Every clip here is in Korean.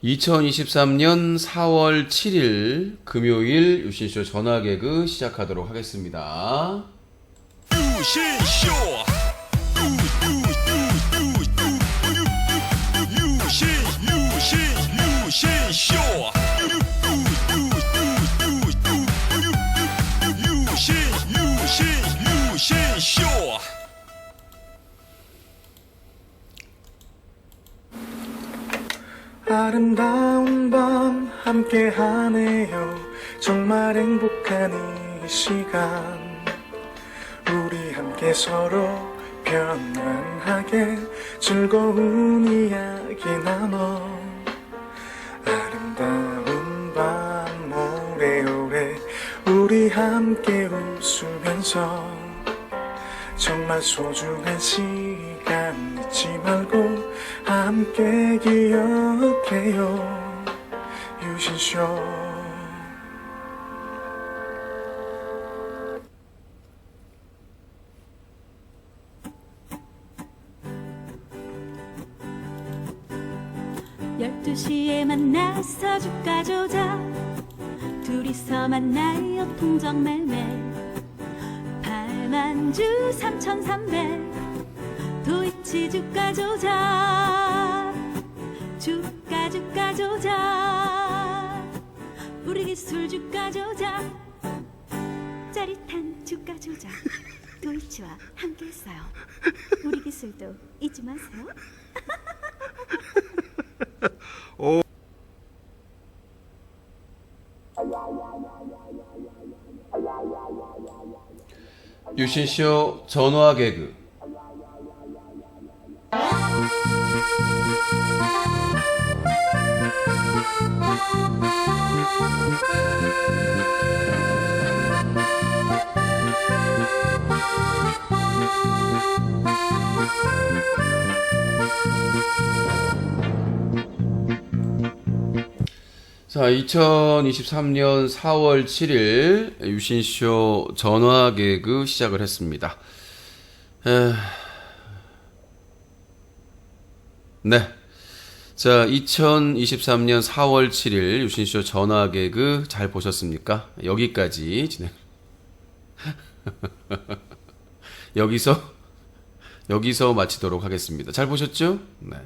2023년 4월 7일 금요일 유신쇼 전화개그 시작하도록 하겠습니다. 유신쇼 유신쇼 아름다운 밤 함께하네요. 정말 행복한 이 시간 우리 함께 서로 편안하게 즐거운 이야기 나눠 아름다운 밤 오래오래 우리 함께 웃으면서 정말 소중한 시간 잊지 말고 함께 기억해요. 유신쇼. 열두 시에 만나서 주가 조작 둘이서 만나요 통정매매 8만주 3,300 도이치 주가 조작 주가 조작 우리 기술 주가 조작 짜릿한 주가 조작 도이치와 함께 했어요. 우리 기술도 잊지 마세요. 유신쇼 전화개그. 자, 2023년 4월 7일 유신쇼 전화개그 시작을 했습니다. 네. 자, 2023년 4월 7일 유신쇼 전화개그 잘 보셨습니까? 여기까지 진행. 여기서 마치도록 하겠습니다. 잘 보셨죠? 네.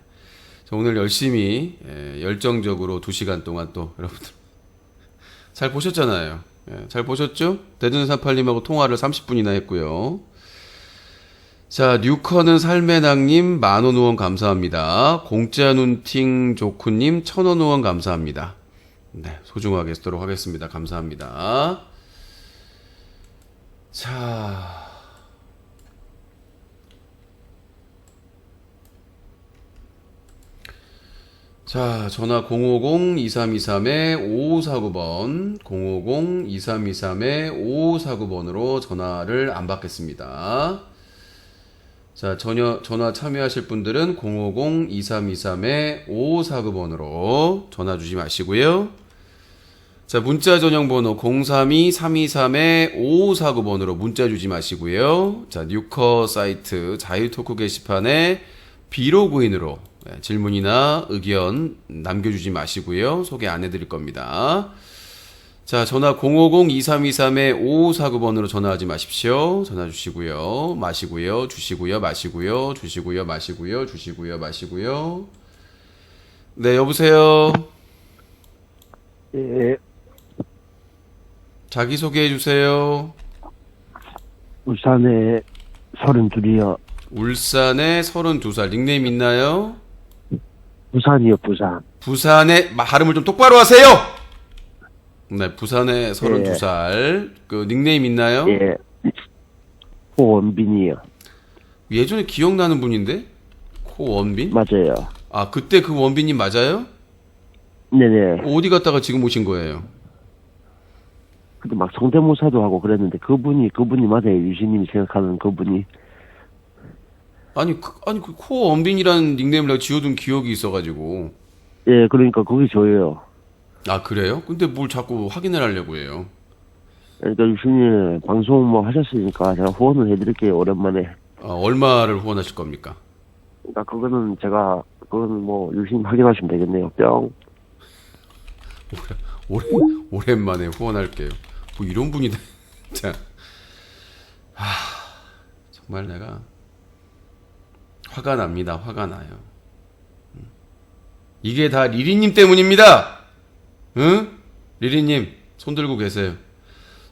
오늘 열심히 열정적으로 2시간 동안 또 여러분들 잘 보셨잖아요. 잘 보셨죠? 대전사팔님하고 통화를 30분이나 했고요. 자, 뉴커는 삶의낭님 만원 후원 감사합니다. 공짜 눈팅 조쿠님 1,000원 후원 감사합니다. 네, 소중하게 쓰도록 하겠습니다. 감사합니다. 자, 전화 050-2323-5549번, 050-2323-5549번으로 전화를 안 받겠습니다. 자, 전화 참여하실 분들은 050-2323-5549번으로 전화 주지 마시고요. 자, 문자 전용 번호 032-323-5549번으로 문자 주지 마시고요. 자, 뉴커 사이트 자유토크 게시판에 비로그인으로 질문이나 의견 남겨주지 마시고요. 소개 안 해드릴 겁니다. 자, 전화 050-2323-5549번으로 전화하지 마십시오. 전화 주시고요. 마시고요. 주시고요. 마시고요. 주시고요. 마시고요. 주시고요. 마시고요. 네, 여보세요. 예. 자기소개해 주세요. 울산에 32이요. 울산에 32살. 닉네임 있나요? 부산이요, 부산. 부산에 발음을 좀 똑바로 하세요. 네, 부산에 32살. 그 닉네임 있나요? 예. 호원빈이요. 예전에 기억나는 분인데? 코원빈? 맞아요. 아, 그때 그 원빈님 맞아요? 네네. 어디 갔다가 지금 오신 거예요? 근데 막 성대모사도 하고 그랬는데 그분이 맞아요. 유진님이 생각하는 그분이. 아니 그 코원빈이라는 닉네임을 내가 지어둔 기억이 있어가지고. 예, 그러니까 그게 저예요. 아, 그래요? 근데 뭘 자꾸 확인을 하려고 해요? 그러니까 유진님 방송 뭐 하셨으니까 제가 후원을 해드릴게요, 오랜만에. 아, 얼마를 후원하실 겁니까? 그러니까 그거는 뭐 유진님 확인하시면 되겠네요. 뿅. 오랜만에 후원할게요. 뭐 이런 분이 진짜. 정말 내가 화가 납니다. 화가 나요. 이게 다 리리님 때문입니다. 응? 리리님 손 들고 계세요.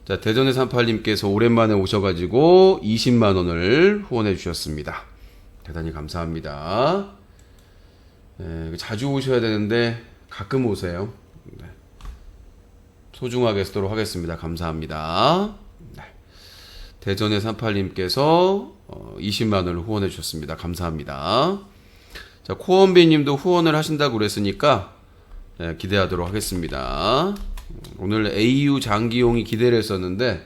자, 대전의 38님께서 오랜만에 오셔가지고 20만 원을 후원해 주셨습니다. 대단히 감사합니다. 자주 오셔야 되는데 가끔 오세요. 네. 소중하게 쓰도록 하겠습니다. 감사합니다. 네. 대전의 38님께서 20만 원을 후원해 주셨습니다. 감사합니다. 자, 코원비님도 후원을 하신다고 그랬으니까 네, 기대하도록 하겠습니다. 오늘 AU 장기용이 기대를 했었는데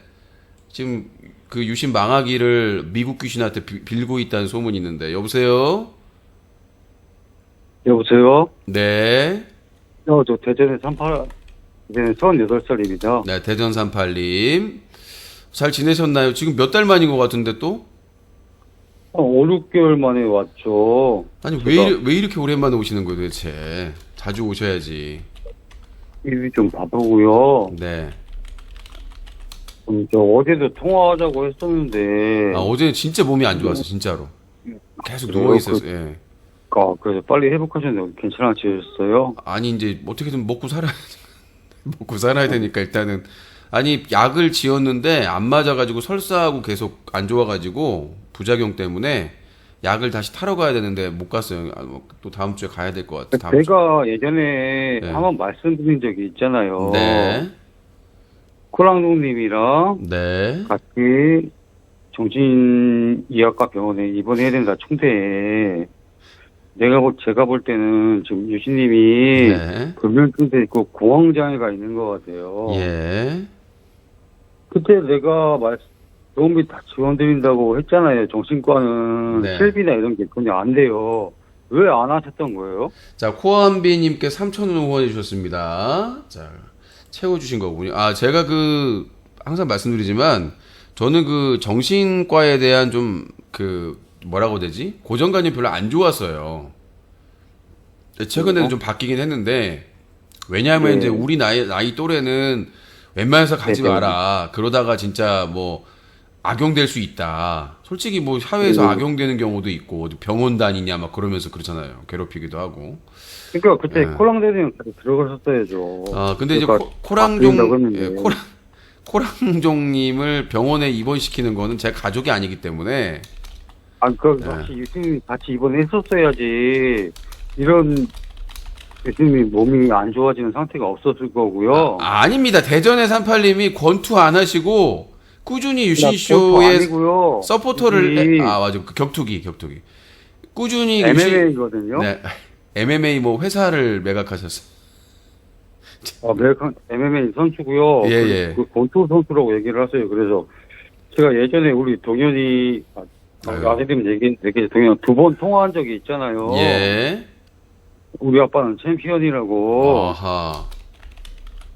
지금 그 유신 망하기를 미국 귀신한테 빌고 있다는 소문이 있는데 여보세요? 여보세요? 네. 저 대전에 38입니다. 네, 대전 38님. 잘 지내셨나요? 지금 몇 달 만인 것 같은데 또? 5, 6개월 만에 왔죠. 아니, 왜 이렇게 오랜만에 오시는 거예요, 도대체? 자주 오셔야지. 입이 좀 바쁘고요. 네. 저 어제도 통화하자고 했었는데. 어제는 진짜 몸이 안 좋았어, 진짜로. 계속 그래요? 누워있었어요, 예. 그래서 빨리 회복하셨는데 괜찮아지셨어요? 아니, 이제 어떻게든 먹고 살아야 되니까 일단은. 아니, 약을 지었는데 안 맞아가지고 설사하고 계속 안 좋아가지고 부작용 때문에 약을 다시 타러 가야 되는데 못 갔어요. 또 다음 주에 가야 될 것 같아요. 제가 예전에 네. 한번 말씀드린 적이 있잖아요. 네. 코랑동님이랑 네. 같이 정신의학과 병원에 입원해야 된다, 총대에. 제가 볼 때는 지금 유신님이 네. 금연증세 있고 공황장애가 있는 것 같아요. 예. 그때 내가 병원비 다 지원드린다고 했잖아요. 정신과는 네. 실비나 이런 게 그냥 안 돼요. 왜 안 하셨던 거예요? 자, 코암비님께 3,000원 후원해 주셨습니다. 자, 채워주신 거군요. 제가 항상 말씀드리지만, 저는 정신과에 대한 뭐라고 해야 되지? 고정관념이 별로 안 좋았어요. 최근에는 좀 바뀌긴 했는데, 왜냐하면 네. 이제 우리 나이 또래는 웬만해서 가지 네, 네. 마라. 그러다가 진짜 악용될 수 있다. 솔직히 사회에서 악용되는 경우도 있고, 병원 다니냐 막 그러면서 그렇잖아요. 괴롭히기도 하고. 그러니까 그때 네. 코랑대리랑 같이 들어가셨어야죠. 근데 이제 그러니까 코랑종, 했는데. 코랑종님을 병원에 입원시키는 거는 제 가족이 아니기 때문에. 같이 유신님이 같이 입원했었어야지. 이런 유신님이 몸이 안 좋아지는 상태가 없었을 거고요. 아닙니다. 대전의 38님이 권투 안 하시고, 꾸준히 권투 유신쇼의 아니고요. 서포터를, 맞아. 격투기. 꾸준히 MMA거든요. 네. MMA 회사를 매각하셨어요. MMA 선수고요. 예. 그 권투 선수라고 얘기를 하세요. 그래서 제가 예전에 우리 동현이 아재님 얘기 동현 2번 통화한 적이 있잖아요. 예. 우리 아빠는 챔피언이라고. 아하.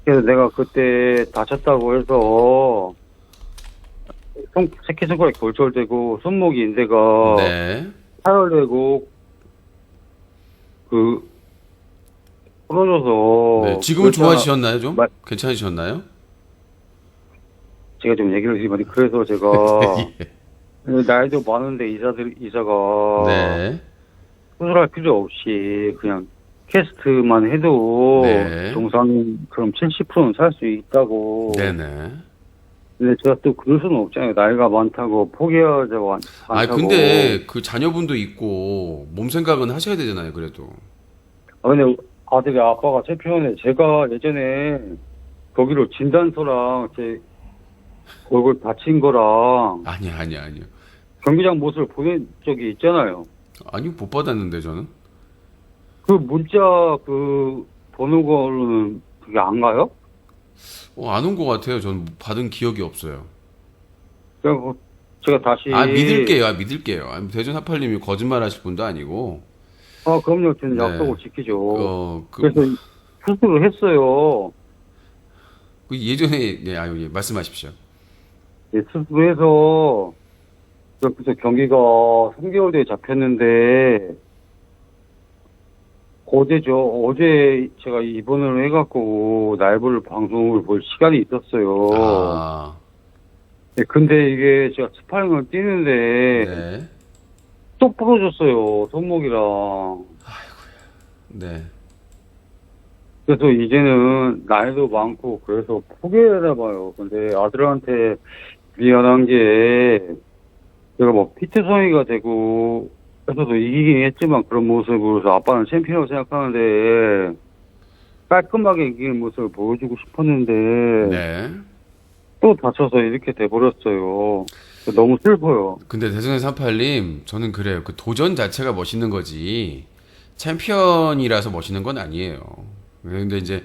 그래서 내가 그때 다쳤다고 해서 새끼손가락이 골절되고 손목이 인대가 네. 파열되고 부러져서. 네. 지금은 좋아지셨나요, 좀? 말- 괜찮으셨나요? 제가 좀 얘기를 드리면 그래서 제가 나이도 많은데 의사가 네. 수술할 필요 없이 그냥 캐스트만 해도 네. 정상 그럼 70%는 살 수 있다고. 네네. 근데 제가 또 그럴 수는 없잖아요. 나이가 많다고 포기하자고 않다고. 근데 자녀분도 있고 몸 생각은 하셔야 되잖아요, 그래도. 근데 아들이 아빠가 챔피언에 제가 예전에 거기로 진단서랑 제 얼굴 다친 거랑 아니요. 경기장 모습을 보낸 적이 있잖아요. 아니, 못 받았는데, 저는. 그 문자 번호로는 그게 안 가요? 안 온 것 같아요. 저는 받은 기억이 없어요. 그래서 제가 다시. 믿을게요. 대전 하팔님이 거짓말 하실 분도 아니고. 그럼요. 저는 네. 약속을 지키죠. 그 그래서 수술을 했어요. 예전에, 예, 말씀하십시오. 예, 수술해서 그래서 경기가 3개월 뒤에 잡혔는데 어제 제가 입원을 해갖고 라이브 방송을 볼 시간이 있었어요. 아, 네, 근데 이게 제가 스파링을 뛰는데 네. 또 부러졌어요. 손목이랑. 네. 그래서 이제는 나이도 많고 그래서 포기해야 봐요. 근데 아들한테 미안한 게 제가 뭐 피트성이가 되고 해서도 이기긴 했지만 그런 모습으로서 아빠는 챔피언이라고 생각하는데 깔끔하게 이기는 모습을 보여주고 싶었는데 네. 또 다쳐서 이렇게 돼버렸어요. 너무 슬퍼요. 근데 대승의 38님, 저는 그래요. 그 도전 자체가 멋있는 거지, 챔피언이라서 멋있는 건 아니에요. 근데 이제,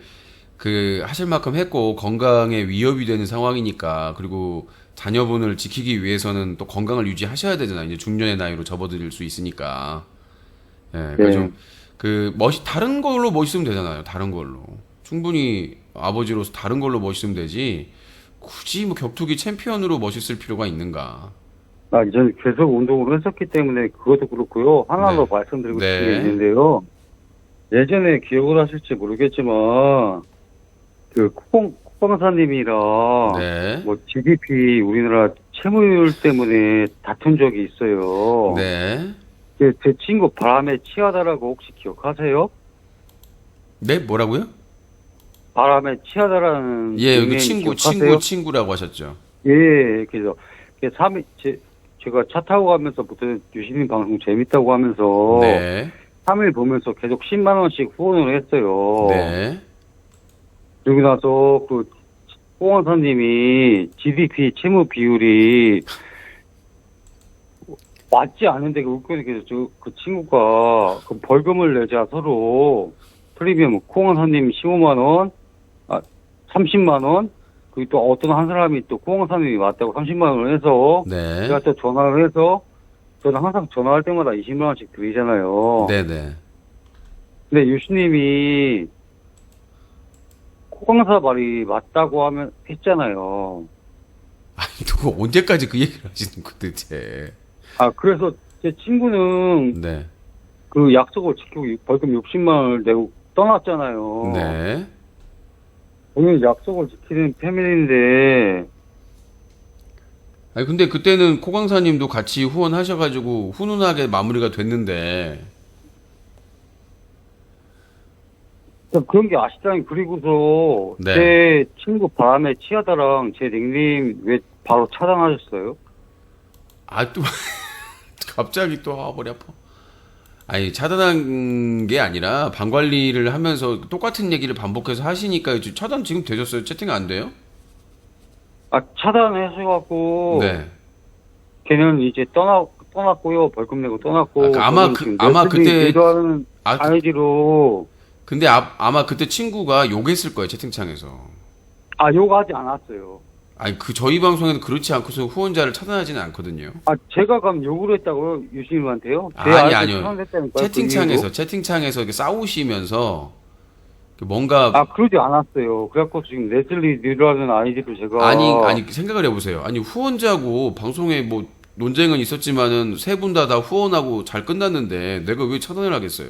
그, 하실 만큼 했고, 건강에 위협이 되는 상황이니까, 그리고 자녀분을 지키기 위해서는 또 건강을 유지하셔야 되잖아요. 이제 중년의 나이로 접어들 수 있으니까. 예, 그러니까 네. 좀, 다른 걸로 멋있으면 되잖아요. 다른 걸로. 충분히 아버지로서 다른 걸로 멋있으면 되지, 굳이 뭐 격투기 챔피언으로 멋있을 필요가 있는가? 저는 계속 운동을 했었기 때문에 그것도 그렇고요. 하나 더 네. 말씀드리고 네. 싶은 게 있는데요. 예전에 기억을 하실지 모르겠지만, 그 콧방사님이랑 네. 뭐 GDP 우리나라 채무율 때문에 다툰 적이 있어요. 네. 제 친구 바람에 취하다라고 혹시 기억하세요? 네, 뭐라고요? 바람에 취하다라는 예, 여기 닉네임 기억하세요? 친구라고 하셨죠. 예, 그래서 3일 제가 차 타고 가면서부터 유시민 방송 재밌다고 하면서 네. 3일 보면서 계속 10만 원씩 후원을 했어요. 네. 그러고 나서 그 홍원사님이 GDP 채무 비율이 맞지 않은데 웃겨서 그 친구가 그 벌금을 내자 서로 프리미엄 홍원사님 15만 원, 30만 원, 그리고 또 어떤 한 사람이 또 홍원사님이 맞다고 30만 원을 해서 네. 제가 또 전화를 해서 저는 항상 전화할 때마다 20만 원씩 드리잖아요. 네네. 근데 유시님이 코강사 말이 맞다고 하면 했잖아요. 아니, 누구 언제까지 그 얘기를 하시는 거 대체. 그래서 제 친구는 네. 그 약속을 지키고 벌금 60만 원을 내고 떠났잖아요. 네. 오늘 약속을 지키는 패밀리인데, 아니, 근데 그때는 코강사님도 같이 후원하셔가지고 훈훈하게 마무리가 됐는데. 그런 게 아시다니. 그리고서 네. 제 친구 바람에 치하다랑 제 닉네임 왜 바로 차단하셨어요? 아, 또, 갑자기 또, 머리 아파. 아니, 차단한 게 아니라, 방 관리를 하면서 똑같은 얘기를 반복해서 하시니까, 차단 지금 되셨어요? 채팅 안 돼요? 차단하셔갖고, 네. 걔는 이제 떠났고요. 벌금 내고 떠났고. 아마 그때, 하는 아, 아이디로, 근데 아마 그때 친구가 욕했을 거예요, 채팅창에서. 욕하지 않았어요. 아니, 저희 방송에는 그렇지 않고서 후원자를 차단하지는 않거든요. 제가 그럼 욕을 했다고요? 유시님한테요? 아니요. 채팅창에서 이렇게 싸우시면서, 뭔가. 그러지 않았어요. 그래갖고 지금 레슬리 뉴라는 아이디로 제가. 아니, 생각을 해보세요. 아니, 후원자고, 방송에 뭐, 논쟁은 있었지만은, 세 분 다 후원하고 잘 끝났는데, 내가 왜 차단을 하겠어요?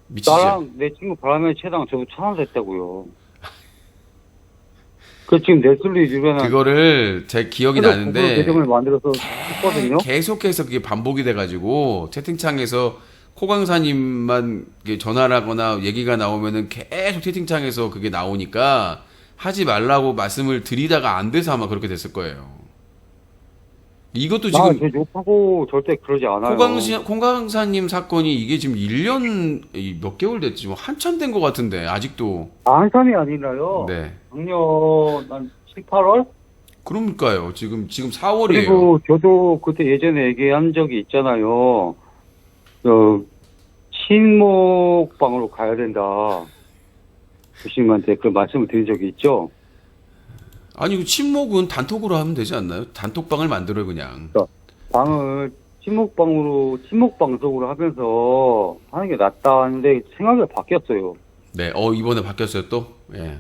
미치지? 나랑 내 친구 바람의 최당 저도 차단됐다고요. 그 지금 레슬리 뉴라는. 그거를 제 기억이 나는데, 계정을 만들어서 했거든요. 계속해서 그게 반복이 돼가지고, 채팅창에서 코강사님만 전화를 하거나 얘기가 나오면은 계속 채팅창에서 그게 나오니까 하지 말라고 말씀을 드리다가 안 돼서 아마 그렇게 됐을 거예요. 이것도 지금 저 욕하고 절대 그러지 않아요. 콩강사님 사건이 이게 지금 1년 몇 개월 됐지 뭐 한참 된 것 같은데 아직도. 한참이 아니라요. 네. 작년 한 7, 8월? 그러니까요. 지금 4월이에요. 그리고 저도 그때 예전에 얘기한 적이 있잖아요. 친목방으로 가야 된다. 교수님한테 그 말씀을 드린 적이 있죠. 아니, 친목은 단톡으로 하면 되지 않나요? 단톡방을 만들어요, 그냥. 방을 친목방송으로 하면서 하는 게 낫다 하는데 생각이 바뀌었어요. 네, 이번에 바뀌었어요, 또? 예.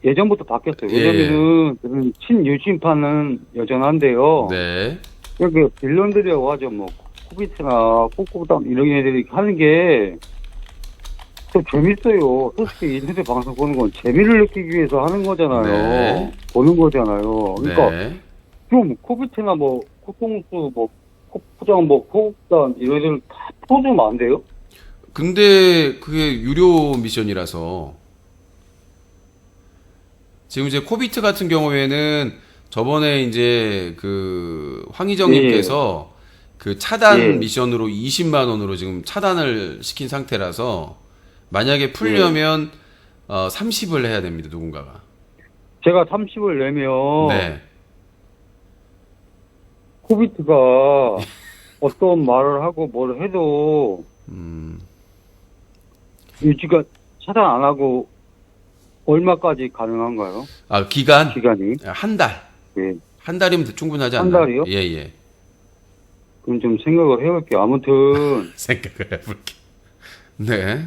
예전부터 바뀌었어요. 예. 왜냐면은, 친유심파는 여전한데요. 네. 이렇게 빌런들이라고 하죠. 뭐, 코비트나 꼬꼬담 이런 애들이 하는 게 좀 재밌어요. 솔직히 인터넷 방송 보는 건 재미를 느끼기 위해서 하는 거잖아요. 네. 보는 거잖아요. 그러니까 네. 좀 코비트나 뭐 코통수 뭐 코포장 뭐 코국단 이런 애들 다 풀어주면 안 돼요? 근데 그게 유료 미션이라서 지금 이제 코비트 같은 경우에는 저번에 이제 그 황희정님께서 그 차단 예. 미션으로 20만 원으로 지금 차단을 시킨 상태라서 만약에 풀려면 30을 해야 됩니다, 누군가가. 제가 30을 내면 네. 코비트가 어떤 말을 하고 뭘 해도 유지가 차단 안 하고 얼마까지 가능한가요? 아, 기간이 한 달. 예. 한 달이면 충분하지 한 않나요? 달이요? 예, 예. 그럼 좀 생각을 해볼게요. 아무튼 생각을 해볼게. 네.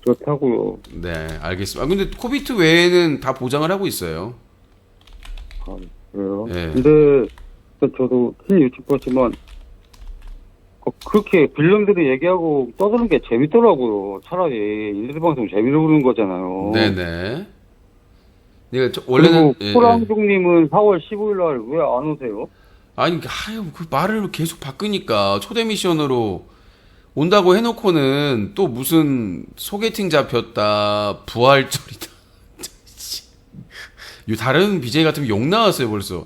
그렇다고요. 네, 알겠습니다. 아, 근데 코비트 외에는 다 보장을 하고 있어요. 아, 그래요? 예. 근데 저도 큰 유튜버지만 그렇게 빌런들이 얘기하고 떠드는 게 재밌더라고요. 차라리 인터넷 방송 재미로 보는 거잖아요. 네네. 내가 원래는 그리고 호랑종님은 4월 15일 날 왜 안 오세요? 아니 아유 그 말을 계속 바꾸니까 초대 미션으로 온다고 해놓고는 또 무슨 소개팅 잡혔다 부활절이다. 요 다른 BJ 같으면 욕 나왔어요 벌써.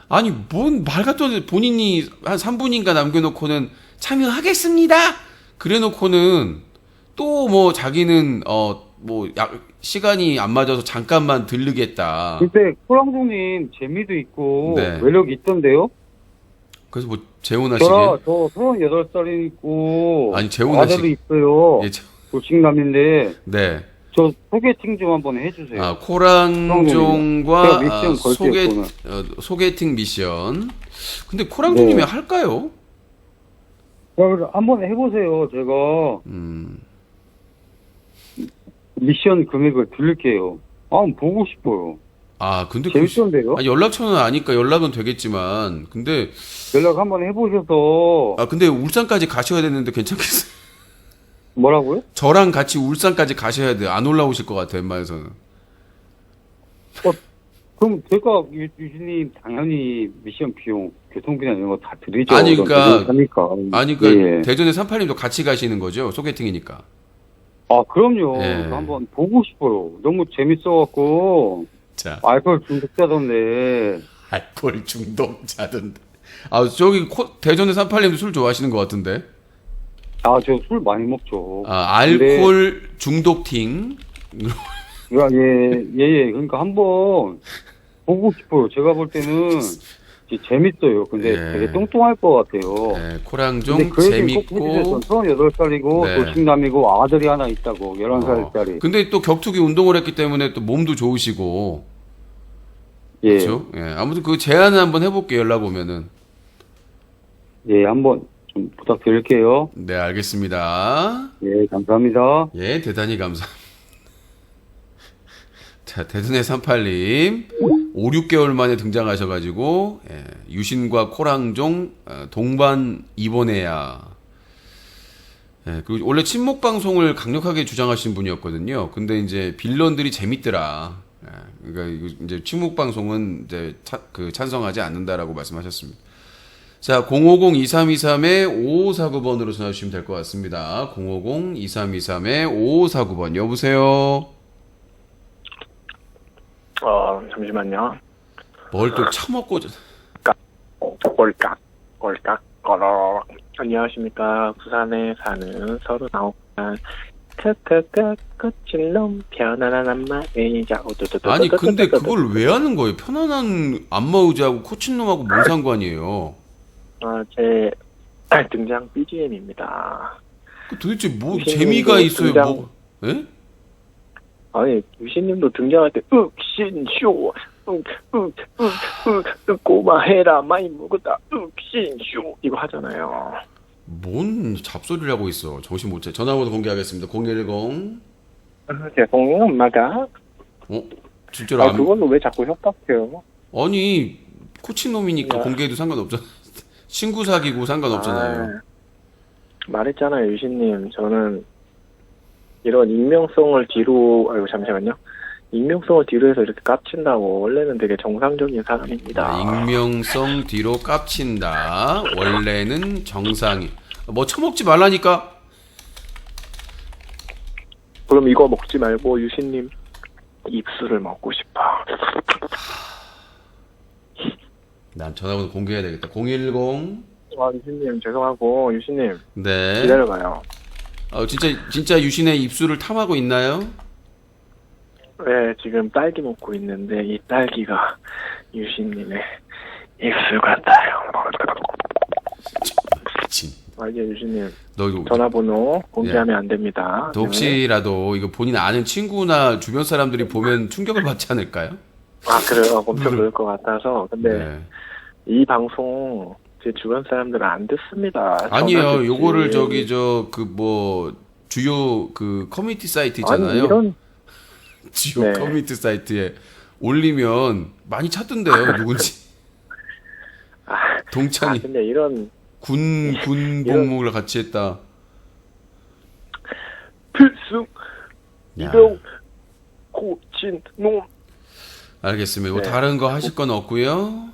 아니 뭔 말 같은 본인이 한 3분인가 남겨놓고는 참여하겠습니다. 그래놓고는 또 뭐 자기는 뭐 시간이 안 맞아서 잠깐만 들르겠다. 근데 호랑종님 재미도 있고 네. 매력 있던데요? 그래서 뭐 재혼하시게? 저 38살이고 아니, 재혼하시- 아들도 있어요. 예, 돌싱남인데 네. 저 소개팅 좀 한번 해주세요. 아 코랑종과 제가 미션 걸게요, 소개팅 미션. 근데 코랑종님이 네. 할까요? 그럼 한번 해보세요. 제가 음. 미션 금액을 드릴게요. 보고 싶어요. 아 근데 재밌던데요? 연락처는 아니까 연락은 되겠지만 근데 연락 한번 해보셔서 근데 울산까지 가셔야 되는데 괜찮겠어요? 뭐라고요? 저랑 같이 울산까지 가셔야 돼요. 안 올라오실 것 같아요, 웬만해서는. 그럼 제가 유진님 당연히 미션 비용, 교통비나 이런 거 다 드리죠. 아니, 그러니까- 하니까. 아니 그 예. 대전에 38님도 같이 가시는 거죠? 소개팅이니까. 그럼요. 예. 한번 보고 싶어요. 너무 재밌어갖고 자. 알코올 중독자던데. 알코올 중독자던데. 저기 대전에 38님도 술 좋아하시는 것 같은데. 저 술 많이 먹죠. 알코올 중독팅. 예. 그러니까 한번 보고 싶어요. 제가 볼 때는 재밌어요. 근데 예. 되게 뚱뚱할 것 같아요. 네, 코랑종 근데 그 얘기 꼭 재밌고. 해주세요. 38살이고 네. 돌싱남이고 아들이 하나 있다고 11살짜리. 근데 또 격투기 운동을 했기 때문에 또 몸도 좋으시고. 예. 그렇죠? 예. 아무튼 그 제안을 한번 해볼게요. 연락 오면은. 예, 한번 좀 부탁드릴게요. 네, 알겠습니다. 예, 감사합니다. 예, 대단히 감사합니다. 자, 대전의 38님 5, 6개월 만에 등장하셔가지고 유신과 코랑종 동반 입원해야. 그리고 원래 친목 방송을 강력하게 주장하신 분이었거든요. 근데 이제 빌런들이 재밌더라. 그러니까 이제 친목 방송은 이제 찬성하지 않는다라고 말씀하셨습니다. 자, 050-2323-5549번으로 전화 주시면 될 것 같습니다. 050-2323-5549번. 여보세요? 잠시만요. 뭘 또 처먹고. 꼴깍, 꺼러. 안녕하십니까. 부산에 사는 39살. 크크크, 코칠놈, 편안한 안마의자. 아니, 근데 그걸 왜 하는 거예요? 편안한 안마의자하고 코친놈하고 뭔 상관이에요? 제 등장 BGM입니다. 도대체 뭐 유신님도 재미가 있어요? 등장- 뭐? 예? 아니, 유신님도 등장할 때, 윽신쇼, 꼬마해라, 많이 먹었다, 윽신쇼, 이거 하잖아요. 뭔 잡소리를 하고 있어? 정신 못 차려. 전화번호 공개하겠습니다. 010. 죄송해요, 엄마가. 진짜로 안. 그걸로 왜 자꾸 협박해요? 아니, 코친놈이니까 야. 공개해도 상관없잖아. 친구 사귀고 상관없잖아요. 말했잖아요, 유신님. 저는 이런 익명성을 뒤로, 아이고, 잠시만요. 익명성을 뒤로 해서 이렇게 깝친다고. 원래는 되게 정상적인 사람입니다. 아, 익명성 뒤로 깝친다. 원래는 정상이. 뭐 처먹지 말라니까. 그럼 이거 먹지 말고 유신님 입술을 먹고 싶어. 난 전화번호 공개해야 되겠다. 010. 아, 유신님 죄송하고 유신님 네. 기다려봐요. 진짜 유신의 입술을 탐하고 있나요? 네, 지금 딸기 먹고 있는데 이 딸기가 유신님의 입술 같아요. 진. 이게 유신님 너 이거 전화번호 공개하면 안 됩니다. 또 혹시라도 이거 본인 아는 친구나 주변 사람들이 보면 충격을 받지 않을까요? 아, 그래요. 엄청 그럴 것 같아서. 근데 네. 이 방송 제 주변 사람들은 안 듣습니다. 아니에요. 전화 듣지. 요거를 주요 그 커뮤니티 사이트 있잖아요. 아니, 이런 주요 네. 커뮤니티 사이트에 올리면 많이 찾던데요. 누군지. 동찬이 근데 이런 군 복무를 같이 했다. 필승 야. 이병 고진놈. 알겠습니다. 뭐 네. 다른 거 하실 건 없고요.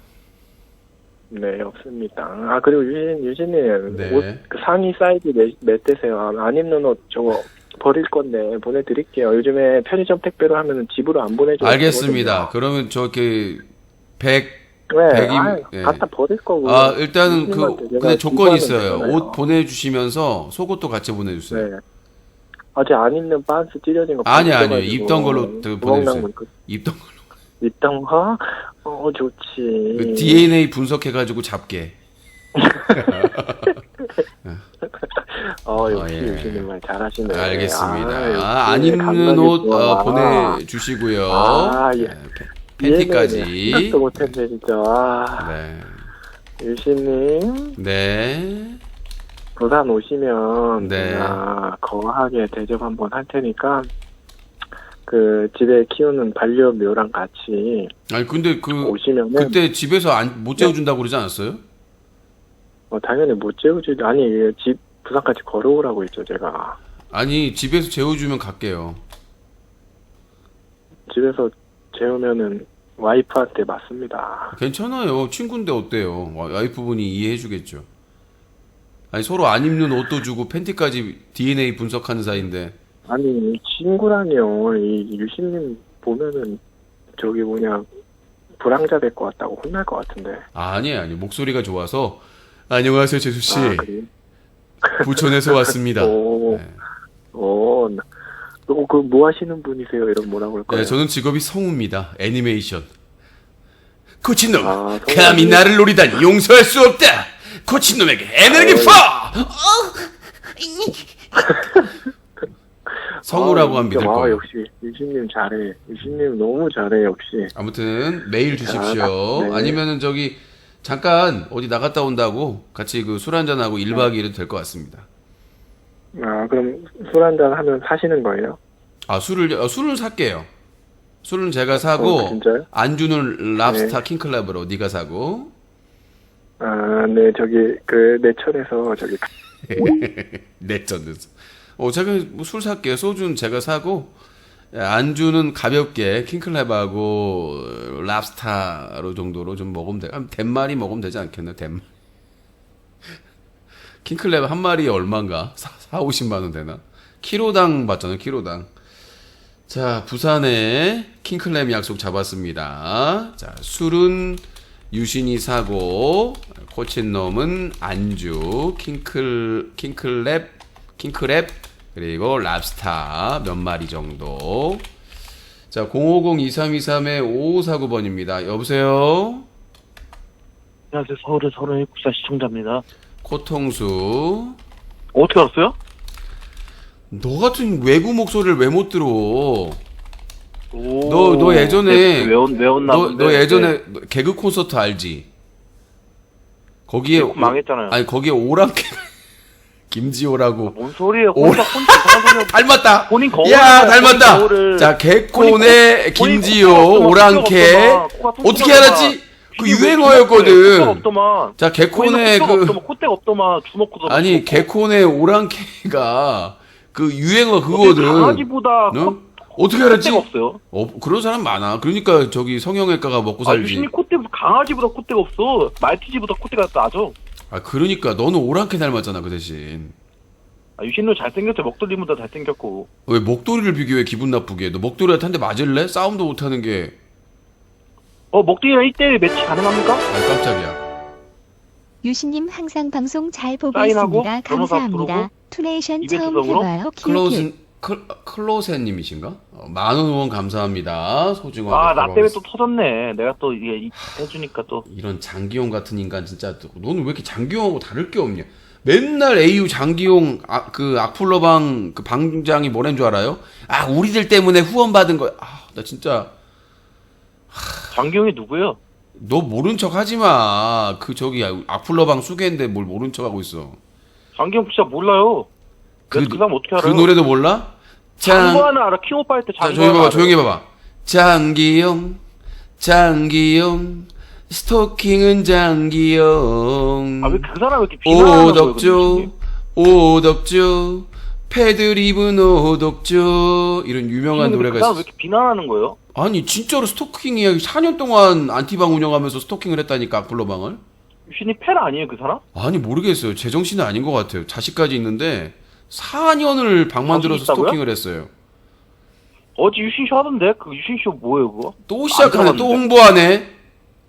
네, 없습니다. 아, 그리고 유진님, 네. 그 상의 사이즈 몇 대세요? 안 입는 옷 저거 버릴 건데 보내드릴게요. 요즘에 편의점 택배로 하면 집으로 안 보내줘요. 알겠습니다. 그러면 저기 100 네, 백임- 네. 갖다 버릴 거고. 일단은 유진님한테 제가 근데 조건이 있어요. 기부하면 옷 보내주시면서 속옷도 같이 보내주세요. 네. 아직 안 입는 반스 찢어진 거. 아니요. 벗겨가지고 입던 걸로 구멍 보내주세요. 나고 있거든요. 입던 걸로. 입던 거? 좋지. 그 DNA 분석해가지고 잡게. 역시 예. 유진님 말 잘하시네. 알겠습니다. 역시 안 입는 감각이 옷 좋아. 보내주시고요. 예. 네, 팬티까지. 생각도 못했네 진짜. 네. 유신님 네. 부산 오시면 네. 제가 거하게 대접 한번 할 테니까 그 집에 키우는 반려묘랑 같이 아니 근데 오시면은 그때 집에서 못 재워준다고 그러지 않았어요? 당연히 못 재우지. 아니 집 부산까지 걸어오라고 했죠 제가. 아니 집에서 재워주면 갈게요. 집에서 재우면은 와이프한테 맞습니다. 괜찮아요. 친구인데 어때요? 와이프분이 이해해주겠죠. 아니 서로 안 입는 옷도 주고 팬티까지 DNA 분석하는 사이인데. 아니 친구라뇨. 이 유신님 보면은 저기 불황자 될 것 같다고 혼날 것 같은데. 아니에요. 목소리가 좋아서 안녕하세요 재수씨. 그래요? 부천에서 왔습니다. 오, 네. 그 뭐 하시는 분이세요? 이런 뭐라고 할 거예요? 네, 저는 직업이 성우입니다. 애니메이션. 코치놈, 성우. 감히 나를 노리다니 용서할 수 없다. 코치놈에게 에너지 퍼! 성우라고 하면 믿을 거예요. 역시 유신님 잘해. 유신님 너무 잘해 역시. 아무튼 메일 주십시오. 네. 아니면은 잠깐 어디 나갔다 온다고 같이 술 한잔 하고 1박 2일도 될 것 같습니다. 그럼 술 한잔 하면 사시는 거예요? 술을 살게요. 술은 제가 사고 진짜요? 안주는 랍스타 킹클럽으로 네가 사고. 네, 내천에서 내전에서. 제가 술 살게요. 소주는 제가 사고 안주는 가볍게 킹클랩하고 랍스타로 정도로 좀 먹으면 돼. 한 10마리 먹으면 되지 않겠나? 10마리. 킹클랩 한 마리에 얼마인가? 4-50만 원 되나? 키로당 받잖아요. 키로당. 자, 부산에 킹클랩 약속 잡았습니다. 자, 술은 유신이 사고 코친놈은 안주 킹클랩 그리고 랍스타 몇 마리 정도. 자, 050-2323-5549번입니다. 여보세요? 안녕하세요. 서울의 37살 시청자입니다. 코통수. 어떻게 알았어요? 너 같은 외구 목소리를 왜 못 들어? 오, 너 예전에 외웠나 본데. 너 예전에 개그 콘서트 알지? 거기에 망했잖아요. 아니 거기에 오랑캐 김지호라고. 뭔 소리예요? 혼자 이상한 소리 닮았다. 본인 거울. 야 닮았다. 자 개콘의 김지호 오랑캐 어떻게 알았지? 그 콧대가 유행어였거든. 없더만. 자, 개콘의 콧대가 없더만 주먹구도. 아니, 개콘의 오랑캐가 그 유행어 그거거든. 강아지보다 너? 어떻게 알았지? 콧대가 없어요. 그런 사람 많아. 그러니까 저기 성형외과가 먹고 살지. 유신님 강아지보다 콧대가 없어. 말티즈보다 콧대가 나죠. 그러니까 너는 오랑캐 닮았잖아, 그 대신. 유신님 잘생겼죠. 목도리보다 잘생겼고. 왜 목도리를 비교해 기분 나쁘게? 너 목도리한테 한 대 맞을래? 싸움도 못하는 게. 목도리랑 1대1 매치 가능합니까? 깜짝이야. 유신님 항상 방송 잘 보고 사인하고, 있습니다. 변호사 감사합니다. 부르고, 투네이션 이벤트 처음 성으로? 해봐요. 키우키. 클로세님이신가? 만원 후원 감사합니다. 소중하게. 나 때문에 또 터졌네. 내가 또 이게 해주니까 또. 이런 장기용 같은 인간 진짜. 너는 왜 이렇게 장기용하고 다를 게 없냐? 맨날 AU 장기용 그 악플러방 그 방장이 뭐란 줄 알아요? 우리들 때문에 후원 받은 거야. 나 진짜. 장기용이 누구예요? 너 모른 척 하지 마. 그 저기 악플러방 수개인데 뭘 모른 척 하고 있어. 장기용 진짜 몰라요. 그 사람 어떻게 알아요? 그 노래도 몰라? 장구하는 알아. 킹오빠 할 때 자, 장구하는 조용히 해봐봐. 장기용, 스토킹은 장기용. 왜 그 사람 왜 이렇게 비난하는 거예요? 오덕주, 패드립은 오덕주. 이런 유명한 노래가 그 사람 왜 있어. 이렇게 비난하는 거예요? 아니, 진짜로 스토킹이야. 4년 동안 안티방 운영하면서 스토킹을 했다니까, 악플러방을. 유신이 팬 아니에요, 그 사람? 아니, 모르겠어요. 제정신은 아닌 것 같아요. 자식까지 있는데 4년을 방만 들어서 있다고요? 스토킹을 했어요. 어제 유신쇼 하던데? 그 유신쇼 뭐예요, 그거? 또 시작하네. 또 들어봤는데. 홍보하네.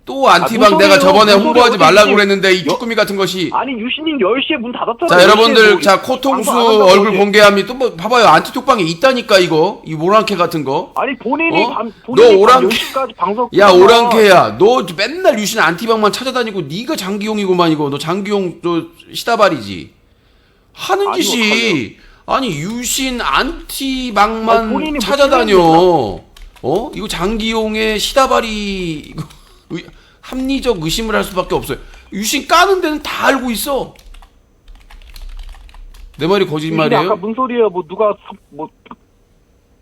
또 안티방 뭔 내가 소리예요? 저번에 뭔 홍보하지 소리예요? 말라고 유신- 그랬는데 이 쭈꾸미 같은 것이. 아니, 유신님 10시에 문 닫았잖아요. 자, 여러분들, 10시에 뭐 자, 코통수 방송 안 한다고 얼굴 어제. 공개합니다. 또 뭐, 봐봐요. 안티톡방에 있다니까, 이거. 이 오랑캐 같은 거. 아니, 본인이 어? 본인이 너 오랑캐- 10시까지 방송 야, 끄잖아. 오랑캐야. 너 맨날 유신 안티방만 찾아다니고, 네가 장기용이구만, 이거. 너 장기용, 시다발이지. 하는 아니, 짓이. 아니, 유신 아니, 안티방만 본인이 뭐 찾아다녀. 이거 장기용의 시다발이, 이거, 합리적 의심을 할 수밖에 없어요. 유신 까는 데는 다 알고 있어. 내 말이 유신이 거짓말이에요? 아까 뭔 소리예요?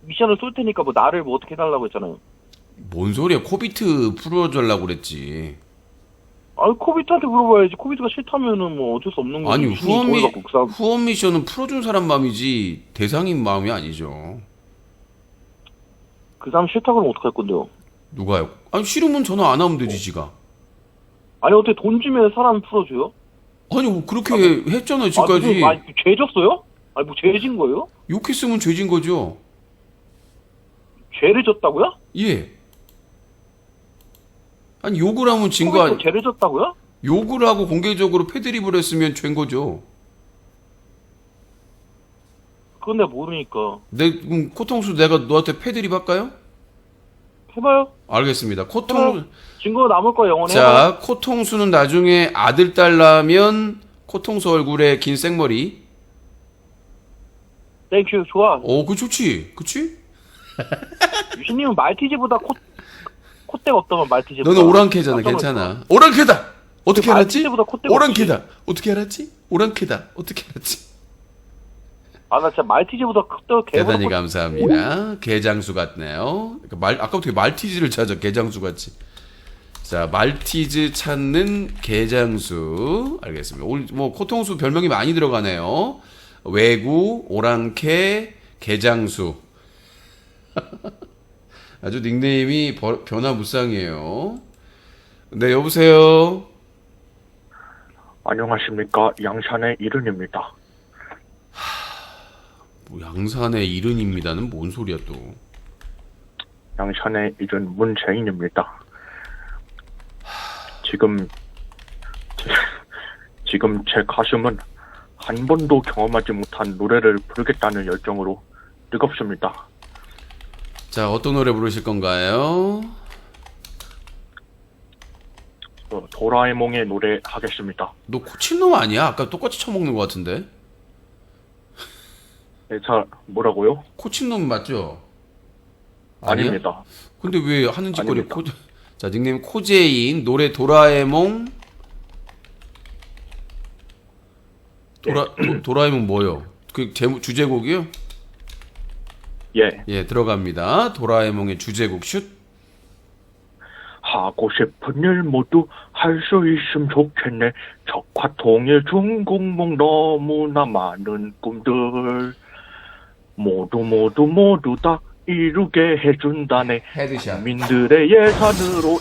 미션을 쏠 테니까 나를 어떻게 해달라고 했잖아요. 뭔 소리야? 코비트 풀어주려고 그랬지. 코비트한테 물어봐야지. 코비트가 싫다면은 어쩔 수 없는 거지. 아니, 유신이 그걸 갖고 그 사람- 후원 미션은 풀어준 사람 마음이지 대상인 마음이 아니죠. 그 사람 싫다 그러면 어떡할 건데요? 누가요? 아니, 싫으면 전화 안 하면 되지, 지가. 아니, 어떻게 돈 주면 사람 풀어줘요? 아니, 뭐 그렇게 했잖아, 지금까지. 죄 졌어요? 아니, 죄 진 거예요? 욕했으면 죄진 거죠. 죄를 졌다고요? 예. 아니, 욕을 하면 진 거 아니, 죄를 졌다고요? 욕을 하고 공개적으로 패드립을 했으면 죄인 거죠. 그건 내가 모르니까. 그럼 코통수 내가 너한테 패드립 할까요? 해봐요. 알겠습니다. 증거 남을 거야, 영원히. 자, 코통수는 나중에 아들, 딸 낳으면 코통수 얼굴에 긴 생머리. 땡큐, 좋아. 그 좋지. 그치? 유신님은 말티즈보다 콧대가 없다면 말티즈보다. 너는 오랑캐잖아. 깜짝 괜찮아. 오랑캐다! 어떻게 알았지? 말티즈보다 콧대가 오랑캐다. 어떻게 알았지? 오랑캐다. 어떻게 알았지? 나 진짜 말티즈보다 콧대가 대단히 감사합니다. 개장수 같네요. 아까부터 말티즈를 찾아. 개장수 같이. 자, 말티즈 찾는 개장수. 알겠습니다. 오늘 코통수 별명이 많이 들어가네요. 외구, 오랑캐, 개장수. 아주 닉네임이 변화무쌍이에요. 네, 여보세요. 안녕하십니까. 양산의 이른입니다. 양산의 이른입니다는 뭔 소리야 또. 양산의 이른 문재인입니다. 지금 제 가슴은 한 번도 경험하지 못한 노래를 부르겠다는 열정으로 뜨겁습니다. 자, 어떤 노래 부르실 건가요? 도라에몽의 노래 하겠습니다. 너 코친놈 아니야? 아까 똑같이 쳐먹는 것 같은데. 네, 뭐라고요? 코친놈 맞죠? 아니야? 아닙니다. 근데 왜 하는 짓거리 아닙니다. 자, 닉네임 코제인, 노래 도라에몽. 도라에몽 뭐요? 그 주제곡이요? 예. 예, 들어갑니다. 도라에몽의 주제곡 슛. 하고 싶은 일 모두 할 수 있으면 좋겠네. 적화 통일 중국몽 너무나 많은 꿈들 모두 다 이루게 해준다네. 헤드샷. 국민들의 예산으로.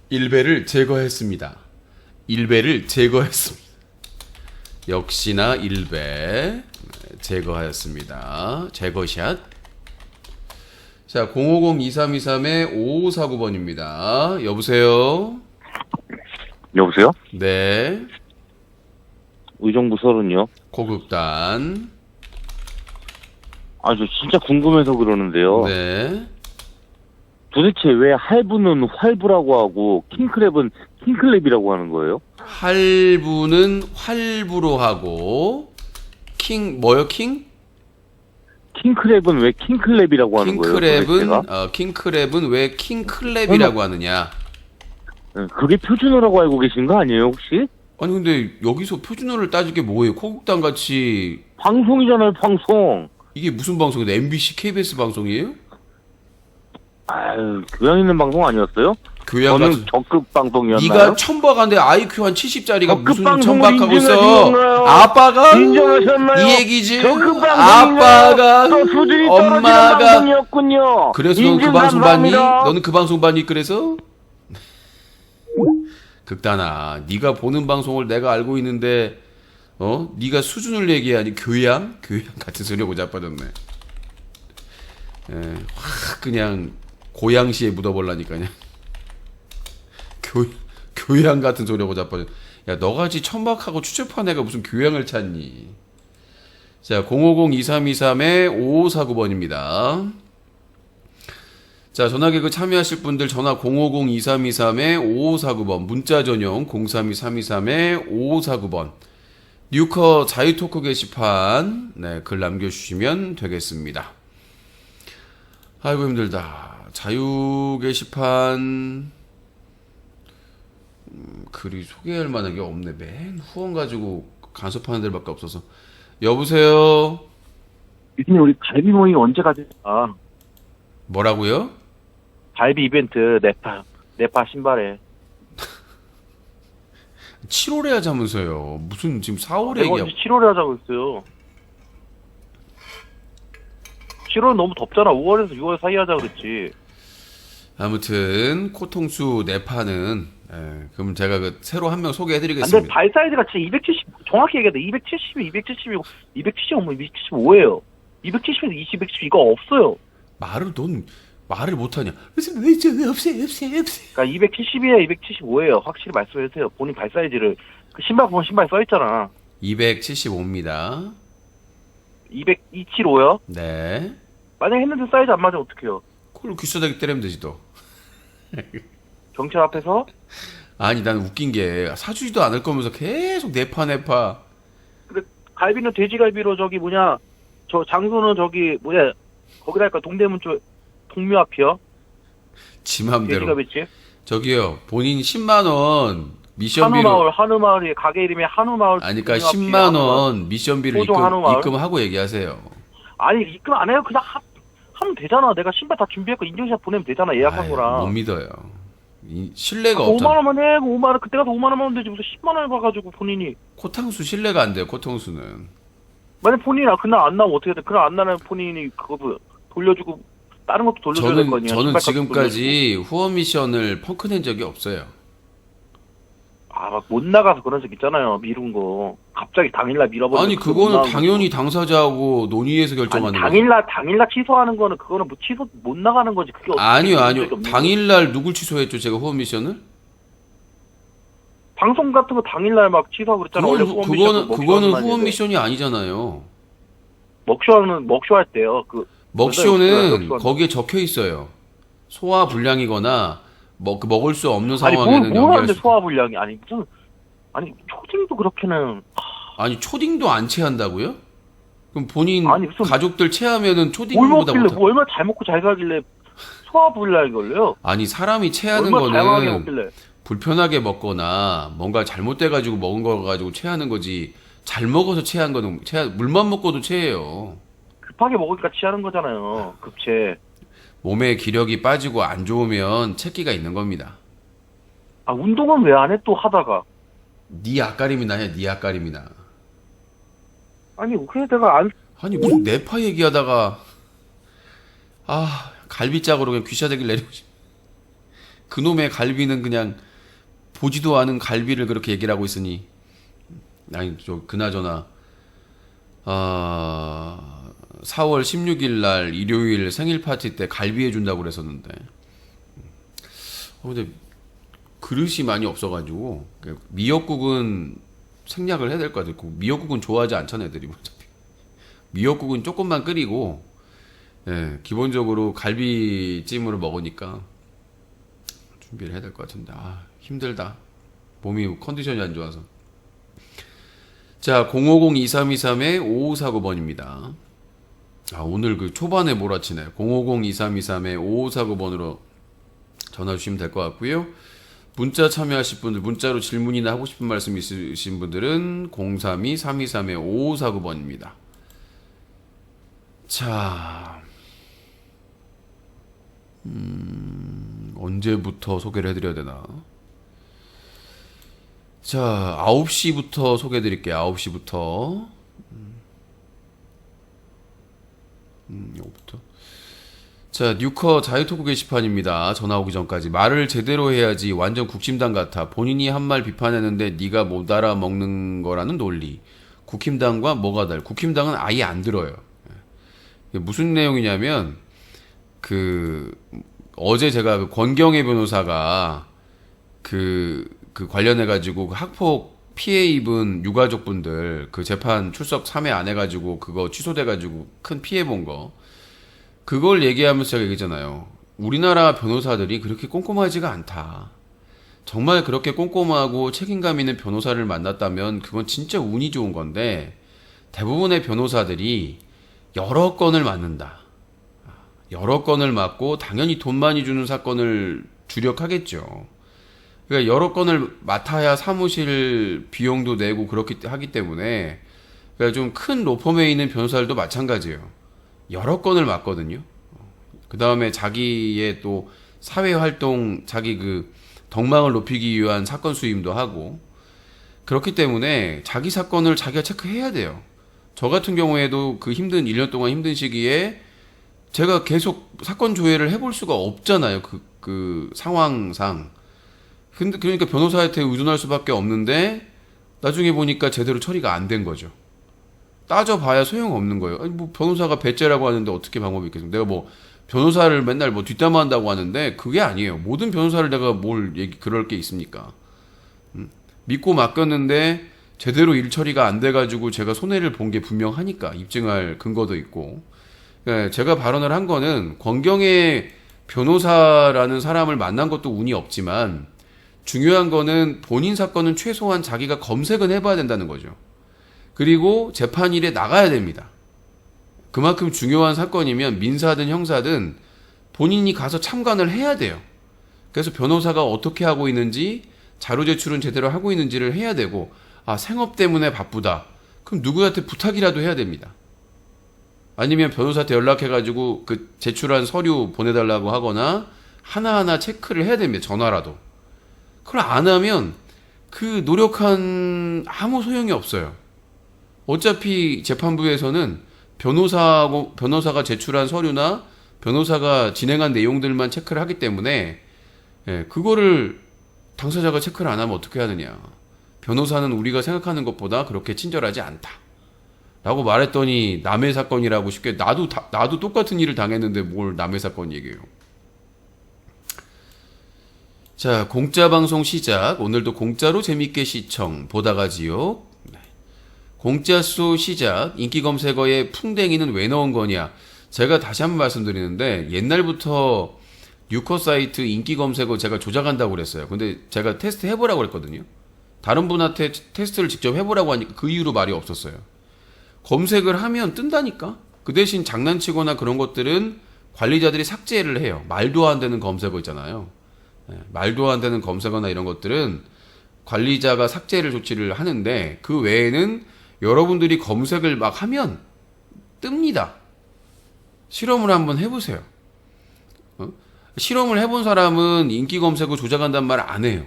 일배를 제거했습니다. 일배를 제거했습니다. 역시나 일배 제거하였습니다. 제거샷. 자, 050-2323-5549번입니다. 여보세요? 여보세요? 네. 의정부 서른이요? 고급단. 아, 저 진짜 궁금해서 그러는데요. 네. 도대체 왜 할부는 활부라고 하고 킹크랩은 킹클랩이라고 하는 거예요? 할부는 활부로 하고 뭐요? 킹크랩은 왜 킹클랩이라고 하는 거예요? 도대체가? 킹크랩은 왜 킹클랩이라고 하느냐? 그게 표준어라고 알고 계신 거 아니에요, 혹시? 아니 근데 여기서 표준어를 따지게 뭐예요? 코국단 같이 방송이잖아요, 방송. 이게 무슨 방송이에요? MBC, KBS 방송이에요? 아유, 교양 있는 방송 아니었어요? 교양 저는 같은 적급 방송이었나요? 네가 천박한데 IQ 한 70짜리가 적급 무슨 방송을 천박하고 있어? 인정하셨나요? 아빠가 인정하셨나요? 이 얘기지. 적급 방송이요. 아빠가 또 수준이 떨어지는 엄마가 방송이었군요. 그래서 넌 그 인증 방송 봤니? 감사합니다. 너는 그 방송 봤니? 그래서 극단아, 네가 보는 방송을 내가 알고 있는데 네가 수준을 얘기하니 교양 같은 소리하고 자빠졌네. 확 그냥 고양시에 묻어버라니까 그냥 교양 같은 소리하고 자빠졌. 야, 너같이 천박하고 추접한 애가 무슨 교양을 찾니? 자, 050-2323-5549번입니다. 자, 전화개그 참여하실 분들 전화 050-2323-5549번, 문자 전용 032-323-5549번, 뉴커 자유토크 게시판, 네, 글 남겨주시면 되겠습니다. 아이고 힘들다. 자유 게시판 글이 소개할 만한 게 없네. 맨 후원 가지고 간섭하는 데밖에 없어서. 여보세요? 유진이 우리 갈비 모임 언제 가지? 아, 뭐라고요? 갈비 이벤트 네파 신발에. 7월에 하자면서요. 무슨 지금 4월에 내가 얘기하고. 이제 7월에 하자고 했어요. 7월 너무 덥잖아. 5월에서 6월 사이 하자 그랬지. 아무튼 코통수 네파는 그럼 제가 그 새로 한 명 근데 소개해드리겠습니다. 발 사이즈가 진짜 270 정확히 얘기해도 270이 270이고 270이면 275예요. 270에서 270 이거 없어요. 넌 말을 못하냐? 왜 없어요. 그러니까 270이에요, 275예요. 확실히 말씀해 주세요. 본인 발 사이즈를. 그 신발 보면 신발 써 있잖아. 275입니다. 275요? 네. 만약 했는데 사이즈 안 맞으면 어떡해요? 그걸 귀싸대기 때리면 되지 또. 경찰 앞에서? 아니 난 웃긴 게 사주지도 않을 거면서 계속 내파. 근데 갈비는 돼지갈비로 저 장소는 거기다 할까? 동대문 쪽 동묘 앞이요? 지 맘대로. 돼지갈비집? 저기요, 본인 10만 원 미션비로 한우마을이 가게 이름이 한우마을. 아니 그러니까 10만 원 미션비를 호종 한우마을? 입금하고 얘기하세요. 아니 입금 안 해요. 그냥 하면 되잖아. 내가 신발 다 준비했고 인증샷 보내면 되잖아. 예약한 아이, 거랑. 못 믿어요. 신뢰가 5만 없잖아. 원만 해. 5만 원. 그때 가서 5만 원만 하면 되지. 무슨 10만 원을 봐가지고 본인이. 코탕수 신뢰가 안 돼요. 코탕수는. 만약 본인이 그날 안 나오면 어떻게 돼? 그날 안 나면 본인이 그것도 돌려주고 다른 것도 돌려줘야 될 거 아니야. 저는 신발값도 지금까지 후원 미션을 펑크낸 적이 없어요. 막 못 나가서 그런 적 있잖아요. 미룬 거. 갑자기 당일날 밀어버리는. 아니 그거는 당연히 당사자하고 논의해서 결정하는 거죠. 당일날 취소하는 거는 그거는 뭐 취소 못 나가는 거지. 그게 아니요. 적이 없는 당일날 누굴 취소했죠? 제가 후원 미션을? 방송 같은 거 당일날 막 취소하고 그랬잖아. 원래 후원 미션도 그거는 먹쇼하는 후원 날인데. 미션이 아니잖아요. 먹쇼 할 때요. 먹쇼는 먹쇼는- 거기에 적혀 있어요. 소화 불량이거나 먹을 수 없는 아니 상황에는 뭘 연기할 하는데 수. 소화불량이 초딩도 그렇게는. 아니 초딩도 안 체한다고요? 그럼 본인 아니, 무슨- 가족들 체하면은 뭘 초딩보다 먹길래 못하. 뭐 얼마나 잘 먹고 잘 살길래 소화불량이 걸려요? 아니 사람이 체하는 얼마나 다양하게 거는 먹길래. 불편하게 먹거나 뭔가 잘못돼가지고 먹은 거 가지고 체하는 거지. 잘 먹어서 체한 거는 물만 먹고도 체해요. 급하게 먹으니까 취하는 거잖아요. 급체. 몸의 기력이 빠지고 안 좋으면 채기가 있는 겁니다. 아, 운동은 왜 안 해? 또 하다가. 네 앞가림이나 해, 네 앞가림이나. 아니, 그냥 내가 안, 아니 무슨 내파 얘기하다가 갈비짝으로 그냥 귀샤대기를 내리고 그놈의 갈비는 그냥 보지도 않은 갈비를 그렇게 얘기를 하고 있으니 아니 그나저나 4월 16일 날 일요일 생일 파티 때 갈비 해준다고 그랬었는데 근데 그릇이 많이 없어가지고 미역국은 생략을 해야 될 것 같아요. 미역국은 좋아하지 않잖아 애들이. 어차피 미역국은 조금만 끓이고 기본적으로 갈비찜으로 먹으니까 준비를 해야 될 것 같은데 힘들다. 몸이 컨디션이 안 좋아서. 자, 050-2323-5549번입니다. 오늘 그 초반에 몰아치네. 050-2323-5549번으로 전화 주시면 될 것 같고요. 문자 참여하실 분들, 문자로 질문이나 하고 싶은 말씀 있으신 분들은 032-323-5549번입니다. 자, 언제부터 소개를 해드려야 되나? 자, 9시부터 소개해드릴게요. 9시부터. 요거부터. 자, 뉴커 자유토크 게시판입니다. 전화 오기 전까지. 말을 제대로 해야지. 완전 국힘당 같아. 본인이 한 말 비판했는데 네가 못 알아먹는 거라는 논리. 국힘당과 뭐가 달라? 국힘당은 아예 안 들어요. 무슨 내용이냐면 어제 제가 권경애 변호사가 관련해가지고 학폭 피해 입은 유가족분들 재판 출석 3회 안 해가지고 그거 취소돼가지고 큰 피해 본 거 그걸 얘기하면서 제가 얘기했잖아요. 우리나라 변호사들이 그렇게 꼼꼼하지가 않다. 정말 그렇게 꼼꼼하고 책임감 있는 변호사를 만났다면 그건 진짜 운이 좋은 건데 대부분의 변호사들이 여러 건을 맡는다. 여러 건을 맡고 당연히 돈 많이 주는 사건을 주력하겠죠. 그러니까 여러 건을 맡아야 사무실 비용도 내고 그렇게 하기 때문에 그러니까 좀 큰 로펌에 있는 변호사들도 마찬가지예요. 여러 건을 맡거든요. 그 다음에 자기의 또 사회활동, 자기 덕망을 높이기 위한 사건 수임도 하고 그렇기 때문에 자기 사건을 자기가 체크해야 돼요. 저 같은 경우에도 1년 동안 힘든 시기에 제가 계속 사건 조회를 해볼 수가 없잖아요. 그 상황상. 근데 그러니까 변호사한테 의존할 수밖에 없는데 나중에 보니까 제대로 처리가 안 된 거죠. 따져봐야 소용없는 거예요. 아니 변호사가 배째라고 하는데 어떻게 방법이 있겠습니까? 내가 변호사를 맨날 뒷담화한다고 하는데 그게 아니에요. 모든 변호사를 내가 그럴 게 있습니까? 믿고 맡겼는데 제대로 일 처리가 안 돼가지고 제가 손해를 본 게 분명하니까 입증할 근거도 있고. 제가 발언을 한 거는 권경애 변호사라는 사람을 만난 것도 운이 없지만 중요한 거는 본인 사건은 최소한 자기가 검색은 해봐야 된다는 거죠. 그리고 재판일에 나가야 됩니다. 그만큼 중요한 사건이면 민사든 형사든 본인이 가서 참관을 해야 돼요. 그래서 변호사가 어떻게 하고 있는지 자료 제출은 제대로 하고 있는지를 해야 되고 생업 때문에 바쁘다. 그럼 누구한테 부탁이라도 해야 됩니다. 아니면 변호사한테 연락해가지고 제출한 서류 보내달라고 하거나 하나하나 체크를 해야 됩니다. 전화라도. 그걸 안 하면 노력한 아무 소용이 없어요. 어차피 재판부에서는 변호사가 제출한 서류나 변호사가 진행한 내용들만 체크를 하기 때문에 그거를 당사자가 체크를 안 하면 어떻게 하느냐. 변호사는 우리가 생각하는 것보다 그렇게 친절하지 않다. 라고 말했더니 남의 사건이라고 쉽게 나도 똑같은 일을 당했는데 뭘 남의 사건 얘기해요. 자, 공짜 방송 시작. 오늘도 공짜로 재밌게 시청 보다가지요. 공짜수 시작. 인기 검색어에 풍뎅이는 왜 넣은 거냐. 제가 다시 한번 말씀드리는데 옛날부터 뉴커 사이트 인기 검색어 제가 조작한다고 그랬어요. 근데 제가 테스트 해보라고 그랬거든요. 다른 분한테 테스트를 직접 해보라고 하니까 그 이후로 말이 없었어요. 검색을 하면 뜬다니까. 그 대신 장난치거나 그런 것들은 관리자들이 삭제를 해요. 말도 안 되는 검색어 있잖아요. 말도 안 되는 검색어나 이런 것들은 관리자가 삭제를 조치를 하는데 그 외에는 여러분들이 검색을 막 하면 뜹니다. 실험을 한번 해보세요. 실험을 해본 사람은 인기 검색어 조작한다는 말 안 해요.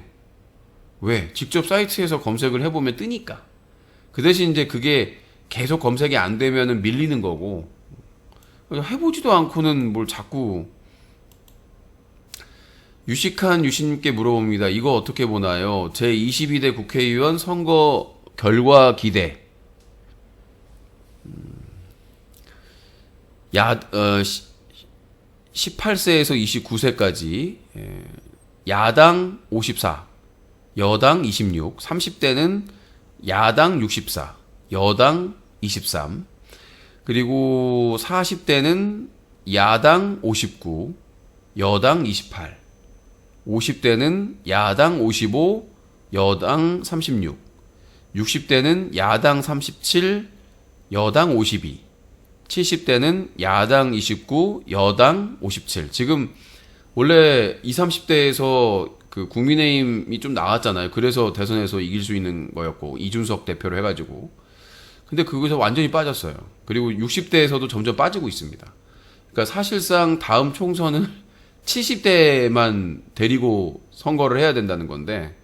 왜? 직접 사이트에서 검색을 해보면 뜨니까. 그 대신 이제 그게 계속 검색이 안 되면은 밀리는 거고. 해보지도 않고는 뭘 자꾸. 유식한 유신님께 물어봅니다. 이거 어떻게 보나요? 제22대 국회의원 선거 결과 기대. 18세에서 29세까지 야당 54, 여당 26, 30대는 야당 64, 여당 23, 그리고 40대는 야당 59, 여당 28, 50대는 야당 55, 여당 36, 60대는 야당 37, 여당 52, 70대는 야당 29, 여당 57. 지금 원래 20, 30대에서 그 국민의힘이 좀 나왔잖아요. 그래서 대선에서 이길 수 있는 거였고, 이준석 대표를 해가지고. 근데 그거에서 완전히 빠졌어요. 그리고 60대에서도 점점 빠지고 있습니다. 그러니까 사실상 다음 총선은 70대만 데리고 선거를 해야 된다는 건데,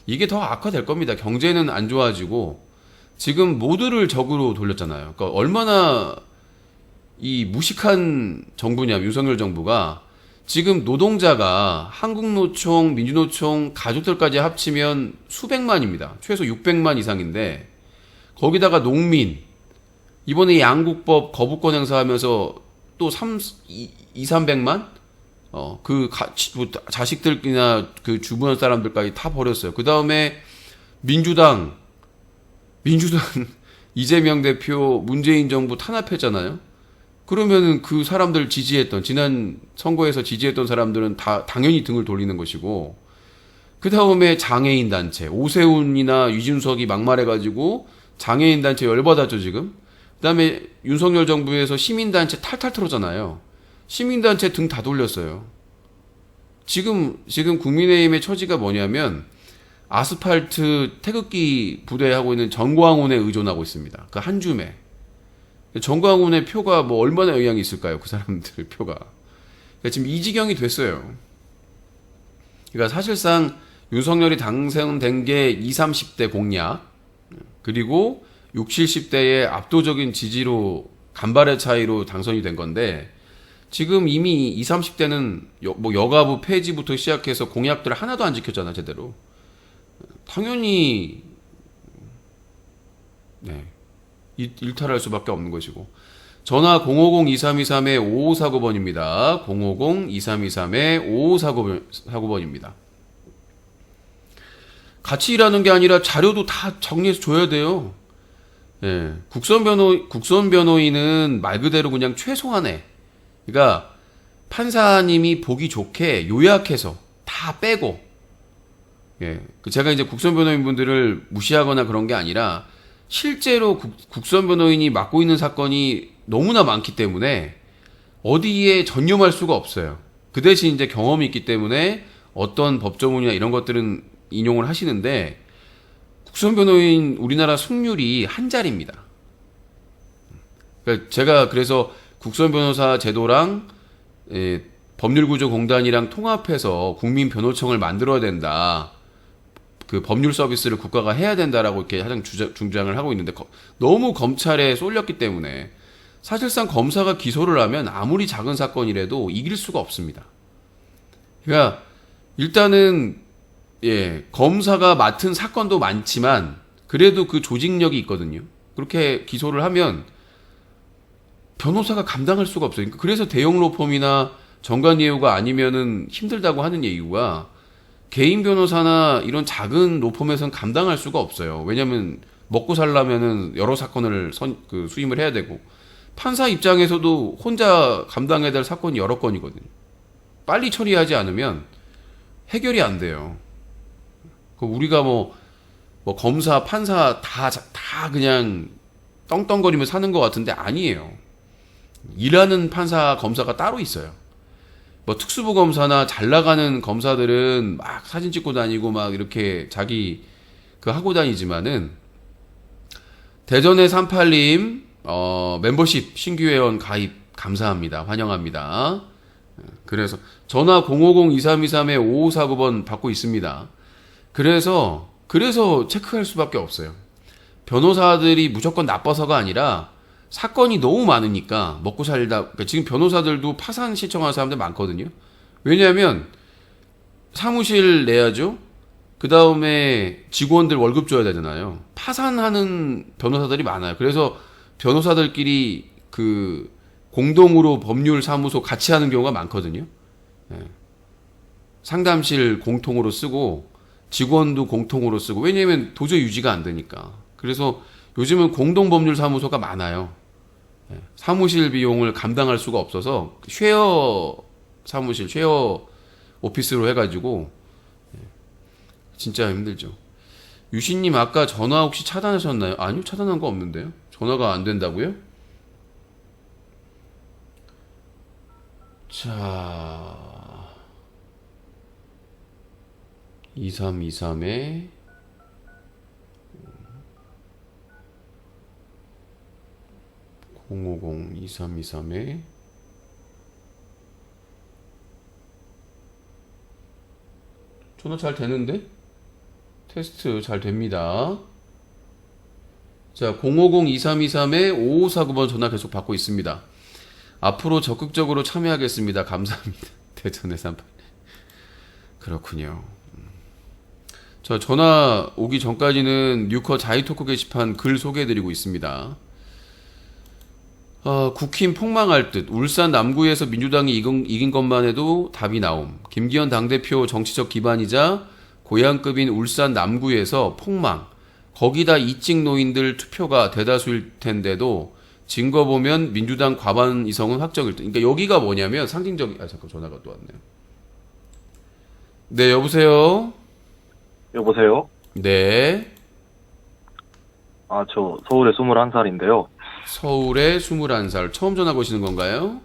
이게 더 악화될 겁니다. 경제는 안 좋아지고, 지금 모두를 적으로 돌렸잖아요. 그러니까 얼마나 이 무식한 정부냐, 윤석열 정부가. 지금 노동자가 한국노총, 민주노총 가족들까지 합치면 수백만입니다. 최소 600만 이상인데, 거기다가 농민, 이번에 양국법 거부권 행사하면서 또 300만? 자식들이나 그 주변 사람들까지 다 버렸어요. 그 다음에 민주당 이재명 대표 문재인 정부 탄압했잖아요. 그러면은 그 사람들 지지했던, 지난 선거에서 지지했던 사람들은 다 당연히 등을 돌리는 것이고, 그 다음에 장애인 단체, 오세훈이나 유진석이 막말해가지고 장애인 단체 열받았죠, 지금. 그 다음에 윤석열 정부에서 시민단체 탈탈 털었잖아요. 시민단체 등 다 돌렸어요. 지금 국민의힘의 처지가 뭐냐면, 아스팔트 태극기 부대하고 있는 정광훈에 의존하고 있습니다. 그 한 줌에. 정광훈의 표가 뭐 얼마나 영향이 있을까요? 그 사람들 표가. 그러니까 지금 이 지경이 됐어요. 그러니까 사실상 윤석열이 당선된 게 20, 30대 공약, 그리고 60, 70대의 압도적인 지지로 간발의 차이로 당선이 된 건데, 지금 이미 20, 30대는 뭐 여가부 폐지부터 시작해서 공약들 하나도 안 지켰잖아, 제대로. 당연히 네, 일탈할 수밖에 없는 것이고. 전화 050-2323-5549번입니다. 050-2323-5549번입니다. 같이 일하는 게 아니라 자료도 다 정리해서 줘야 돼요. 예, 국선 변호인은 말 그대로 그냥 최소한의, 그러니까 판사님이 보기 좋게 요약해서 다 빼고, 예, 제가 이제 국선 변호인분들을 무시하거나 그런 게 아니라, 실제로 국선 변호인이 맡고 있는 사건이 너무나 많기 때문에 어디에 전념할 수가 없어요. 그 대신 이제 경험이 있기 때문에 어떤 법조문이나 이런 것들은 인용을 하시는데, 국선 변호인 우리나라 승률이 한 자리입니다. 그러니까 제가 그래서 국선 변호사 제도랑 법률구조공단이랑 통합해서 국민변호청을 만들어야 된다. 그 법률 서비스를 국가가 해야 된다라고 이렇게 가장 주장을 하고 있는데, 너무 검찰에 쏠렸기 때문에 사실상 검사가 기소를 하면 아무리 작은 사건이라도 이길 수가 없습니다. 그러니까 일단은 검사가 맡은 사건도 많지만 그래도 그 조직력이 있거든요. 그렇게 기소를 하면 변호사가 감당할 수가 없어요. 그래서 대형 로펌이나 정관예우가 아니면은 힘들다고 하는 이유가, 개인 변호사나 이런 작은 로펌에서는 감당할 수가 없어요. 왜냐면 먹고 살려면은 여러 사건을 수임을 해야 되고, 판사 입장에서도 혼자 감당해야 될 사건이 여러 건이거든요. 빨리 처리하지 않으면 해결이 안 돼요. 우리가 뭐 검사, 판사 다 그냥 떵떵거리며 사는 것 같은데 아니에요. 일하는 판사, 검사가 따로 있어요. 뭐 특수부 검사나 잘 나가는 검사들은 막 사진 찍고 다니고 막 이렇게 자기 하고 다니지만은, 대전의 38님 멤버십 신규 회원 가입 감사합니다. 환영합니다. 그래서 전화 050-2323-5549번 받고 있습니다. 그래서 체크할 수밖에 없어요. 변호사들이 무조건 나빠서가 아니라 사건이 너무 많으니까 먹고 살다, 그러니까 지금 변호사들도 파산 신청하는 사람들 많거든요. 왜냐하면 사무실 내야죠. 그 다음에 직원들 월급 줘야 되잖아요. 파산하는 변호사들이 많아요. 그래서 변호사들끼리 그 공동으로 법률 사무소 같이 하는 경우가 많거든요. 상담실 공통으로 쓰고 직원도 공통으로 쓰고, 왜냐하면 도저히 유지가 안 되니까. 그래서 요즘은 공동법률 사무소가 많아요. 사무실 비용을 감당할 수가 없어서 쉐어 사무실, 쉐어 오피스로 해가지고 진짜 힘들죠. 유신님 아까 전화 혹시 차단하셨나요? 아니요, 차단한 거 없는데요. 전화가 안 된다고요? 자, 2323에 050-2323에 전화 잘 되는데? 테스트 잘 됩니다. 자, 050-2323에 5549번 전화 계속 받고 있습니다. 앞으로 적극적으로 참여하겠습니다. 감사합니다. 대전의 38. 그렇군요. 저 전화 오기 전까지는 뉴커 자이토크 게시판 글 소개해드리고 있습니다. 국힘 폭망할 듯. 울산 남구에서 민주당이 이긴 것만 해도 답이 나옴. 김기현 당대표 정치적 기반이자 고향급인 울산 남구에서 폭망. 거기다 이직 노인들 투표가 대다수일 텐데도 증거 보면 민주당 과반 이성은 확정일 듯. 그러니까 여기가 뭐냐면 상징적인. 잠깐 전화가 또 왔네요. 네, 여보세요. 여보세요? 네. 저 서울에 21살인데요. 서울에 21살. 처음 전화 거시는 건가요?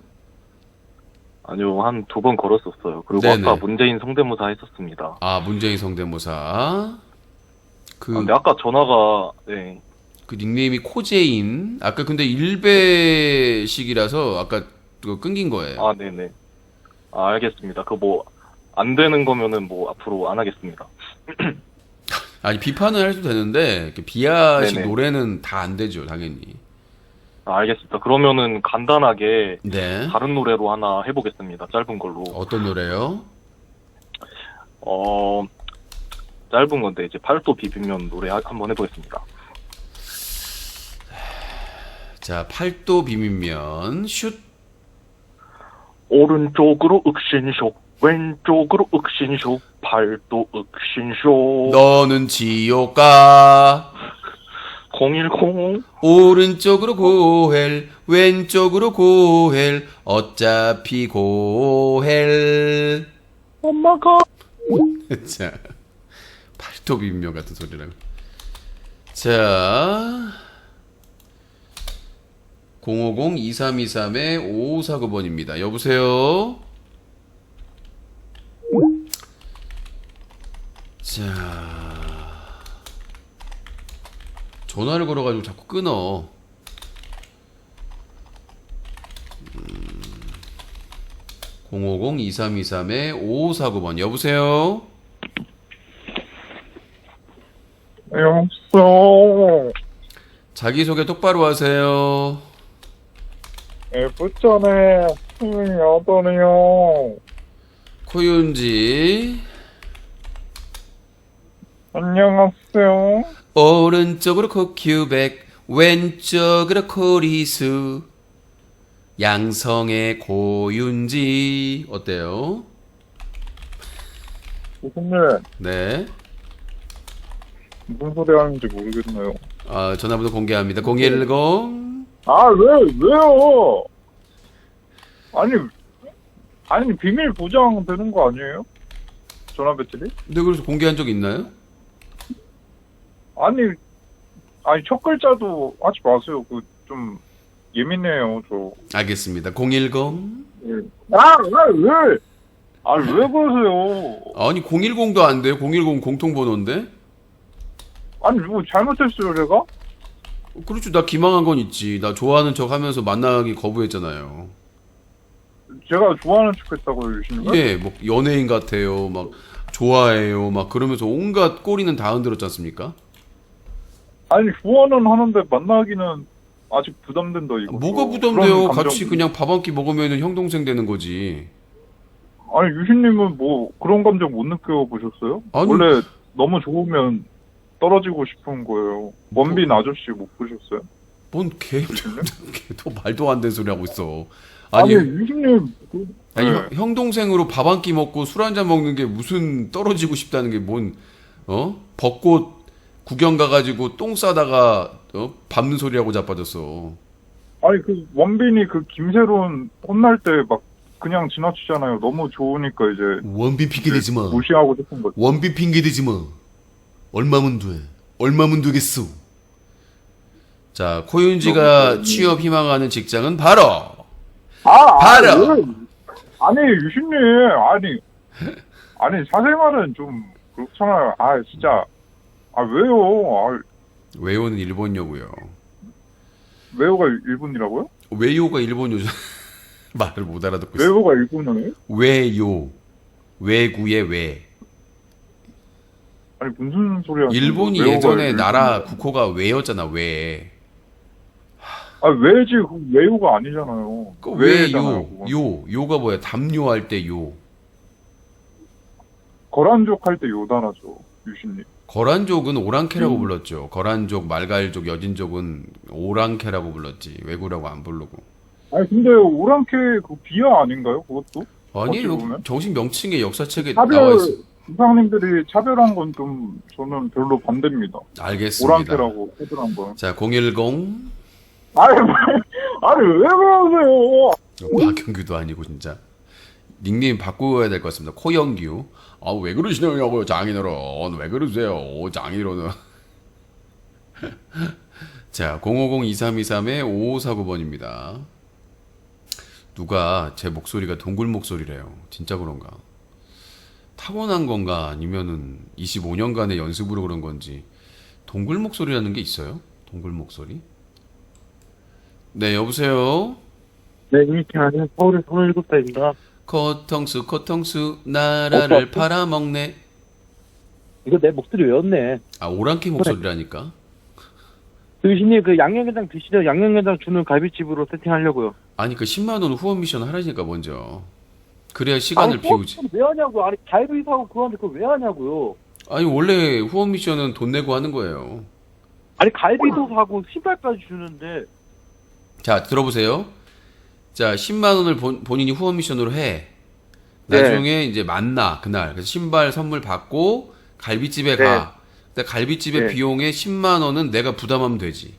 아니요, 한 2번 걸었었어요. 그리고 네네. 아까 문재인 성대모사 했었습니다. 아, 문재인 성대모사. 근데 아까 전화가, 네. 그 닉네임이 코제인. 아까 근데 일배식이라서 아까 그거 끊긴 거예요. 네네. 알겠습니다. 안 되는 거면은 앞으로 안 하겠습니다. 아니, 비판을 해도 되는데 비하식 네네. 노래는 다 안 되죠, 당연히. 알겠습니다. 그러면은 간단하게 네. 다른 노래로 하나 해보겠습니다. 짧은 걸로. 어떤 노래요? 짧은 건데 이제 팔도 비빔면 노래 한번 해보겠습니다. 자, 팔도 비빔면 슛. 오른쪽으로 윽신쇼, 왼쪽으로 윽신쇼, 팔도 윽신쇼. 너는 지옥 가. 010. 오른쪽으로 고헬, 왼쪽으로 고헬, 어차피 고헬. 엄마가. 자, 팔도 비빔면 같은 소리라고. 자, 050-2323에 5549번입니다. 여보세요? 자, 전화를 걸어가지고 자꾸 끊어. 050-2323에 5549번. 여보세요? 여보세요. 자기소개 똑바로 하세요. 예쁘잖아요. 28이요. 코윤지. 안녕하세요. 오른쪽으로 코큐백, 왼쪽으로 코리수. 양성의 고윤지. 어때요? 교수님, 네. 무슨 소리 하는지 모르겠네요. 전화번호 공개합니다. 010. 왜요? 아니, 비밀 보장 되는 거 아니에요? 전화 배터리? 근데 그래서 공개한 적 있나요? 아니, 첫 글자도 하지 마세요. 좀, 예민해요, 저. 알겠습니다. 010. 왜? 왜 그러세요? 아니, 010도 안 돼요. 010 공통번호인데? 아니, 뭐, 잘못했어요, 제가? 그렇죠. 나 기망한 건 있지. 나 좋아하는 척 하면서 만나기 거부했잖아요. 제가 좋아하는 척 했다고요, 유신님? 예, 뭐 연예인 같아요. 막 좋아해요. 막 그러면서 온갖 꼬리는 다 흔들었지 않습니까? 아니, 좋아는 하는데 만나기는 아직 부담된다, 이거. 뭐가 부담돼요? 같이 그냥 밥 한 끼 먹으면 형 동생 되는 거지. 아니, 유신님은 뭐 그런 감정 못 느껴보셨어요? 아니. 원래 너무 좋으면 떨어지고 싶은 거예요. 원빈 아저씨 못 보셨어요? 뭔 걔도 말도 안 되는 소리 하고 있어. 아니, 아니, 유신님. 아니 네. 형 동생으로 밥 한 끼 먹고 술 한 잔 먹는 게 무슨 떨어지고 싶다는 게 뭔 벚꽃 구경 가가지고 똥 싸다가 밟는 소리하고 자빠졌어. 아니, 그 원빈이 그 김세론 혼날 때 막 그냥 지나치잖아요. 너무 좋으니까 이제 원빈 핑계 대지 마. 무시하고 싶은 거지. 원빈 핑계 대지 마. 얼마면 돼? 얼마면 되겠어? 자, 코윤지가 취업 희망하는 직장은 바로 바로! 아니, 유신님, 아니, 사생활은 좀 그렇잖아요. 아, 진짜. 아, 왜요? 아, 외요는 일본요고요. 왜요가 일본이라고요? 외요가 일본요죠. 말을 못 알아듣고 있어. 왜요가 일본어예요? 외요. 외구의 외. 아니, 무슨 소리 하는 일본이 거예요? 예전에 외요가 나라 일본어예요? 국호가 외였잖아, 외. 아, 왜지? 그 외요가 아니잖아요. 그 외잖아요, 외요. 그건. 요가 뭐야? 담요할 때 요. 거란족 할 때 요단하죠, 유신님. 거란족은 오랑캐라고 불렀죠. 거란족, 말갈족, 여진족은 오랑캐라고 불렀지. 외구라고 안 부르고. 아니, 근데 오랑캐 그 비하 아닌가요? 그것도? 아니에요. 어찌 보면? 정식 명칭의 역사책에 차별, 나와 있어. 이상님들이 차별한 건 좀 저는 별로 반대입니다. 알겠습니다. 오랑캐라고 차별한 건. 자, 010. 아니, 왜 그러세요? 박형규도 아니고 진짜. 닉네임 바꿔야 될 것 같습니다. 코영규. 아, 왜 그러시냐고요, 장인어른. 왜 그러세요, 장인어른. 자, 050-2323-5549번입니다. 누가 제 목소리가 동굴 목소리래요. 진짜 그런가? 타고난 건가? 아니면은 25년간의 연습으로 그런 건지. 동굴 목소리라는 게 있어요? 동굴 목소리? 네, 여보세요? 네, 안녕하세요. 서울의 27살입니다. 코통수 나라를 팔아먹네. 이거 내 목소리 외웠네. 아, 오랑캐 목소리라니까. 유신님, 그 양념게장 드시죠? 양념게장 주는 갈비집으로 세팅하려고요. 아니, 그 10만원 후원 미션 하라니까 먼저. 그래야 시간을 비우지. 왜 하냐고. 아니, 갈비 사고 그러는데 그걸 왜 하냐고요. 아니, 원래 후원 미션은 돈 내고 하는 거예요. 아니, 갈비도 사고 신발까지 주는데. 자, 들어보세요. 자, 10만원을 본인이 후원 미션으로 해. 나중에 이제 만나, 그날. 그래서 신발 선물 받고 갈비집에 가. 근데 갈비집의 비용의 10만원은 내가 부담하면 되지.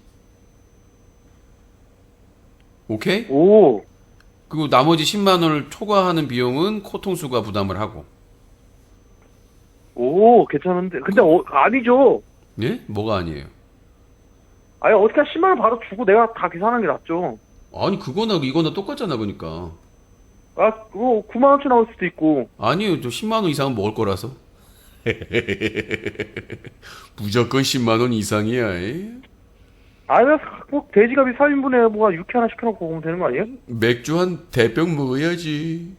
오케이? 오. 그리고 나머지 10만원을 초과하는 비용은 코통수가 부담을 하고. 오, 괜찮은데. 근데 아니죠. 예? 뭐가 아니에요? 아니, 어떻게 10만원 바로 주고 내가 다 계산하는 게 낫죠. 아니, 그거나 이거나 똑같잖아, 그러니까. 아, 그거 9만원치 나올 수도 있고. 아니요, 저 10만원 이상은 먹을 거라서. 무조건 10만원 이상이야. 아니, 꼭 돼지갈비 3인분에 뭐가 육회 하나 시켜놓고 오면 되는 거 아니에요? 맥주 한 대병 먹어야지.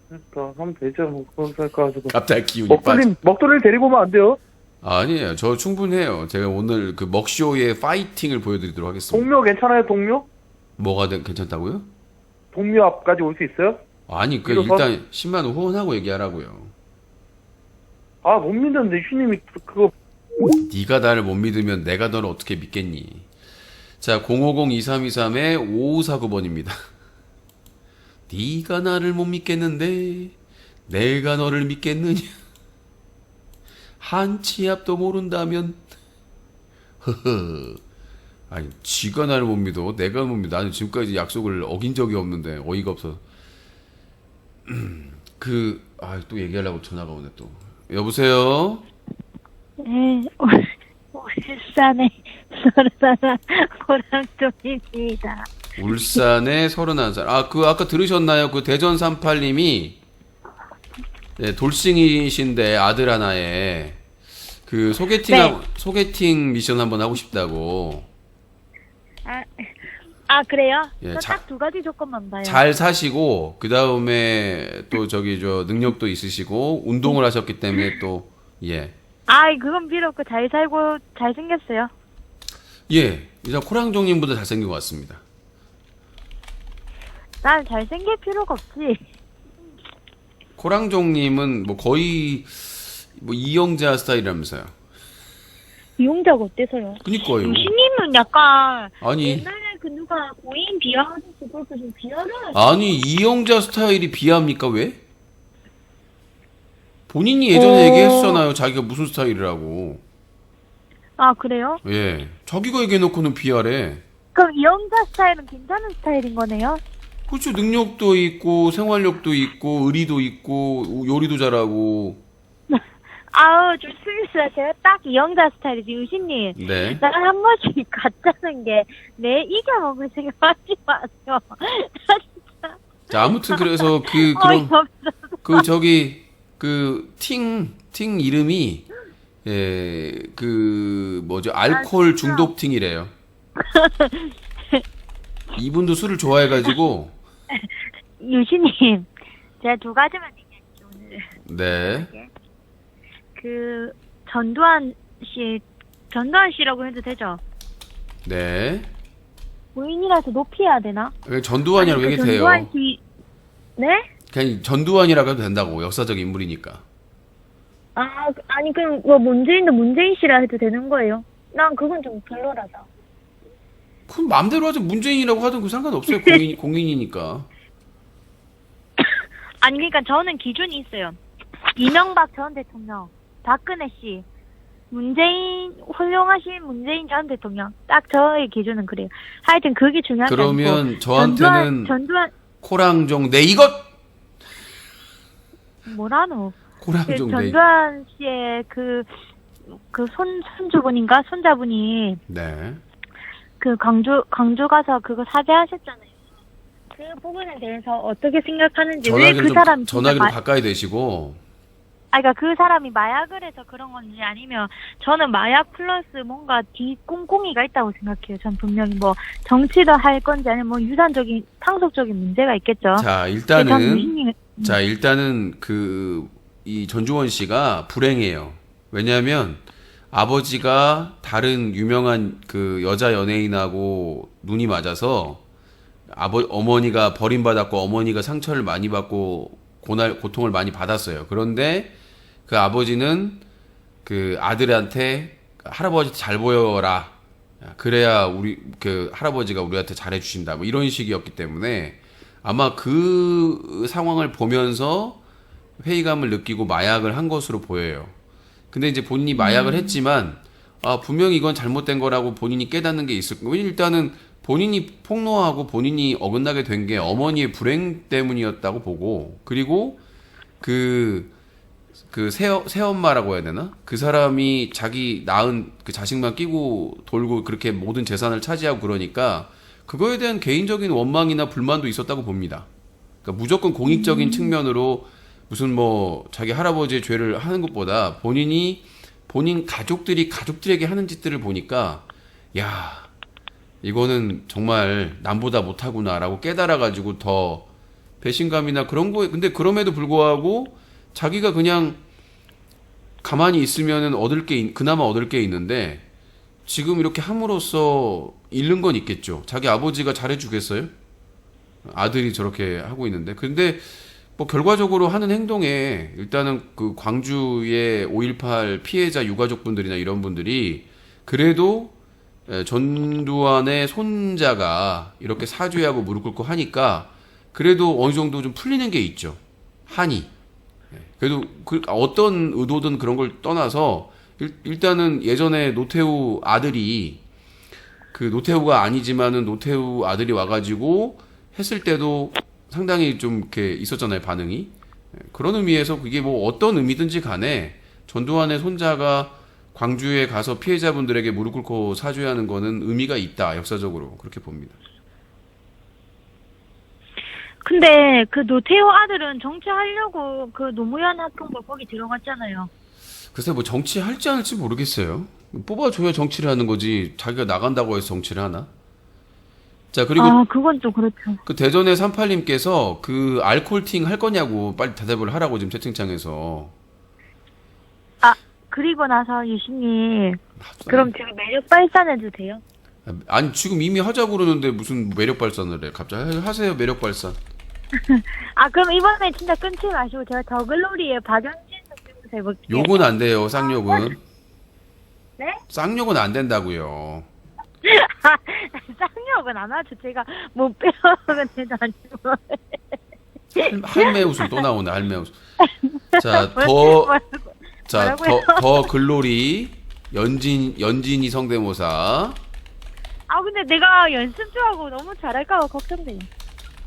그러니까 하면 되죠. 뭐 그런 살까 가지고. 갑자기 기운이 빠져. 먹돌이를 데리고 오면 안 돼요? 아니에요, 저 충분해요. 제가 오늘 그 먹쇼의 파이팅을 보여드리도록 하겠습니다. 동묘 괜찮아요, 동묘? 뭐가 괜찮다고요? 동묘 앞까지 올 수 있어요? 아니, 그 이거 일단 10만원 후원하고 얘기하라고요. 아, 못 믿는데 유신님이 그거. 네가 나를 못 믿으면 내가 너를 어떻게 믿겠니? 자, 050-2323-5549번입니다. 네가 나를 못 믿겠는데 내가 너를 믿겠느냐? 한 치 앞도 모른다면 허허. 아니, 지가 나를 못 믿어, 내가 못 믿어. 나는 지금까지 약속을 어긴 적이 없는데 어이가 없어. 또 얘기하려고 전화가 오네 또. 여보세요? 네, 울산의 31살 고랑종입니다. 울산의 31살. 아까 들으셨나요? 그 대전 38님이 네, 돌싱이신데 아들 하나에 그 소개팅 미션 한번 하고 싶다고. 아, 그래요? 예, 저 딱 두 가지 조건만 봐요. 잘 사시고 그 다음에 또 저기 저 능력도 있으시고 운동을 하셨기 때문에 또 예. 아이, 그건 필요 없고 잘 살고 잘생겼어요. 예, 이제 코랑종님보다 잘생긴 것 같습니다. 난 잘생길 필요가 없지. 코랑종님은 뭐 거의 뭐 이영자 스타일이라면서요. 이용자가 어때서요? 그니까요. 유신님은 약간 아니. 옛날에 그 누가 고인 비하하듯이 그렇게 좀 비하를 아니 이영자 스타일이 비합니까 왜? 본인이 예전에 얘기했잖아요. 자기가 무슨 스타일이라고. 아, 그래요? 예, 자기가 얘기해놓고는 비하래. 그럼 이용자 스타일은 괜찮은 스타일인 거네요? 그렇죠. 능력도 있고 생활력도 있고 의리도 있고 요리도 잘하고. 아우, 좋습니다. 제가 딱 이용자 스타일이지. 유신님. 네. 난 한 번씩 가짜는 게 내 이겨먹을 생각하지 마세요. 자, 아무튼 그래서 그런 어이없어. 그 저기 그 팅 이름이 그 뭐죠 알코올 중독 팅이래요. 이분도 술을 좋아해가지고. 유신님, 제가 두 가지만 얘기할게요, 오늘. 네. 그, 전두환 씨라고 해도 되죠? 네. 부인이라서 높이해야 되나? 왜 전두환이라고 아니, 얘기 그 돼요. 전두환 씨, 네? 그냥 전두환이라고 해도 된다고. 역사적 인물이니까. 아니, 그럼, 뭐, 문재인도 문재인 씨라 해도 되는 거예요? 난 그건 좀 별로라서. 그럼 마음대로 하죠. 문재인이라고 하든 그 상관없어요. 공인이니까. 아니, 그러니까 저는 기준이 있어요. 이명박 전 대통령, 박근혜 씨, 훌륭하신 문재인 전 대통령. 딱 저의 기준은 그래요. 하여튼 그게 중요하지 않고. 그러면 저한테는 전두환, 코랑종 내 이것! 뭐라노? 코랑종 내 이것. 전두환 씨의 손주분인가? 손자분이. 네. 그 광주 가서 그거 사죄하셨잖아요. 그 부분에 대해서 어떻게 생각하는지, 왜 그 사람이 전화기를 가까이 대시고. 그러니까 그 사람이 마약을 해서 그런 건지, 아니면 저는 마약 플러스 뭔가 뒷꿍꿍이가 있다고 생각해요. 전 분명히 뭐 정치도 할 건지, 아니면 뭐 유산적인 상속적인 문제가 있겠죠. 자, 일단은 이 전주원 씨가 불행해요. 왜냐하면 아버지가 다른 유명한 그 여자 연예인하고 눈이 맞아서 어머니가 버림받았고 어머니가 상처를 많이 받고 고통을 많이 받았어요. 그런데 그 아버지는 그 아들한테 할아버지한테 잘 보여라. 그래야 그 할아버지가 우리한테 잘해주신다. 뭐 이런 식이었기 때문에 아마 그 상황을 보면서 회의감을 느끼고 마약을 한 것으로 보여요. 근데 이제 본인이 마약을 했지만 분명히 이건 잘못된 거라고 본인이 깨닫는 게 있을 거예요. 일단은 본인이 폭로하고 본인이 어긋나게 된 게 어머니의 불행 때문이었다고 보고, 그리고 그 새엄마라고 해야 되나? 그 사람이 자기 낳은 그 자식만 끼고 돌고 그렇게 모든 재산을 차지하고 그러니까 그거에 대한 개인적인 원망이나 불만도 있었다고 봅니다. 그러니까 무조건 공익적인 측면으로 무슨 뭐 자기 할아버지의 죄를 하는 것보다 본인 가족들에게 하는 짓들을 보니까 야, 이거는 정말 남보다 못하구나라고 깨달아가지고 더 배신감이나 그런 거에, 근데 그럼에도 불구하고 자기가 그냥 가만히 있으면은 그나마 얻을 게 있는데 지금 이렇게 함으로써 잃는 건 있겠죠. 자기 아버지가 잘해주겠어요? 아들이 저렇게 하고 있는데. 근데 뭐 결과적으로 하는 행동에 일단은 그 광주의 5.18 피해자 유가족분들이나 이런 분들이 그래도 전두환의 손자가 이렇게 사죄하고 무릎 꿇고 하니까 그래도 어느 정도 좀 풀리는 게 있죠. 한이. 그래도 어떤 의도든 그런 걸 떠나서 일단은 예전에 노태우 아들이 그 노태우가 아니지만은 노태우 아들이 와가지고 했을 때도 상당히 좀 이렇게 있었잖아요, 반응이. 그런 의미에서 그게 뭐 어떤 의미든지 간에 전두환의 손자가 광주에 가서 피해자분들에게 무릎 꿇고 사죄하는 거는 의미가 있다, 역사적으로. 그렇게 봅니다. 근데 그 노태우 아들은 정치하려고 그 노무현 학교인가 거기 들어갔잖아요. 글쎄 뭐 정치할지 안 할지 모르겠어요. 뽑아줘야 정치를 하는 거지 자기가 나간다고 해서 정치를 하나? 자, 그리고 아, 그건 좀 그렇죠. 그 대전의 38님께서 그 알콜팅 할 거냐고 빨리 대답을 하라고 지금 채팅창에서. 아, 그리고 나서 유신님, 그럼 제가 매력 발산해도 돼요? 아니, 지금 이미 하자고 그러는데 무슨 매력 발산을 해. 갑자기 하세요, 매력 발산. 아, 그럼 이번에 진짜 끊지 마시고 제가 더글로리의 박연진 선생님부터 해볼게요. 욕은 안 돼요, 쌍욕은. 네? 쌍욕은 안 된다고요. 쌍욕은 안 하죠. 제가 못 배워는 해도 아니고. 할매 웃음 또 나오네, 할매 웃음. 자, 뭐라고요? 더 글로리, 연진이 성대모사. 아, 근데 내가 연습 좀 하고 너무 잘할까 봐 걱정돼요.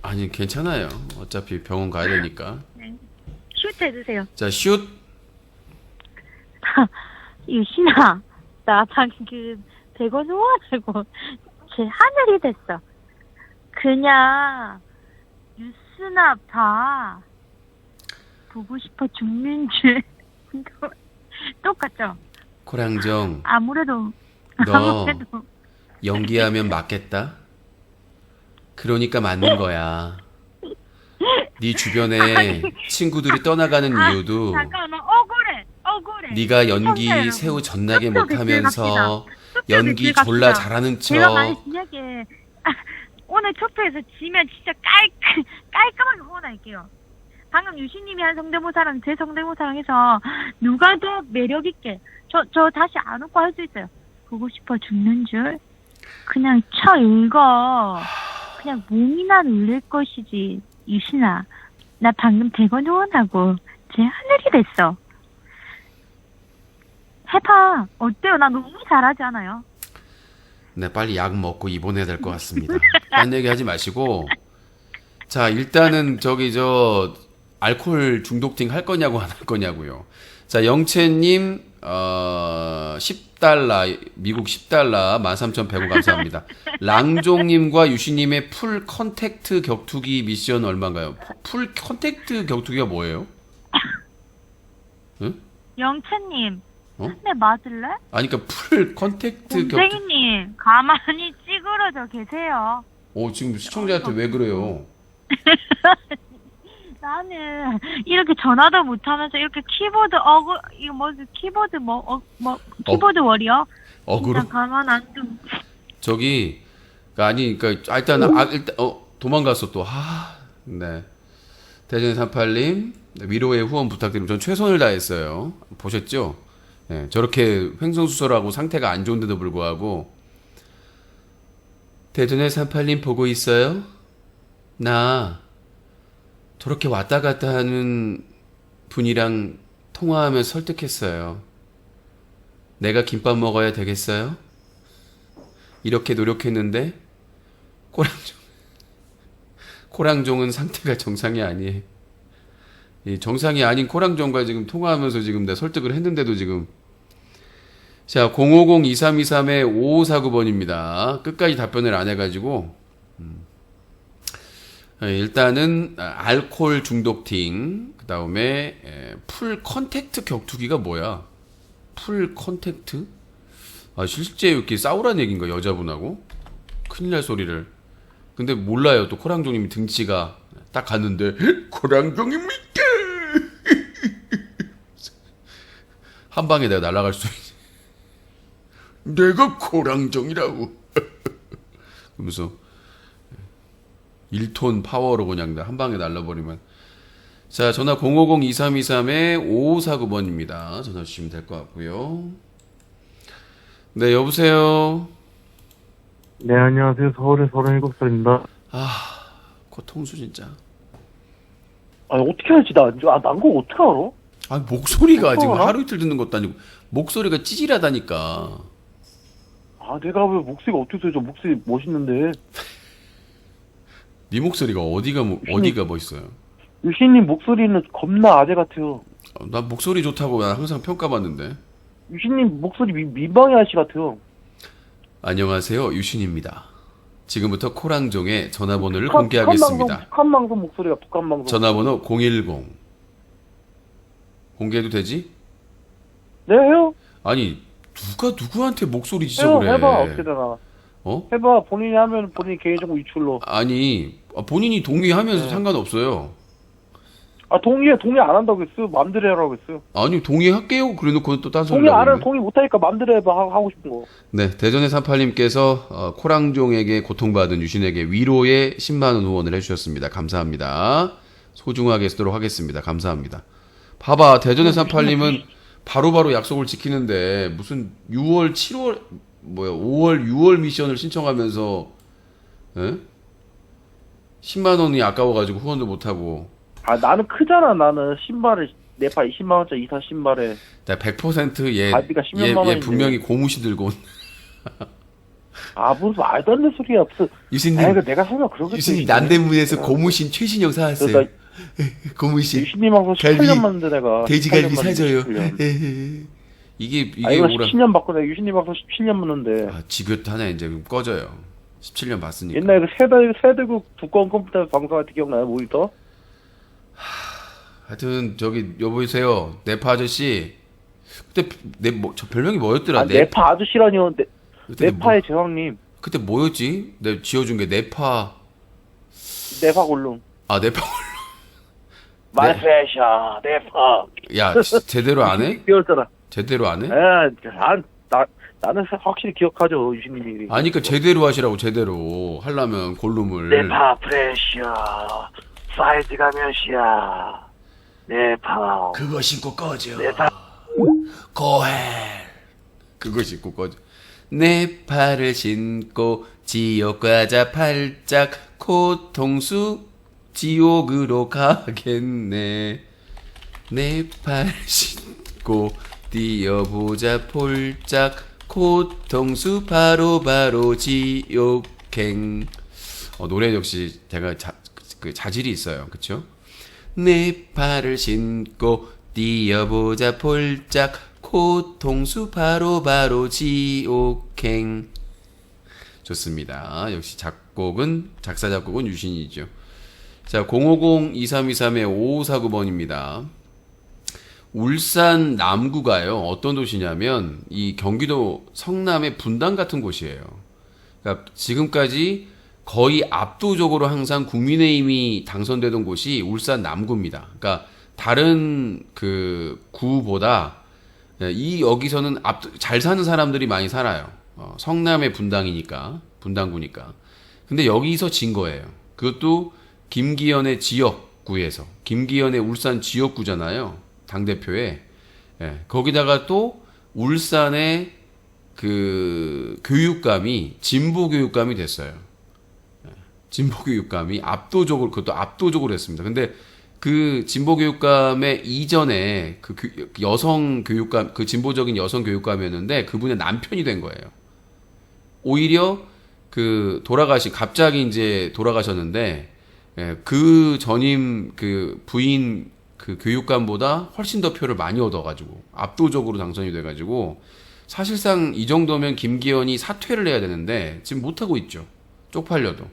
아니, 괜찮아요. 어차피 병원 가야 되니까. 네. 슛 해주세요. 자, 슛. 유신아, 나 방금 100원 후원하고 제 하늘이 됐어. 그냥 뉴스나 봐. 보고 싶어 죽는 줄. 똑같죠? 코량정, 아무래도 너 연기하면 맞겠다? 그러니까 맞는 거야. 네 주변에 친구들이 떠나가는 이유도 잠깐만, 억울해. 네가 연기 진짜요. 새우 전나게 뚝뚝이 못하면서 연기 갑시다. 졸라 잘하는 제가 척. 만약에 오늘 투표에서 지면 진짜 깔끔하게 후원할게요. 방금 유신님이 한 성대모사랑 제 성대모사랑 해서 누가 더 매력있게 저 다시 안 웃고 할 수 있어요. 보고 싶어 죽는 줄 그냥 쳐 읽어. 그냥 몸이나 놀릴 것이지. 유신아, 나 방금 100원 후원하고 제 하늘이 됐어. 해봐. 어때요? 나 너무 잘하지 않아요? 네, 빨리 약 먹고 입원해야 될 것 같습니다. 딴 얘기 하지 마시고. 자, 일단은 알코올 중독팅 할 거냐고 안 할 거냐고요. 자, 영채님 10달러, 미국 10달러 13,100원 감사합니다. 랑종님과 유시님의 풀 컨택트 격투기 미션 얼마인가요? 풀 컨택트 격투기가 뭐예요? 응? 영채님, 어? 한 대 맞을래? 아니, 그러니까 풀 컨택트 격투기. 곰탱이님, 가만히 찌그러져 계세요. 지금 시청자한테 왜 그래요? 나는 이렇게 전화도 못하면서 이렇게 키보드 키보드 워리어? 어그로? 진짜 가만 안 둔. 일단 도망갔어 또. 네. 대전 38님 위로의 후원 부탁드리면 전 최선을 다했어요. 보셨죠? 네, 저렇게 횡성수설하고 상태가 안 좋은데도 불구하고. 대전의 38님 보고 있어요? 나 저렇게 왔다 갔다 하는 분이랑 통화하면서 설득했어요. 내가 김밥 먹어야 되겠어요? 이렇게 노력했는데 코랑종은 상태가 정상이 아니에요. 이 정상이 아닌 코랑종과 지금 통화하면서 지금 내가 설득을 했는데도 지금. 자, 050-2323-5549번입니다. 끝까지 답변을 안 해가지고. 일단은 알코올 중독팅, 그 다음에 풀 컨택트 격투기가 뭐야? 풀 컨택트? 실제 이렇게 싸우란 얘기인가, 여자분하고? 큰일 날 소리를. 근데 몰라요. 또 코랑종님이 등치가 딱 갔는데 코랑종입니까? 한 방에 내가 날아갈 수 있지. 내가 코랑종이라고. 그러면서 1톤 파워로 그냥 한 방에 날라버리면. 자, 전화 050-2323-5549번입니다. 전화 주시면 될 것 같고요. 네, 여보세요. 네, 안녕하세요. 서울의 37살입니다. 고통수 진짜. 아니, 어떻게 알지? 난 그거 어떻게 알아? 목소리가 지금 하루 이틀 듣는 것도 아니고 목소리가 찌질하다니까. 내가 왜 목소리가 어떻게 저 목소리 멋있는데. 네 목소리가 어디가 멋있어요? 유신님 목소리는 겁나 아재 같아요. 난 목소리 좋다고 난 항상 평가받는데. 유신님 목소리 민방위 아저씨 같아요. 안녕하세요, 유신입니다. 지금부터 코랑종의 전화번호를 공개하겠습니다. 북한 방송 목소리가 북한 방송. 전화번호 010. 공개해도 되지? 네, 해요. 아니, 누가 누구한테 목소리 지적을 해? 해봐, 어떻게 되나. 해봐. 본인이 하면 본인 개인정보 유출로. 아니 본인이 동의하면서 상관없어요. 동의 안 한다고 했어. 맘대로 해라고 했어요. 아니 동의할게요. 그래놓고 또 딴소리 동의 못하니까 맘대로 해봐. 하고 싶은 거. 네, 대전의 38님께서 코랑종에게 고통받은 유신에게 위로의 10만 원 후원을 해주셨습니다. 감사합니다. 소중하게 쓰도록 하겠습니다. 감사합니다. 봐봐, 대전의 38님은 바로바로 약속을 지키는데 무슨 6월, 7월, 5월, 6월 미션을 신청하면서 10만 원이 아까워가지고 후원도 못하고. 나는 크잖아. 나는 신발을 네파 20만 원짜리 이사 신발에. 100% 가비가 10몇만 얘 원인데. 분명히 고무신 들고 온. 무슨 말도 안 되는 소리야. 무슨. 유신님, 내가 설마 그러겠지. 유신님 난대문에서 고무신 최신형 사왔어요. 고무신. 유신님하고 18년 만는데 내가. 돼지갈비 사줘요. 이게 이거 뭐라. 17년 받고 내가 유신님하고 17년 묻는데. 지긋하네. 이제 꺼져요. 17년 봤으니까. 옛날에 그 세대국 두꺼운 컴퓨터 방송할 때 기억나요? 모니터? 하여튼 저기 여보세요. 네파 아저씨. 그때 저 별명이 뭐였더라? 네파 아저씨라니요. 네파의 제왕님. 그때 뭐였지? 내가 지어준 게 네파 골룸. 네파 마세샤 네파. 야, 제대로 안 해? 배웠잖아. 제대로 안 해? 나는 확실히 기억하죠, 유신님이. 아니, 그러니까 제대로 하시라고. 제대로 하려면 골룸을. 네파 프레셔. 사이즈가 몇이야? 네파. 그거 신고 꺼져. 네파. 고해. 그거 신고 꺼져. 네파를 신고 지옥 가자 팔짝 코통수 지옥으로 가겠네. 네팔 신고 뛰어보자 폴짝 코통수 바로 지옥행. 노래 역시 제가 자질이 있어요. 그쵸? 네팔을 신고 뛰어보자 폴짝 코통수 바로 지옥행. 좋습니다. 역시 작사 작곡은 유신이죠. 자, 050-2323-5549번입니다. 울산 남구가요. 어떤 도시냐면 이 경기도 성남의 분당 같은 곳이에요. 그러니까 지금까지 거의 압도적으로 항상 국민의힘이 당선되던 곳이 울산 남구입니다. 그러니까 다른 그 구보다 여기서는 잘 사는 사람들이 많이 살아요. 성남의 분당구니까. 근데 여기서 진 거예요. 그것도 김기현의 지역구에서. 김기현의 울산 지역구잖아요. 당대표에. 거기다가 또 울산의 그 교육감이 진보 교육감이 됐어요. 진보 교육감이 그것도 압도적으로 했습니다. 근데 그 진보 교육감의 이전에 그 여성 교육감, 그 진보적인 여성 교육감이었는데 그분의 남편이 된 거예요. 오히려 갑자기 이제 돌아가셨는데, 그 전임 그 부인 그 교육감보다 훨씬 더 표를 많이 얻어가지고 압도적으로 당선이 돼가지고 사실상 이 정도면 김기현이 사퇴를 해야 되는데 지금 못하고 있죠. 쪽팔려도.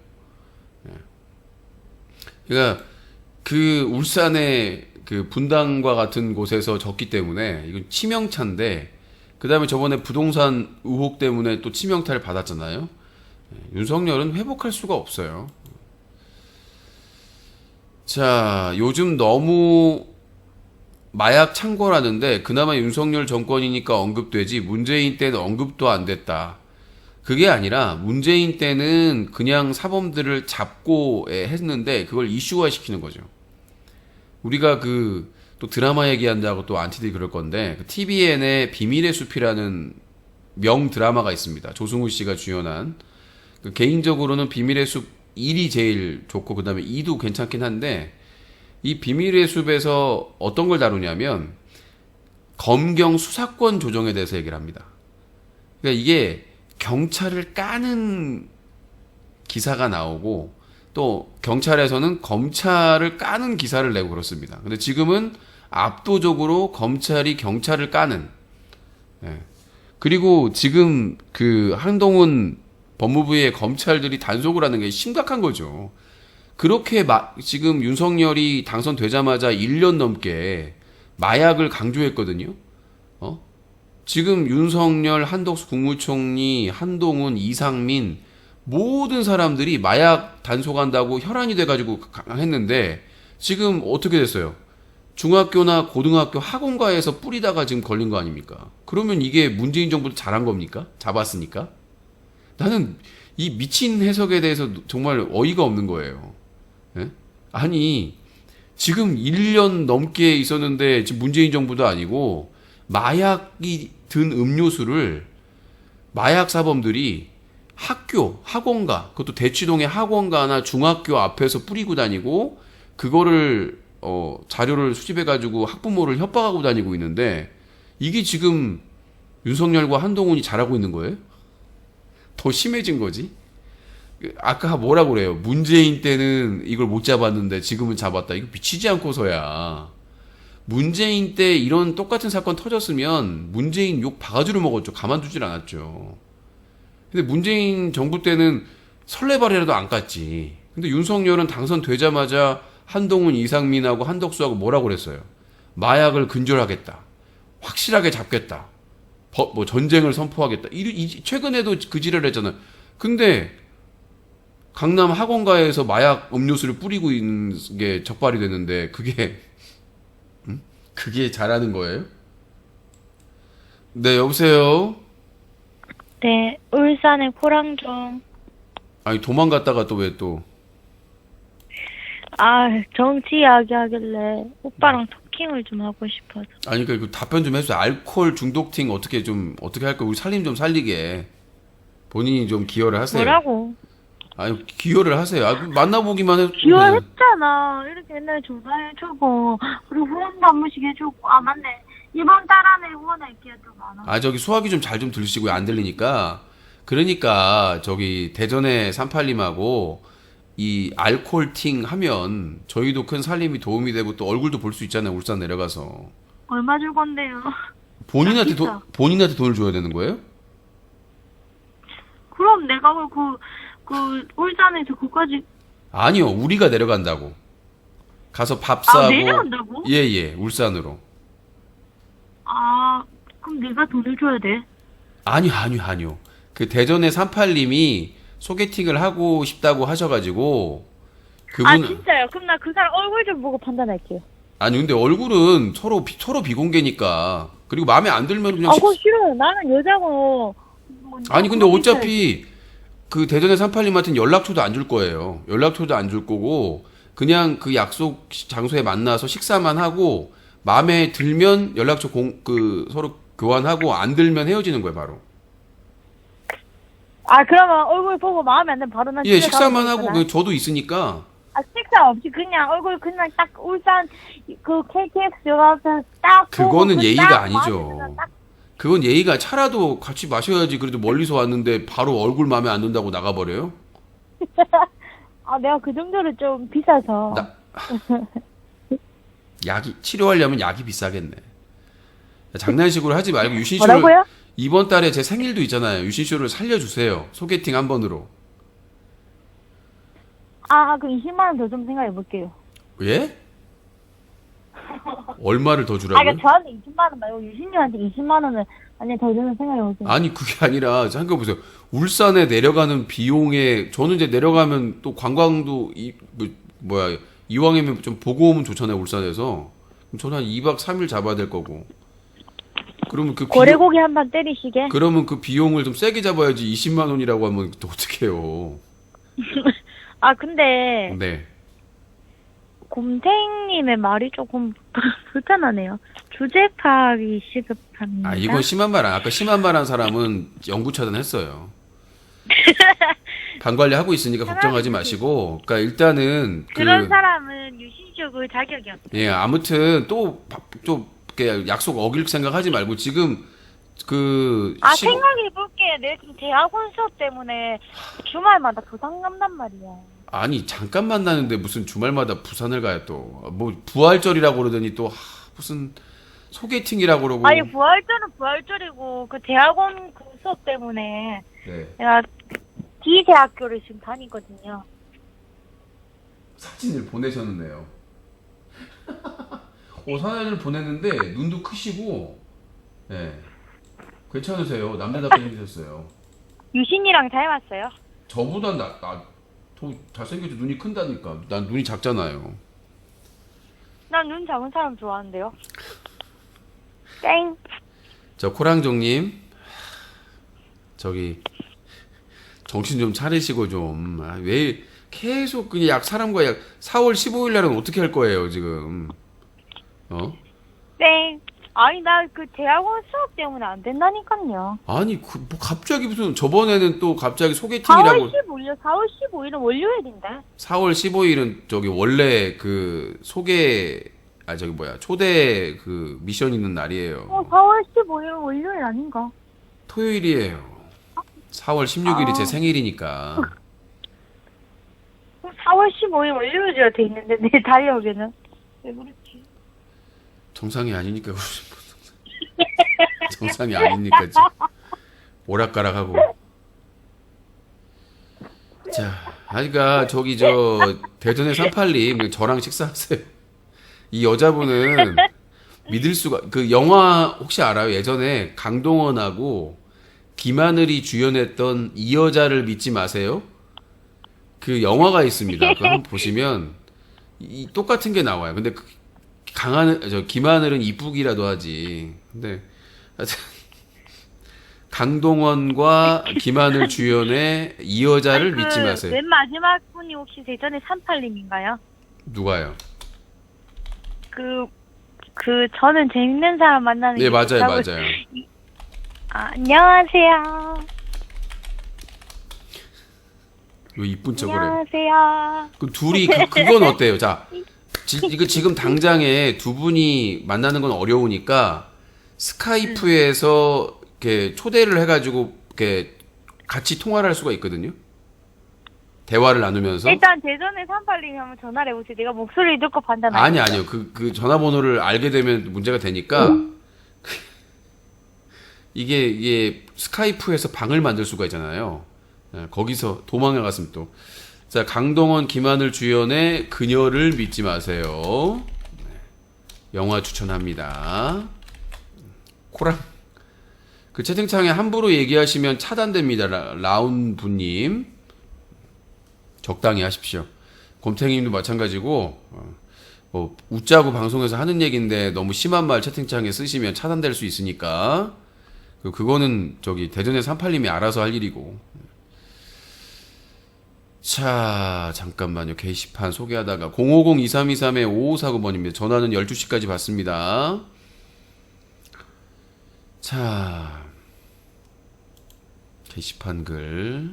그러니까 그 울산의 그 분당과 같은 곳에서 졌기 때문에 이건 치명타인데, 그 다음에 저번에 부동산 의혹 때문에 또 치명타를 받았잖아요. 윤석열은 회복할 수가 없어요. 자, 요즘 너무 마약 창궐하는데 그나마 윤석열 정권이니까 언급되지 문재인 때는 언급도 안 됐다. 그게 아니라 문재인 때는 그냥 사범들을 잡고 했는데 그걸 이슈화 시키는 거죠. 우리가 또 드라마 얘기한다고 또 안티들이 그럴 건데, TVN의 비밀의 숲이라는 명 드라마가 있습니다. 조승우 씨가 주연한. 개인적으로는 비밀의 숲 1이 제일 좋고 그 다음에 2도 괜찮긴 한데, 이 비밀의 숲에서 어떤 걸 다루냐면 검경 수사권 조정에 대해서 얘기를 합니다. 그러니까 이게 경찰을 까는 기사가 나오고 또 경찰에서는 검찰을 까는 기사를 내고 그렇습니다. 근데 지금은 압도적으로 검찰이 경찰을 까는. 그리고 지금 한동훈 법무부의 검찰들이 단속을 하는 게 심각한 거죠. 그렇게 지금 윤석열이 당선되자마자 1년 넘게 마약을 강조했거든요. 지금 윤석열, 한덕수 국무총리, 한동훈, 이상민 모든 사람들이 마약 단속한다고 혈안이 돼가지고 했는데 지금 어떻게 됐어요? 중학교나 고등학교 학원가에서 뿌리다가 지금 걸린 거 아닙니까? 그러면 이게 문재인 정부도 잘한 겁니까? 잡았으니까? 나는 이 미친 해석에 대해서 정말 어이가 없는 거예요. 예? 아니 지금 1년 넘게 있었는데 지금 문재인 정부도 아니고 마약이 든 음료수를 마약 사범들이 학교, 학원가, 그것도 대치동의 학원가나 중학교 앞에서 뿌리고 다니고 그거를 자료를 수집해가지고 학부모를 협박하고 다니고 있는데 이게 지금 윤석열과 한동훈이 잘하고 있는 거예요? 더 심해진 거지? 아까 뭐라고 그래요? 문재인 때는 이걸 못 잡았는데 지금은 잡았다. 이거 미치지 않고서야. 문재인 때 이런 똑같은 사건 터졌으면 문재인 욕 바가지로 먹었죠. 가만두질 않았죠. 근데 문재인 정부 때는 설레발이라도 안 깠지. 근데 윤석열은 당선되자마자 한동훈, 이상민하고 한덕수하고 뭐라고 그랬어요? 마약을 근절하겠다. 확실하게 잡겠다. 뭐 전쟁을 선포하겠다. 최근에도 그 지랄을 했잖아요. 근데 강남 학원가에서 마약 음료수를 뿌리고 있는 게 적발이 됐는데 그게 잘하는 거예요? 네, 여보세요? 네, 울산의 포랑종. 아니, 도망갔다가 또 왜 또? 아, 정치 이야기 하길래 오빠랑 토킹을 좀 하고 싶어서. 아니, 그러니까 그 답변 좀 해주세요. 알코올 중독팅 어떻게 할까? 우리 살림 좀 살리게. 본인이 좀 기여를 하세요. 뭐라고? 아니, 기여를 하세요. 만나보기만 해도. 기여했잖아. 이렇게 맨날 전화해주고, 그리고 후원도 한 번씩 해주고. 아, 맞네. 이번 달 안에 후원할게요. 좀 많아. 저기 소화기 좀 잘 좀 들으시고요. 안 들리니까. 그러니까 저기 대전의 38님하고 이 알코올팅 하면 저희도 큰 살림이 도움이 되고 또 얼굴도 볼 수 있잖아요. 울산 내려가서. 얼마 줄 건데요? 본인한테 돈을 줘야 되는 거예요? 그럼 내가 울산에서 그까지. 아니요. 우리가 내려간다고. 가서 밥 사고. 내려간다고? 예. 울산으로. 아, 그럼 내가 돈을 줘야 돼? 아니요. 그 대전의 38님이 소개팅을 하고 싶다고 하셔가지고 아, 진짜요? 그럼 나 그 사람 얼굴 좀 보고 판단할게요. 아니 근데 얼굴은 서로 비공개니까. 그리고 마음에 안 들면 그냥 그거 싫어요. 나는 여자고. 아니 근데 어차피 그 대전의 38님한테는 연락처도 안 줄 거예요. 연락처도 안 줄 거고 그냥 그 약속 장소에 만나서 식사만 하고 마음에 들면 연락처 서로 교환하고 안 들면 헤어지는 거예요, 바로. 아, 그러면 얼굴 보고 마음에 안 들면 바로 난 예, 집에 식사만 가면 하고 되잖아. 저도 있으니까. 아, 식사 없이 그냥 얼굴 그냥 딱 울산 그 KTX 가서 딱 그거는 보고 예의가 딱 아니죠. 마시면 딱. 그건 예의가 차라도 같이 마셔야지. 그래도 멀리서 왔는데 바로 얼굴 마음에 안 든다고 나가버려요? 아, 내가 그 정도로 좀 비싸서. 치료하려면 약이 비싸겠네. 장난식으로 하지 말고 유신쇼를. 뭐라고요? 이번 달에 제 생일도 있잖아요. 유신쇼를 살려주세요. 소개팅 한 번으로. 아, 그 20만 원 더 좀 생각해 볼게요. 예? 얼마를 더 아, 주라고요? 그러니까 저한테 20만 원 말고 유신님한테 20만 원을 아니 더 주면 생각해 보세요. 아니 그게 아니라 생각해보세요. 울산에 내려가는 비용에 저는 이제 내려가면 또 관광도 이왕이면 좀 보고 오면 좋잖아요. 울산에서. 그럼 저는 한 2박 3일 잡아야 될 거고. 그러면 그 고래고기 한 번 때리시게. 그러면 그 비용을 좀 세게 잡아야지. 20만 원이라고 하면 또 어떡해요. 아, 근데 네. 곰탱님의 말이 조금 불편하네요. 주제 파악이 시급합니다. 이건 심한 말 아까 심한 말 한 사람은 영구 차단했어요. 방 관리하고 있으니까 걱정하지 마시고. 그러니까 일단은 그런 사람은 유신쇼 그 자격이 없어요. 예, 아무튼 또 이렇게 약속 어길 생각하지 말고 지금 생각해볼게. 내 지금 대학원 수업 때문에 주말마다 부산 간단 말이야. 아니 잠깐 만나는데 무슨 주말마다 부산을 가요 또. 뭐 부활절이라고 그러더니 또 무슨 소개팅이라고 그러고. 아니 부활절은 부활절이고 그 대학원 그 수업 때문에 내가 D대학교를 지금 다니거든요. 사진을 보내셨네요. 사진을 보냈는데 눈도 크시고 괜찮으세요. 남자답게 생기셨어요. 유신이랑 닮았어요? 저보다 더 잘생겨서 눈이 큰다니까. 난 눈이 작잖아요. 난 눈 작은 사람 좋아하는데요. 땡. 저 코랑종님, 저기 정신 좀 차리시고 좀. 왜 계속 그냥 사람과 4월 15일 날은 어떻게 할 거예요 지금? 땡. 아니 나 그 대학원 수업 때문에 안 된다니까요. 아니 뭐 갑자기 무슨 저번에는 또 갑자기 4월 소개팅이라고. 15일은 월요일인데. 4월 15일은 저기 원래 그 초대 그 미션 있는 날이에요. 4월 15일은 월요일 아닌가? 토요일이에요. 4월 16일이 제 생일이니까. 4월 15일 월요일이라 돼 있는데 내 달력에는 왜 그렇지? 정상이 아니니까 그러지 뭐. 정상이 아니니까 지금 오락가락하고. 자, 그러니까 저기 저 대전의 38님 저랑 식사하세요. 이 여자분은 믿을 수가. 그 영화 혹시 알아요? 예전에 강동원하고 김하늘이 주연했던 이 여자를 믿지 마세요. 그 영화가 있습니다. 그거 한번 보시면 똑같은 게 나와요. 근데 김하늘은 이쁘기라도 하지. 근데 강동원과 김하늘 주연의 이 여자를 믿지 마세요. 맨 마지막 분이 혹시 대전의 38님인가요? 누가요? 저는 재밌는 사람 만나는 네, 게 맞아요, 좋다고. 맞아요. 안녕하세요. 왜 이쁜 척을 해? 안녕하세요. 그 둘이 그건 어때요? 자, 이거 지금 당장에 두 분이 만나는 건 어려우니까 스카이프에서 이렇게 초대를 해가지고 이렇게 같이 통화를 할 수가 있거든요. 대화를 나누면서. 일단 대전에 38님이 한번 전화를 해보세요. 내가 목소리 듣고 판단할게요. 아니요. 그 전화번호를 알게 되면 문제가 되니까 이게 스카이프에서 방을 만들 수가 있잖아요. 거기서 도망가 갔으면 또. 자, 강동원, 김하늘 주연의 그녀를 믿지 마세요. 영화 추천합니다. 코랑. 그 채팅창에 함부로 얘기하시면 차단됩니다. 라운부님. 적당히 하십시오. 곰탱이님도 마찬가지고, 웃자고 방송에서 하는 얘기인데 너무 심한 말 채팅창에 쓰시면 차단될 수 있으니까, 그거는 저기 대전의 38님이 알아서 할 일이고. 자, 잠깐만요. 게시판 소개하다가 050-2323-5549번입니다. 전화는 12시까지 받습니다. 자, 게시판 글.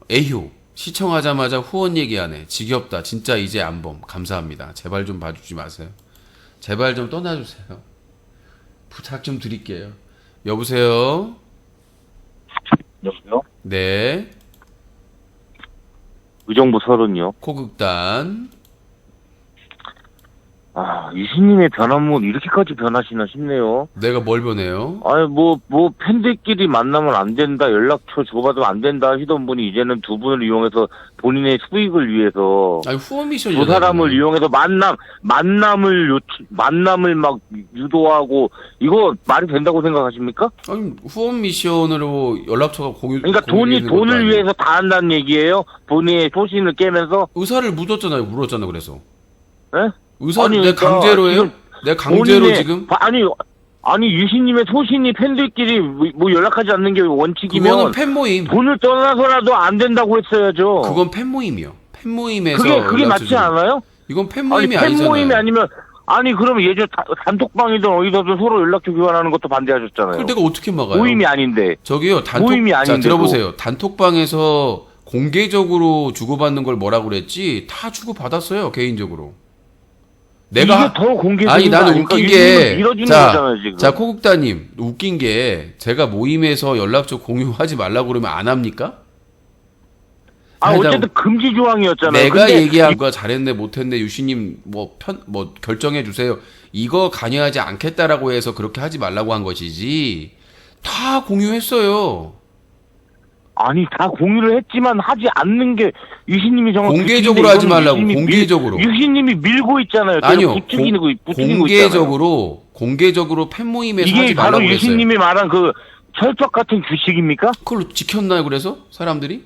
에휴, 시청하자마자 후원 얘기하네. 지겹다. 진짜 이제 안 봄. 감사합니다. 제발 좀 봐주지 마세요. 제발 좀 떠나주세요. 부탁 좀 드릴게요. 여보세요? 여보세요? 네. 의정부 서른이요. 코극단. 유신님의 변화문 이렇게까지 변하시나 싶네요. 내가 뭘 변해요? 아니, 팬들끼리 만나면 안 된다, 연락처 주고받으면 안 된다 하시던 분이 이제는 두 분을 이용해서 본인의 수익을 위해서. 아니, 후원 미션이. 두 사람을 이용해서 만남을 막 유도하고, 이거 말이 된다고 생각하십니까? 아니, 후원 미션으로 연락처가 그러니까 돈을 위해서 다 한다는 얘기예요? 본인의 소신을 깨면서? 의사를 물었잖아요, 그래서. 예? 의사를 내 강제로 해요? 내 강제로 지금? 아니 유신님의 소신이 팬들끼리 뭐 연락하지 않는 게 원칙이면 그거는 팬 모임. 돈을 떠나서라도 안 된다고 했어야죠. 그건 팬 모임이요. 팬 모임에서 그게 맞지 않아요? 이건 팬 모임이 아니잖아요. 팬 모임이 아니면 그럼 예전 단톡방이든 어디서든 서로 연락처 교환하는 것도 반대하셨잖아요. 그걸 내가 어떻게 막아요? 모임이 아닌데. 저기요, 모임이 아닌데. 자, 들어보세요. 단톡방에서 공개적으로 주고받는 걸 뭐라고 그랬지? 다 주고받았어요, 개인적으로. 이게 더 공개적인 아니, 나는 웃긴 게. 밀어주는 거잖아요, 지금. 자, 코국다님, 웃긴 게, 제가 모임에서 연락처 공유하지 말라고 그러면 안 합니까? 어쨌든 금지 조항이었잖아요. 내가 얘기한 거 잘했네, 못했네, 유시님, 결정해 주세요. 이거 관여하지 않겠다라고 해서 그렇게 하지 말라고 한 것이지, 다 공유했어요. 아니, 다 공유를 했지만 하지 않는 게 유신님이 정말 공개적으로 하지 말라고. 공개적으로. 유신님이 밀고 있잖아요. 아니요. 부추기고 공개적으로 팬 모임에서 이게 하지 말라고 바로 그랬어요. 유신님이 말한 철벽 같은 규칙입니까? 그걸로 지켰나요? 그래서 사람들이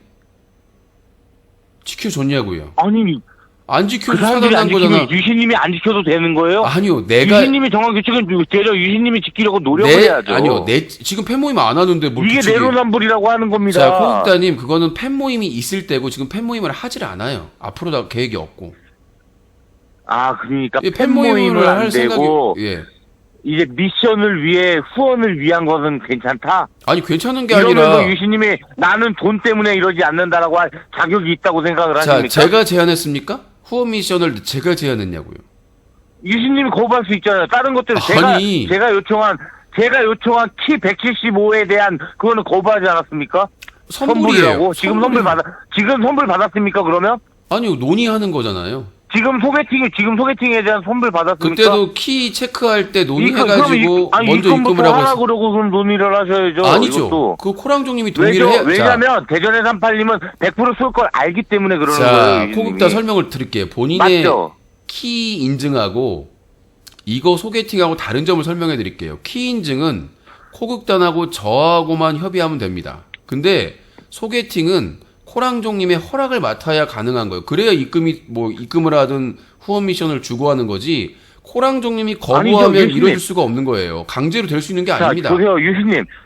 지켜줬냐고요? 아니 안 그 지켜도 사람들이 차단한 안 거잖아. 지키면 유신님이 안 지켜도 되는 거예요? 아니요, 내가 유신님이 정한 규칙은 대려 유신님이 지키려고 노력을 해야죠. 아니요, 지금 팬 모임 안 하는데 뭘 이게 규칙이- 내로남불이라고 하는 겁니다. 자, 코국다님, 그거는 팬 모임이 있을 때고 지금 팬 모임을 하질 않아요. 앞으로 다 계획이 없고. 아, 그러니까 예, 팬 모임을 안 되고 예. 이제 미션을 위해 후원을 위한 것은 괜찮다. 아니 괜찮은 게 이러면서 아니라. 유신님이 나는 돈 때문에 이러지 않는다라고 할 자격이 있다고 생각을 자, 하십니까? 제가 제안했습니까? 후원 미션을 제가 제안했냐고요. 유신님이 거부할 수 있잖아요. 다른 것들 아니. 제가 요청한 키 175에 대한 그거는 거부하지 않았습니까? 선불이에요. 지금 선불 받았습니까? 그러면 아니요, 논의하는 거잖아요. 지금 소개팅에 대한 선불 받았습니까? 그때도 키 체크할 때 그럼 논의해가지고 먼저 입금을 하고 하라 그러고 그럼 논의를 하셔야죠. 아니죠. 이것도. 그 코랑종님이 동의를 해야. 왜냐면 대전의 382님은 100% 쏠 걸 알기 때문에 그러는 거예요. 자, 유신님이. 코국다 설명을 드릴게요. 본인의 맞죠? 키 인증하고 이거 소개팅하고 다른 점을 설명해 드릴게요. 키 인증은 코국단하고 저하고만 협의하면 됩니다. 근데 소개팅은 코랑종님의 허락을 맡아야 가능한 거예요. 그래야 입금을 하든 후원 미션을 주고 하는 거지. 코랑종님이 거부하면 아니죠, 이뤄질 수가 없는 거예요. 강제로 될 수 있는 게 아닙니다. 자, 보세요,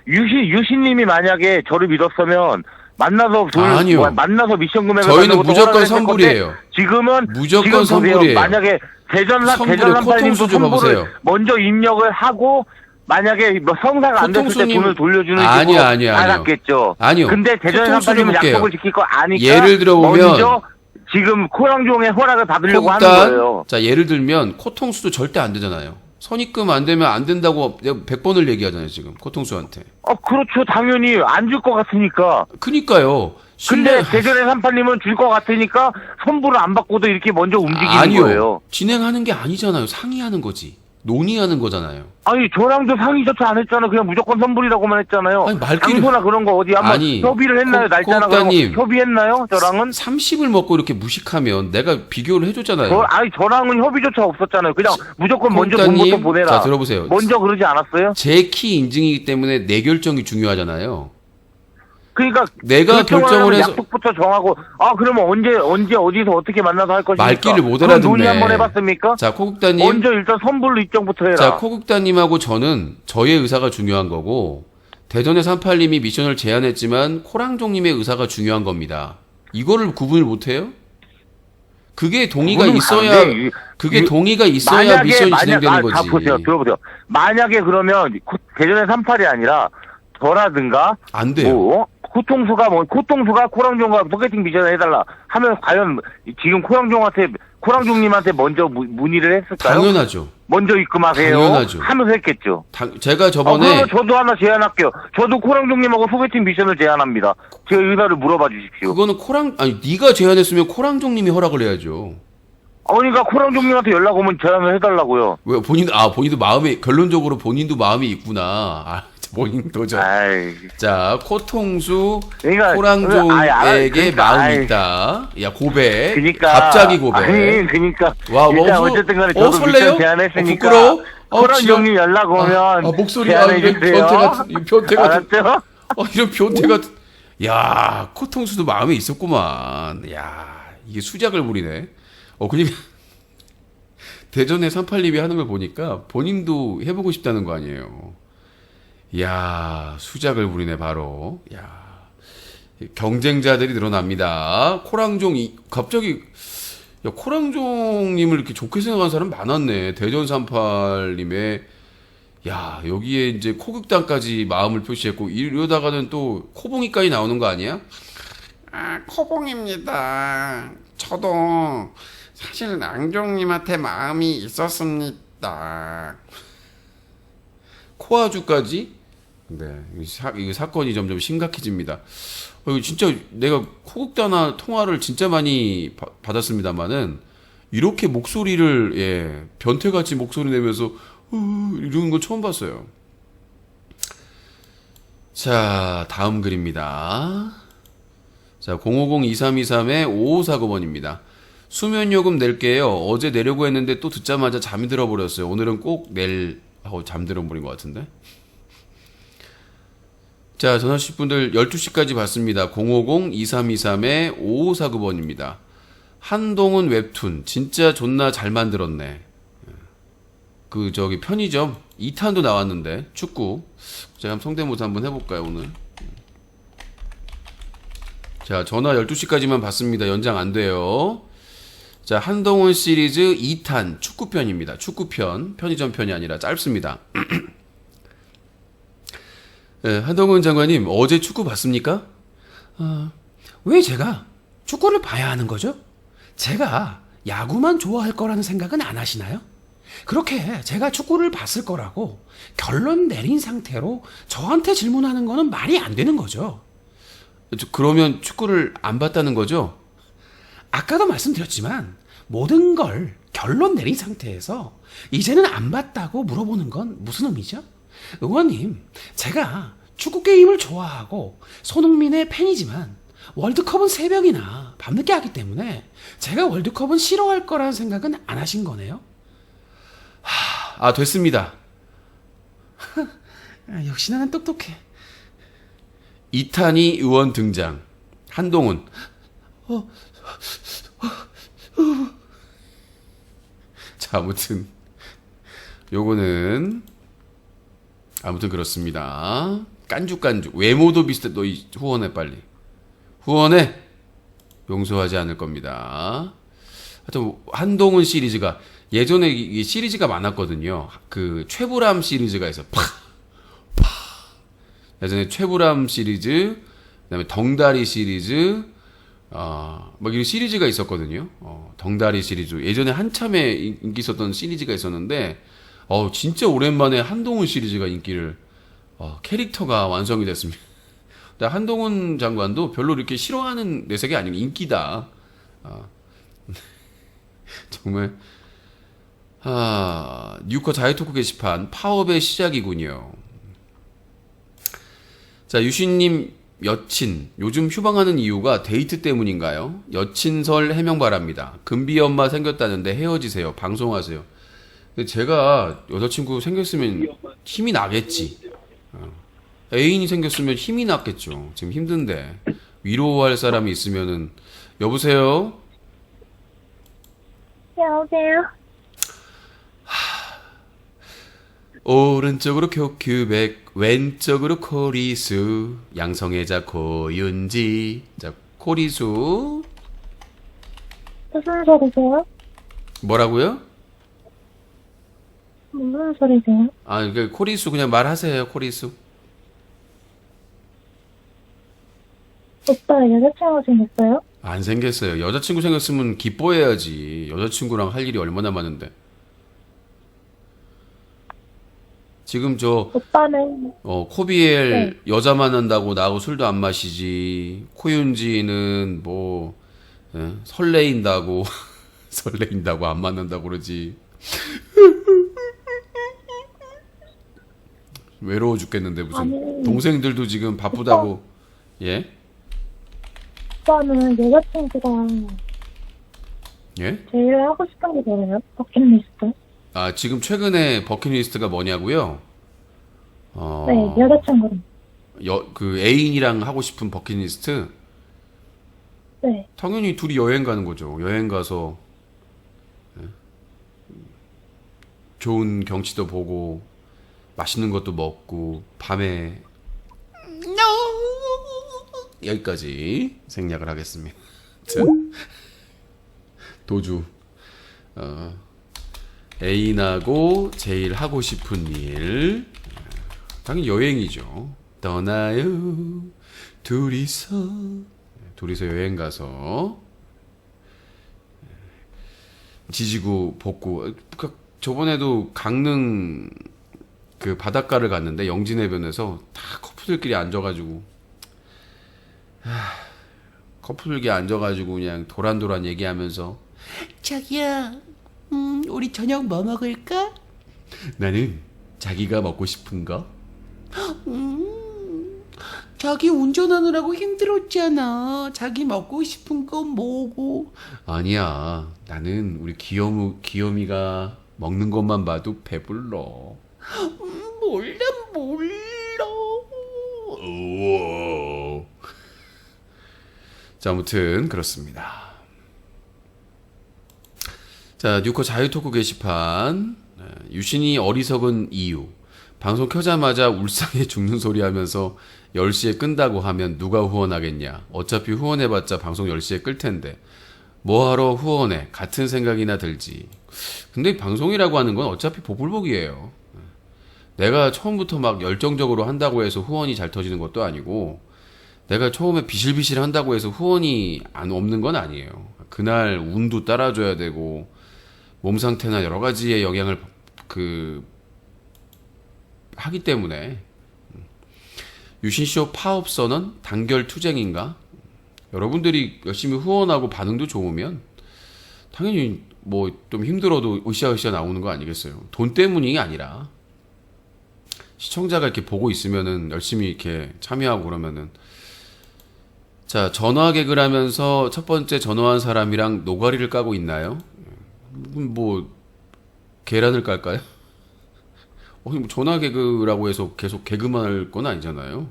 유신님이 만약에 저를 믿었으면 만나서 아니요. 만나서 미션 금액을 저희는 가지고 무조건 허락을 했을 선불이에요. 건데 지금은 무조건 지금 보세요. 선불이에요. 만약에 대전 선불에 382님도 코통수 좀 선불을 봐보세요. 먼저 입력을 하고 만약에 뭐 성사가 안 됐을 때 코통수님- 돈을 돌려주는 아니요, 식으로 아니요. 알았겠죠. 아니요. 근데 대전 코통수를 382님은 볼게요. 약속을 지킬 거 아니까 예를 들어보면 먼저 지금 코랑종의 허락을 받으려고 하는 코국단, 거예요. 자, 예를 들면 코통수도 절대 안 되잖아요. 선입금 안 되면 안 된다고 내가 100번을 얘기하잖아요, 지금 코통수한테. 그렇죠. 당연히 안 줄 것 같으니까. 그니까요. 근데 대전의 382님은 줄 것 같으니까 선불을 안 받고도 이렇게 먼저 움직이는 아니요. 거예요. 진행하는 게 아니잖아요. 상의하는 거지. 논의하는 거잖아요. 아니 저랑도 상의조차 안 했잖아요. 그냥 무조건 선불이라고만 했잖아요. 아니, 말귀를- 장소나 그런 거 어디 한번 아니, 협의를 했나요? 날짜나 그런 거 코국다님. 협의했나요? 저랑은? 30을 먹고 이렇게 무식하면 내가 비교를 해줬잖아요. 저랑은 협의조차 없었잖아요. 그냥 무조건 먼저 코국다님, 돈부터 보내라. 자, 들어보세요. 먼저 그러지 않았어요? 제 키 인증이기 때문에 내 결정이 중요하잖아요. 그러니까 내가 결정을 결정을 하면 해서 약속부터 정하고 그러면 언제 어디서 어떻게 만나서 할 것입니까? 말귀를 못 그럼 알아듣네. 논의 한번 해봤습니까? 자, 코국다님. 먼저 일단 선불로 입장부터 해라. 자, 코국다님하고 저는 저의 의사가 중요한 거고, 대전의 38님이 미션을 제안했지만, 코랑종님의 의사가 중요한 겁니다. 이거를 구분을 못해요? 그게 동의가 그거는 있어야, 안 돼. 그게 동의가 있어야 미션이 진행되는 거지. 다 보세요. 들어보세요. 만약에 그러면 대전의 38이 아니라 저라든가 안 돼요. 코통수가 코랑종과 소개팅 미션을 해달라 하면 과연 지금 코랑종님한테 먼저 문의를 했을까요? 당연하죠. 먼저 입금하세요. 당연하죠. 하면서 했겠죠. 제가 저번에 그러면 저도 하나 제안할게요. 저도 코랑종님하고 소개팅 미션을 제안합니다. 제 의사를 물어봐 주십시오. 그거는 네가 제안했으면 코랑종님이 허락을 해야죠. 그러니까 코랑종님한테 연락 오면 제안을 해달라고요. 왜 본인도 결론적으로 본인도 마음이 있구나. 본인 도전. 자, 코통수 그러니까, 코랑종에게 마음이 있다. 야, 고백. 갑자기 고백. 그러니까 와, 일단 어쨌든 간에 저도 설레요? 미션 제안했으니까 부끄러워? 코랑종님 연락 오면 목소리 제안해 이런 주세요. 변태 같은. 알았죠? 이런 변태 같은. 야, 코통수도 마음에 있었구만. 야, 이게 수작을 부리네. 그러니까 대전에 382이 하는 걸 보니까 본인도 해보고 싶다는 거 아니에요. 야, 수작을 부리네 바로. 야, 경쟁자들이 늘어납니다. 갑자기 코랑종님을 이렇게 좋게 생각하는 사람 많았네. 대전 38님의 야, 여기에 이제 코극단까지 마음을 표시했고 이러다가는 또 코봉이까지 나오는 거 아니야? 코봉입니다. 저도 사실 낭종님한테 마음이 있었습니다. 코아주까지? 네, 이 사건이 점점 심각해집니다. 이거 진짜 내가 코국단화 통화를 진짜 많이 받았습니다만은 이렇게 목소리를 변태같이 목소리 내면서 이러는 건 처음 봤어요. 자, 다음 글입니다. 자, 050-2323-5549번입니다. 수면요금 낼게요. 어제 내려고 했는데 또 듣자마자 잠이 들어버렸어요. 오늘은 꼭 하고 잠들어버린 것 같은데. 자, 전화주실 분들 12시까지 받습니다. 050-2323-5549번입니다. 한동훈 웹툰 진짜 존나 잘 만들었네. 그 저기 편의점 2탄도 나왔는데 축구. 제가 한번 성대모사 한번 해볼까요 오늘? 자, 전화 12시까지만 받습니다. 연장 안 돼요. 자, 한동훈 시리즈 2탄 축구편입니다. 축구편, 편의점 편이 아니라 짧습니다. 네, 한동훈 장관님 어제 축구 봤습니까? 왜 제가 축구를 봐야 하는 거죠? 제가 야구만 좋아할 거라는 생각은 안 하시나요? 그렇게 제가 축구를 봤을 거라고 결론 내린 상태로 저한테 질문하는 거는 말이 안 되는 거죠. 그러면 축구를 안 봤다는 거죠? 아까도 말씀드렸지만 모든 걸 결론 내린 상태에서 이제는 안 봤다고 물어보는 건 무슨 의미죠? 의원님, 제가 축구 게임을 좋아하고 손흥민의 팬이지만 월드컵은 새벽이나 밤늦게 하기 때문에 제가 월드컵은 싫어할 거라는 생각은 안 하신 거네요? 됐습니다. 역시 나는 똑똑해. 2탄이 의원 등장. 한동훈. 자, 아무튼 요거는 아무튼 그렇습니다. 깐죽깐죽. 외모도 비슷해. 너 후원해 빨리. 후원해. 용서하지 않을 겁니다. 하여튼 한동훈 시리즈가 예전에 이 시리즈가 많았거든요. 그 최불암 시리즈가 있어. 예전에 최불암 시리즈, 그다음에 덩다리 시리즈, 막 이런 시리즈가 있었거든요. 덩다리 시리즈. 예전에 한참에 인기 있었던 시리즈가 있었는데, 진짜 오랜만에 한동훈 시리즈가 인기를, 캐릭터가 완성이 됐습니다. 근데 한동훈 장관도 별로 이렇게 싫어하는 내색이 아니고 인기다. 정말, 뉴커 자유토크 게시판 파업의 시작이군요. 자, 유신님 여친 요즘 휴방하는 이유가 데이트 때문인가요? 여친설 해명 바랍니다. 금비 엄마 생겼다는데 헤어지세요. 방송하세요. 근데 제가 여자친구 생겼으면 힘이 나겠지. 애인이 생겼으면 힘이 났겠죠. 지금 힘든데 위로할 사람이 있으면은 여보세요? 여보세요? 오른쪽으로 큐큐백, 왼쪽으로 코리수, 양성애자 고윤지. 자, 코리수. 무슨 소리세요? 뭐라고요? 무슨 소리세요? 그 코리수 그냥 말하세요. 코리수. 오빠 여자친구 생겼어요? 안 생겼어요. 여자친구 생겼으면 기뻐해야지. 여자친구랑 할 일이 얼마나 많은데. 지금 오빠는 코비엘 네. 여자 만난다고 나하고 술도 안 마시지. 코윤지는 설레인다고 설레인다고 안 만난다고 그러지. 외로워 죽겠는데 무슨. 아니, 동생들도 지금 바쁘다고. 예? 오빠는 여자친구랑 예? 제일 하고 싶은 게 뭐예요? 버킷리스트? 지금 최근에 버킷리스트가 뭐냐고요? 네, 여자친구랑. 그 애인이랑 하고 싶은 버킷리스트? 네. 당연히 둘이 여행 가는 거죠. 여행 가서 좋은 경치도 보고 맛있는 것도 먹고 밤에 여기까지 생략을 하겠습니다. 도주. 애인하고 제일 하고 싶은 일 당연히 여행이죠. 떠나요 둘이서 여행 가서 지지구 볶고. 저번에도 강릉 그 바닷가를 갔는데 영진해변에서 다 커플들끼리 앉아가지고 커플들끼리 앉아가지고 그냥 도란도란 얘기하면서 자기야, 우리 저녁 뭐 먹을까? 나는 자기가 먹고 싶은 거. 자기 운전하느라고 힘들었잖아. 자기 먹고 싶은 건 뭐고? 아니야, 나는 우리 귀요미가 먹는 것만 봐도 배불러. 몰라. 우와. 자, 아무튼 그렇습니다. 자, 뉴코 자유토크 게시판. 유신이 어리석은 이유. 방송 켜자마자 울상에 죽는 소리 하면서 10시에 끈다고 하면 누가 후원하겠냐. 어차피 후원해봤자 방송 10시에 끌 텐데. 뭐하러 후원해. 같은 생각이나 들지. 근데 방송이라고 하는 건 어차피 보불복이에요. 내가 처음부터 막 열정적으로 한다고 해서 후원이 잘 터지는 것도 아니고, 내가 처음에 비실비실 한다고 해서 후원이 없는 건 아니에요. 그날 운도 따라줘야 되고, 몸 상태나 여러 가지의 영향을 하기 때문에. 유신쇼 파업 선언 단결 투쟁인가? 여러분들이 열심히 후원하고 반응도 좋으면 당연히 뭐 좀 힘들어도 으쌰으쌰 나오는 거 아니겠어요? 돈 때문이 아니라 시청자가 이렇게 보고 있으면은 열심히 이렇게 참여하고 그러면은. 자, 전화 개그를 하면서 첫 번째 전화한 사람이랑 노가리를 까고 있나요? 뭐 계란을 깔까요? 뭐 전화 개그라고 해서 계속 개그만 할 건 아니잖아요.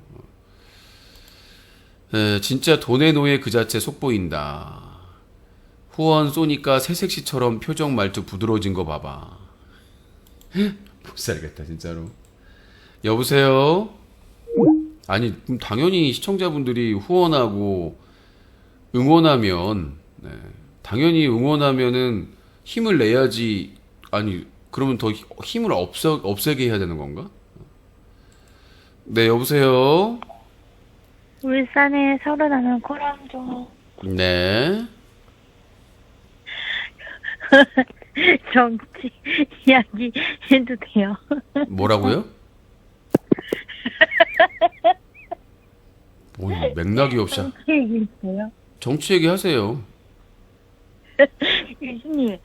진짜 돈의 노예 그 자체 속보인다. 후원 쏘니까 새색시처럼 표정 말투 부드러워진 거 봐봐. 못 살겠다 진짜로. 여보세요? 아니 당연히 시청자분들이 후원하고 응원하면, 당연히 응원하면은 힘을 내야지. 아니 그러면 더 힘을 없애게 해야 되는 건가? 네, 여보세요? 울산에 서른하는 코람조. 네. 정치 이야기 해도 돼요? 뭐라고요? 뭐 맥락이 없이. 정치 얘기 있어요? 정치 얘기 하세요. 유신님,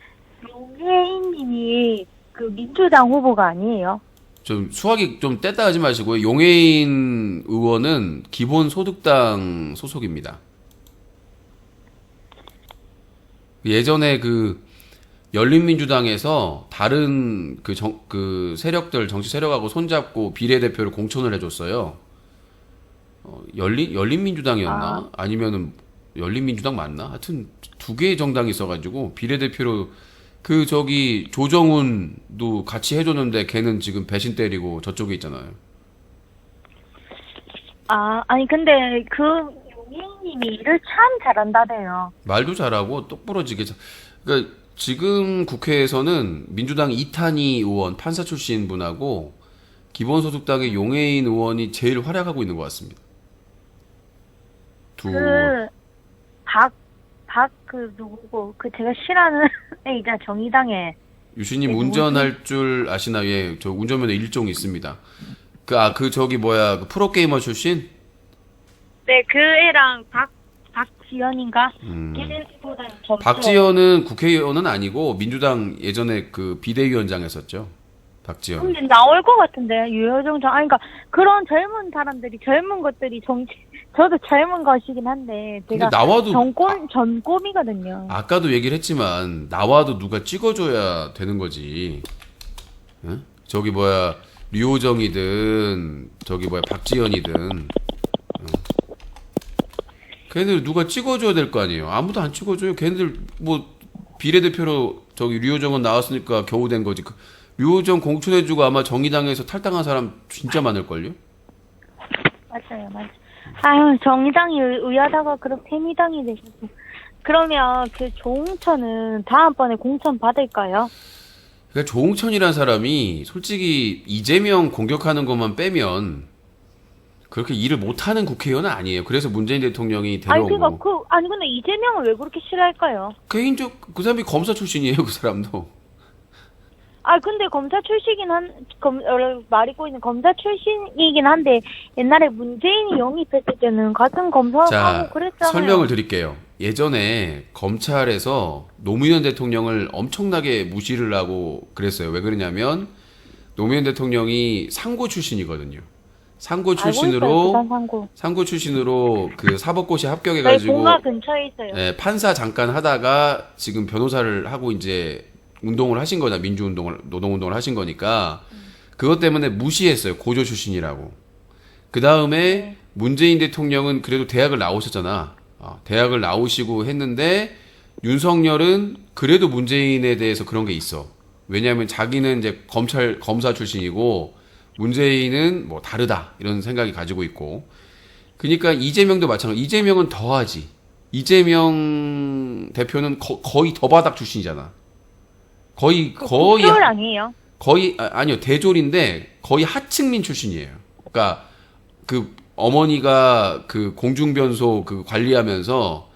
용혜인님이 그 민주당 후보가 아니에요? 좀 수학이 좀 뗐다 하지 마시고요. 용해인 의원은 기본소득당 소속입니다. 예전에 그 열린민주당에서 다른 그 세력들, 정치 세력하고 손잡고 비례대표를 공천을 해줬어요. 열린민주당이었나? 아니면은 열린민주당 맞나? 하여튼 두 개의 정당이 있어가지고 비례대표로 조정훈도 같이 해줬는데 걔는 지금 배신 때리고 저쪽에 있잖아요. 아니 근데 그 용혜인님이 일을 참 잘한다네요. 말도 잘하고 똑부러지게 그러니까 지금 국회에서는 민주당 이탄희 의원 판사 출신 분하고 기본소득당의 용해인 의원이 제일 활약하고 있는 것 같습니다. 누구고 제가 싫어하는 애이자 정의당에 유신님 운전할 줄 아시나요? 예, 저 운전면허 1종 있습니다. 그 프로게이머 출신? 네, 그 애랑 박지연인가? 걔네보다 좀 박지연은 국회의원은 아니고 민주당 예전에 그 비대위원장 했었죠. 박지연. 근데 나올 것 같은데 유효정 그러니까 그런 젊은 것들이 저도 젊은 것이긴 한데 제가 나와도 전꼼이거든요. 아까도 얘기를 했지만 나와도 누가 찍어줘야 되는 거지. 응? 류호정이든 박지연이든 걔네들 누가 찍어줘야 될 거 아니에요. 아무도 안 찍어줘요. 걔네들 뭐 비례대표로 류호정은 나왔으니까 겨우 된 거지. 류호정 공천해주고 아마 정의당에서 탈당한 사람 진짜 많을걸요? 맞아요. 아유, 정의당이 의하다가 그럼 새누리당이 되셔서. 그러면 그 조홍천은 다음번에 공천 받을까요? 그러니까 조홍천이라는 사람이 솔직히 이재명 공격하는 것만 빼면 그렇게 일을 못하는 국회의원은 아니에요. 그래서 문재인 대통령이 데려오고. 근데 이재명을 왜 그렇게 싫어할까요? 그 사람이 검사 출신이에요, 그 사람도. 근데 검사 출신이긴 말이 꼬이는 검사 출신이긴 한데 옛날에 문재인이 영입했을 때는 같은 검사하고 그랬잖아요. 설명을 드릴게요. 예전에 검찰에서 노무현 대통령을 엄청나게 무시를 하고 그랬어요. 왜 그러냐면 노무현 대통령이 상고 출신이거든요. 상고 출신으로 그 사법고시 합격해가지고 본가 근처에 있어요. 네, 판사 잠깐 하다가 지금 변호사를 하고 이제 운동을 하신 거냐, 노동운동을 하신 거니까 그것 때문에 무시했어요. 고조 출신이라고. 그 다음에 문재인 대통령은 그래도 대학을 나오셨잖아. 대학을 나오시고 했는데 윤석열은 그래도 문재인에 대해서 그런 게 있어. 왜냐하면 자기는 이제 검사 출신이고 문재인은 뭐 다르다 이런 생각이 가지고 있고. 그러니까 이재명도 마찬가지. 이재명은 더하지. 이재명 대표는 거의 더바닥 출신이잖아. 거의 대졸 아니에요? 아니요, 대졸인데 거의 하층민 출신이에요. 그러니까 그 어머니가 그 공중변소 그 관리하면서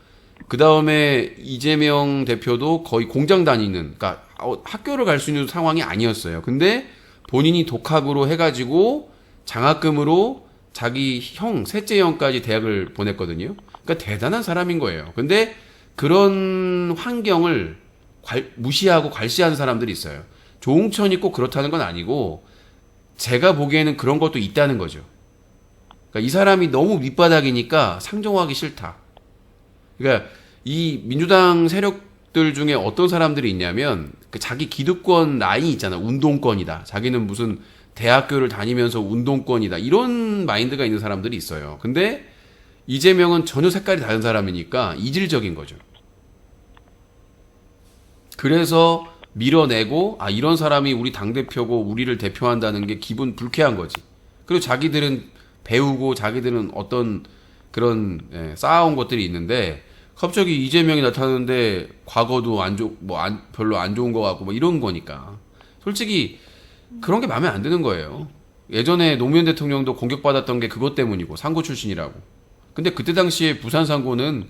그 다음에 이재명 대표도 거의 공장 다니는, 그러니까 학교를 갈 수 있는 상황이 아니었어요. 근데 본인이 독학으로 해가지고 장학금으로 자기 셋째 형까지 대학을 보냈거든요. 그러니까 대단한 사람인 거예요. 근데 그런 환경을 무시하고 괄시하는 사람들이 있어요. 조홍천이 꼭 그렇다는 건 아니고 제가 보기에는 그런 것도 있다는 거죠. 그러니까 이 사람이 너무 밑바닥이니까 상종하기 싫다. 그러니까 이 민주당 세력들 중에 어떤 사람들이 있냐면 그 자기 기득권 라인이 있잖아. 운동권이다. 자기는 무슨 대학교를 다니면서 운동권이다. 이런 마인드가 있는 사람들이 있어요. 근데 이재명은 전혀 색깔이 다른 사람이니까 이질적인 거죠. 그래서 밀어내고 이런 사람이 우리 당대표고 우리를 대표한다는 게 기분 불쾌한 거지. 그리고 자기들은 배우고 자기들은 어떤 그런 쌓아온 것들이 있는데 갑자기 이재명이 나타나는데 과거도 별로 안 좋은 것 같고 뭐 이런 거니까 솔직히 그런 게 마음에 안 드는 거예요. 예전에 노무현 대통령도 공격받았던 게 그것 때문이고 상고 출신이라고. 근데 그때 당시에 부산 상고는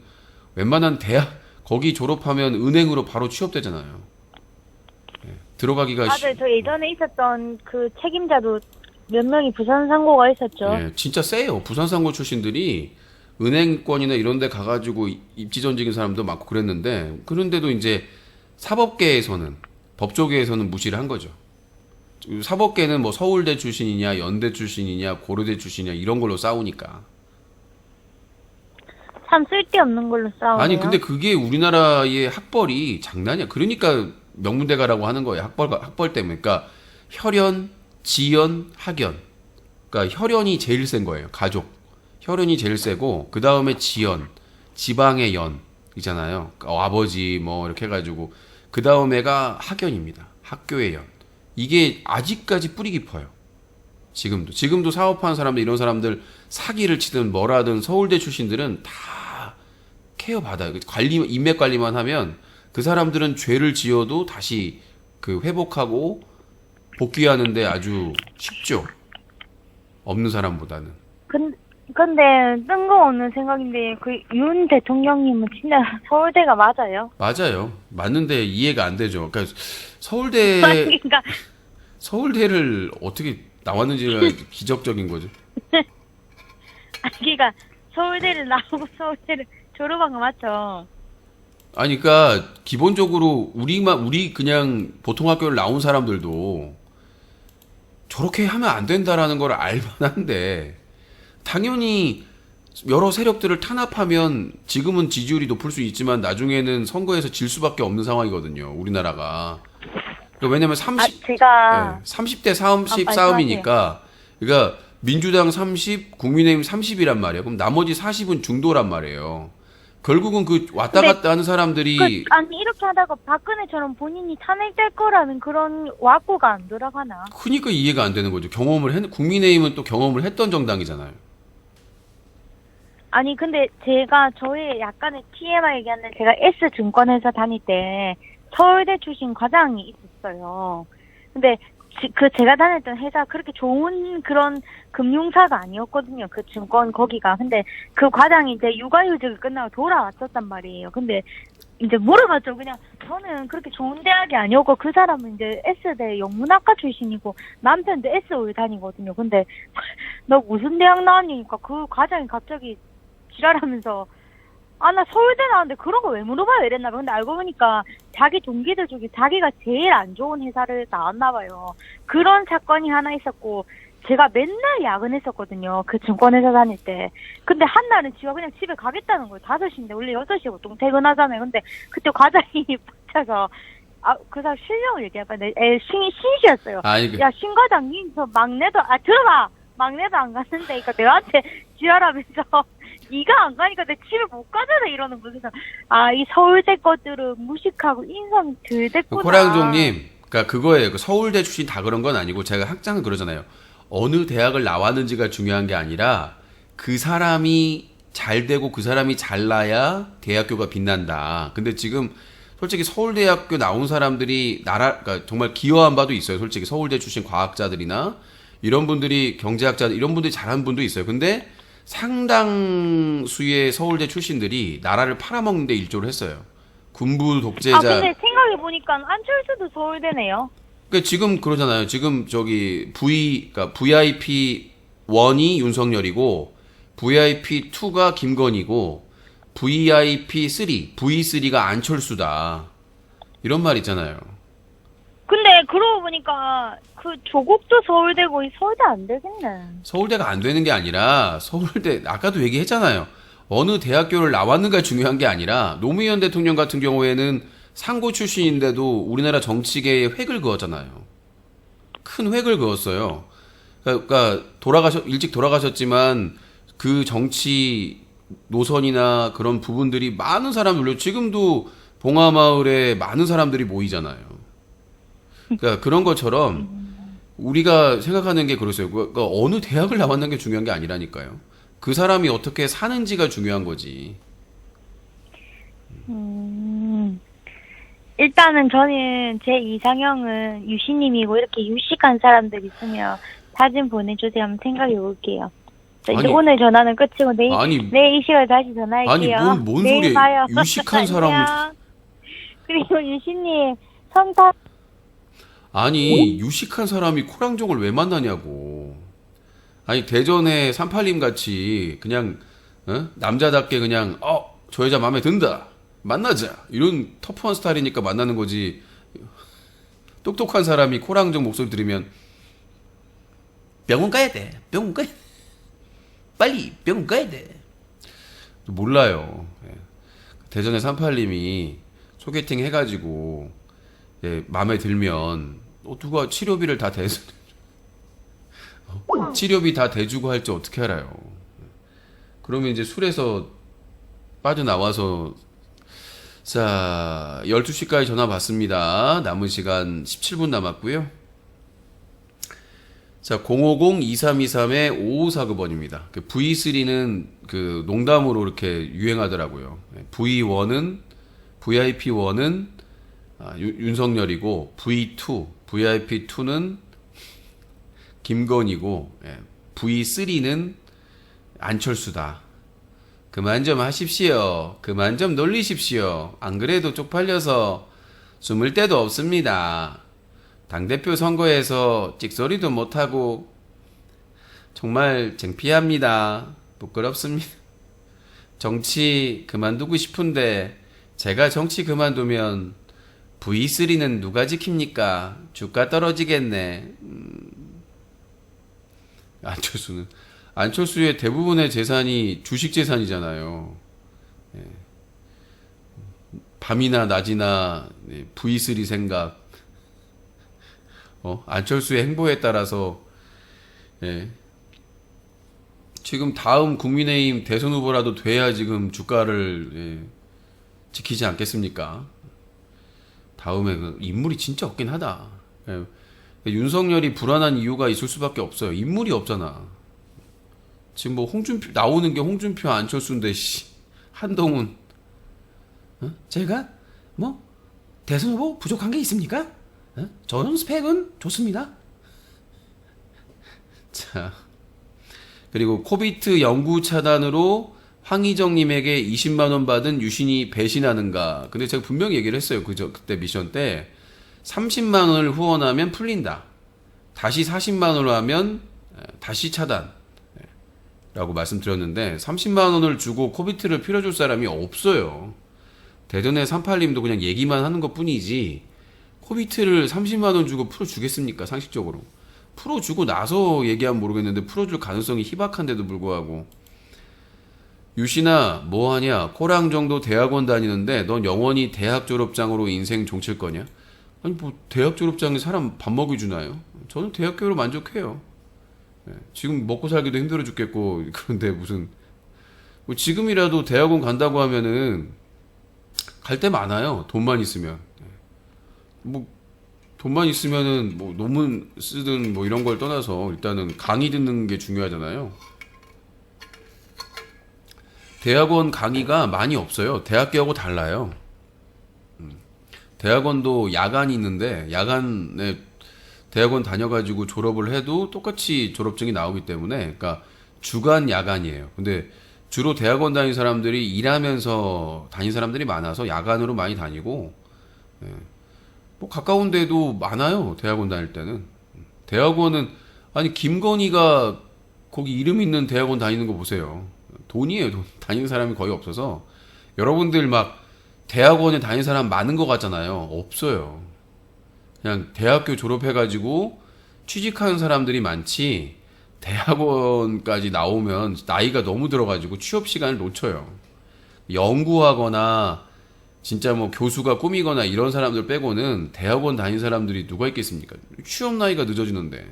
웬만한 대학 거기 졸업하면 은행으로 바로 취업되잖아요. 들어가기가 맞아요. 저 예전에 있었던 그 책임자도 몇 명이 부산 상고가 있었죠. 진짜 세요. 부산 상고 출신들이 은행권이나 이런 데 가가지고 입지전적인 사람도 많고 그랬는데 그런데도 이제 사법계에서는 법조계에서는 무시를 한 거죠. 사법계는 뭐 서울대 출신이냐 연대 출신이냐 고려대 출신이냐 이런 걸로 싸우니까. 참 쓸데없는 걸로 싸우네요. 아니 근데 그게 우리나라의 학벌이 장난이야. 그러니까 명문대가라고 하는 거예요. 학벌 때문에. 그러니까 혈연, 지연, 학연. 그러니까 혈연이 제일 센 거예요. 가족. 혈연이 제일 세고 그 다음에 지연, 지방의 연 있잖아요. 그러니까 아버지 뭐 이렇게 해가지고 그 다음에가 학연입니다. 학교의 연. 이게 아직까지 뿌리 깊어요. 지금도 사업하는 사람들 이런 사람들 사기를 치든 뭐라든 서울대 출신들은 다 케어 받아요. 인맥 관리만 하면 그 사람들은 죄를 지어도 다시 그 회복하고 복귀하는데 아주 쉽죠. 없는 사람보다는. 근데 뜬금없는 생각인데 그 윤 대통령님은 진짜 서울대가 맞아요? 맞아요. 맞는데 이해가 안 되죠. 그러니까 서울대를 어떻게 나왔는지가 기적적인 거죠. 그러니까 서울대를 나오고 서울대를 졸업한 거 맞죠? 아니, 그러니까 기본적으로 우리 그냥 보통 학교를 나온 사람들도 저렇게 하면 안 된다라는 걸 알만한데 당연히 여러 세력들을 탄압하면 지금은 지지율이 높을 수 있지만 나중에는 선거에서 질 수밖에 없는 상황이거든요. 우리나라가. 그러니까 왜냐면 30대 30 싸움이니까. 그러니까 민주당 30, 국민의힘 30이란 말이에요. 그럼 나머지 40은 중도란 말이에요. 결국은 그 왔다 갔다 하는 사람들이 아니 이렇게 하다가 박근혜처럼 본인이 탄핵될 거라는 그런 와꾸가 안 돌아가나? 그러니까 이해가 안 되는 거죠. 국민의힘은 또 경험을 했던 정당이잖아요. 아니 근데 저의 약간의 TMI 얘기하는데 제가 S증권회사 다닐 때 서울대 출신 과장이 있었어요. 근데 제가 다녔던 회사 그렇게 좋은 그런 금융사가 아니었거든요. 그 증권 거기가. 근데 그 과장이 이제 육아휴직을 끝나고 돌아왔었단 말이에요. 근데 이제 물어봤죠. 그냥 저는 그렇게 좋은 대학이 아니었고 그 사람은 이제 S대 영문학과 출신이고 남편도 S올 다니거든요. 근데 너 무슨 대학 나왔냐니까 그 과장이 갑자기 지랄하면서 나 서울대 나왔는데 그런 거 왜 물어봐요 이랬나 봐요. 근데 알고 보니까 자기 동기들 중에 자기가 제일 안 좋은 회사를 나왔나 봐요. 그런 사건이 하나 있었고 제가 맨날 야근했었거든요. 그 증권회사 다닐 때. 근데 한날은 지가 그냥 집에 가겠다는 거예요. 5시인데 원래 6시에 보통 퇴근하잖아요. 근데 그때 과장이 붙여서 그 사람 실명을 얘기해봐. 신씨였어요. 야, 신 과장님 저 막내도 들어봐. 막내도 안 갔는데, 그러니까 내한테 지랄하면서 네가 안 가니까 내 집에 못 가잖아 이러는 거죠. 아, 이 서울대 것들은 무식하고 인성 덜 됐구나. 코랑종님, 그러니까 그거예요. 그 서울대 출신 다 그런 건 아니고 제가 학장은 그러잖아요. 어느 대학을 나왔는지가 중요한 게 아니라 그 사람이 잘 되고 그 사람이 잘나야 대학교가 빛난다. 근데 지금 솔직히 서울대학교 나온 사람들이 그러니까 정말 기여한 바도 있어요. 솔직히 서울대 출신 과학자들이나 이런 분들이 경제학자들 이런 분들이 잘한 분도 있어요. 근데 상당수의 서울대 출신들이 나라를 팔아먹는 데 일조를 했어요. 군부 독재자. 아, 근데 생각해보니까 안철수도 서울대네요. 그러니까 지금 그러잖아요. 지금 저기 그러니까 VIP 1이 윤석열이고 VIP 2가 김건희고 VIP 3, V3가 안철수다. 이런 말 있잖아요. 근데 그러고 보니까 그 조국도 서울대고 서울대 안 되겠네. 서울대가 안 되는 게 아니라 서울대 아까도 얘기했잖아요. 어느 대학교를 나왔는가 중요한 게 아니라 노무현 대통령 같은 경우에는 상고 출신인데도 우리나라 정치계에 획을 그었잖아요. 큰 획을 그었어요. 그러니까 일찍 돌아가셨지만 그 정치 노선이나 그런 부분들이 많은 사람들로 지금도 봉하마을에 많은 사람들이 모이잖아요. 그러니까 그런 것처럼 우리가 생각하는 게 그렇어요. 그러니까 어느 대학을 나왔는 게 중요한 게 아니라니까요. 그 사람이 어떻게 사는지가 중요한 거지. 일단은 저는 제 이상형은 유시님이고 이렇게 유식한 사람들 있으면 사진 보내주세요. 한번 생각해 볼게요. 이제 아니, 오늘 전화는 끝이고 내일 이 시간에 다시 전화할게요. 아니 뭔 내일 소리예요. 봐요. 유식한 사람을. 그리고 유시님 성탄 아니 유식한 사람이 코랑종을 왜 만나냐고. 아니 대전에 38님 같이 그냥 남자답게 그냥 저 여자 마음에 든다 만나자 이런 터프한 스타일이니까 만나는 거지. 똑똑한 사람이 코랑종 목소리 들으면 병원 가야 돼. 병원 가야 돼. 빨리 병원 가야 돼. 몰라요. 대전에 38님이 소개팅 해가지고 마음에 들면 누가 치료비를 다 치료비 다 대주고 할지 어떻게 알아요. 그러면 이제 술에서 빠져나와서 자 12시까지 전화 받습니다. 남은 시간 17분 남았고요. 자 050-2323-5549번입니다. 그 V3는 그 농담으로 이렇게 유행하더라고요. V1은 VIP1은 윤석열이고 V2 VIP2는 김건희고 V3는 안철수다. 그만 좀 하십시오. 그만 좀 놀리십시오. 안 그래도 쪽팔려서 숨을 데도 없습니다. 당대표 선거에서 찍소리도 못하고 정말 창피합니다. 부끄럽습니다. 정치 그만두고 싶은데 제가 정치 그만두면 V3는 누가 지킵니까? 주가 떨어지겠네. 안철수의 대부분의 재산이 주식 재산이잖아요. 밤이나 낮이나 V3 생각. 안철수의 행보에 따라서 지금 다음 국민의힘 대선 후보라도 돼야 지금 주가를 지키지 않겠습니까? 다음에 인물이 진짜 없긴 하다. 윤석열이 불안한 이유가 있을 수밖에 없어요. 인물이 없잖아. 지금 뭐 홍준표 나오는 게 홍준표 안철수인데 한동훈. 제가 뭐 대선 후보 부족한 게 있습니까? 저는 스펙은 좋습니다. 자 그리고 코비트 연구 차단으로 황희정님에게 20만 원 받은 유신이 배신하는가. 근데 제가 분명히 얘기를 했어요. 그때 미션 때 30만 원을 후원하면 풀린다. 다시 40만 원을 하면 다시 차단. 라고 말씀드렸는데 30만 원을 주고 코비트를 필어줄 사람이 없어요. 대전의 38님도 그냥 얘기만 하는 것 뿐이지 코비트를 30만 원 주고 풀어주겠습니까? 상식적으로. 풀어주고 나서 얘기하면 모르겠는데 풀어줄 가능성이 희박한데도 불구하고 유신아 뭐하냐? 코랑 정도 대학원 다니는데 넌 영원히 대학 졸업장으로 인생 종칠 거냐? 아니 뭐 대학 졸업장에 사람 밥 먹여주나요? 저는 대학교로 만족해요. 지금 먹고 살기도 힘들어 죽겠고 그런데 무슨 뭐 지금이라도 대학원 간다고 하면은 갈 데 많아요. 돈만 있으면. 뭐 돈만 있으면은 뭐 논문 쓰든 뭐 이런 걸 떠나서 일단은 강의 듣는 게 중요하잖아요. 대학원 강의가 많이 없어요. 대학교하고 달라요. 대학원도 야간이 있는데 야간에 대학원 다녀가지고 졸업을 해도 똑같이 졸업증이 나오기 때문에 그러니까 주간 야간이에요. 근데 주로 대학원 다닌 사람들이 일하면서 다닌 사람들이 많아서 야간으로 많이 다니고 뭐 가까운 데도 많아요. 대학원 다닐 때는. 대학원은 아니 김건희가 거기 이름 있는 대학원 다니는 거 보세요. 돈이에요. 돈. 다니는 사람이 거의 없어서 여러분들 막 대학원에 다니는 사람 많은 것 같잖아요. 없어요. 그냥 대학교 졸업해가지고 취직하는 사람들이 많지 대학원까지 나오면 나이가 너무 들어가지고 취업 시간을 놓쳐요. 연구하거나 진짜 뭐 교수가 꿈이거나 이런 사람들 빼고는 대학원 다닌 사람들이 누가 있겠습니까? 취업 나이가 늦어지는데.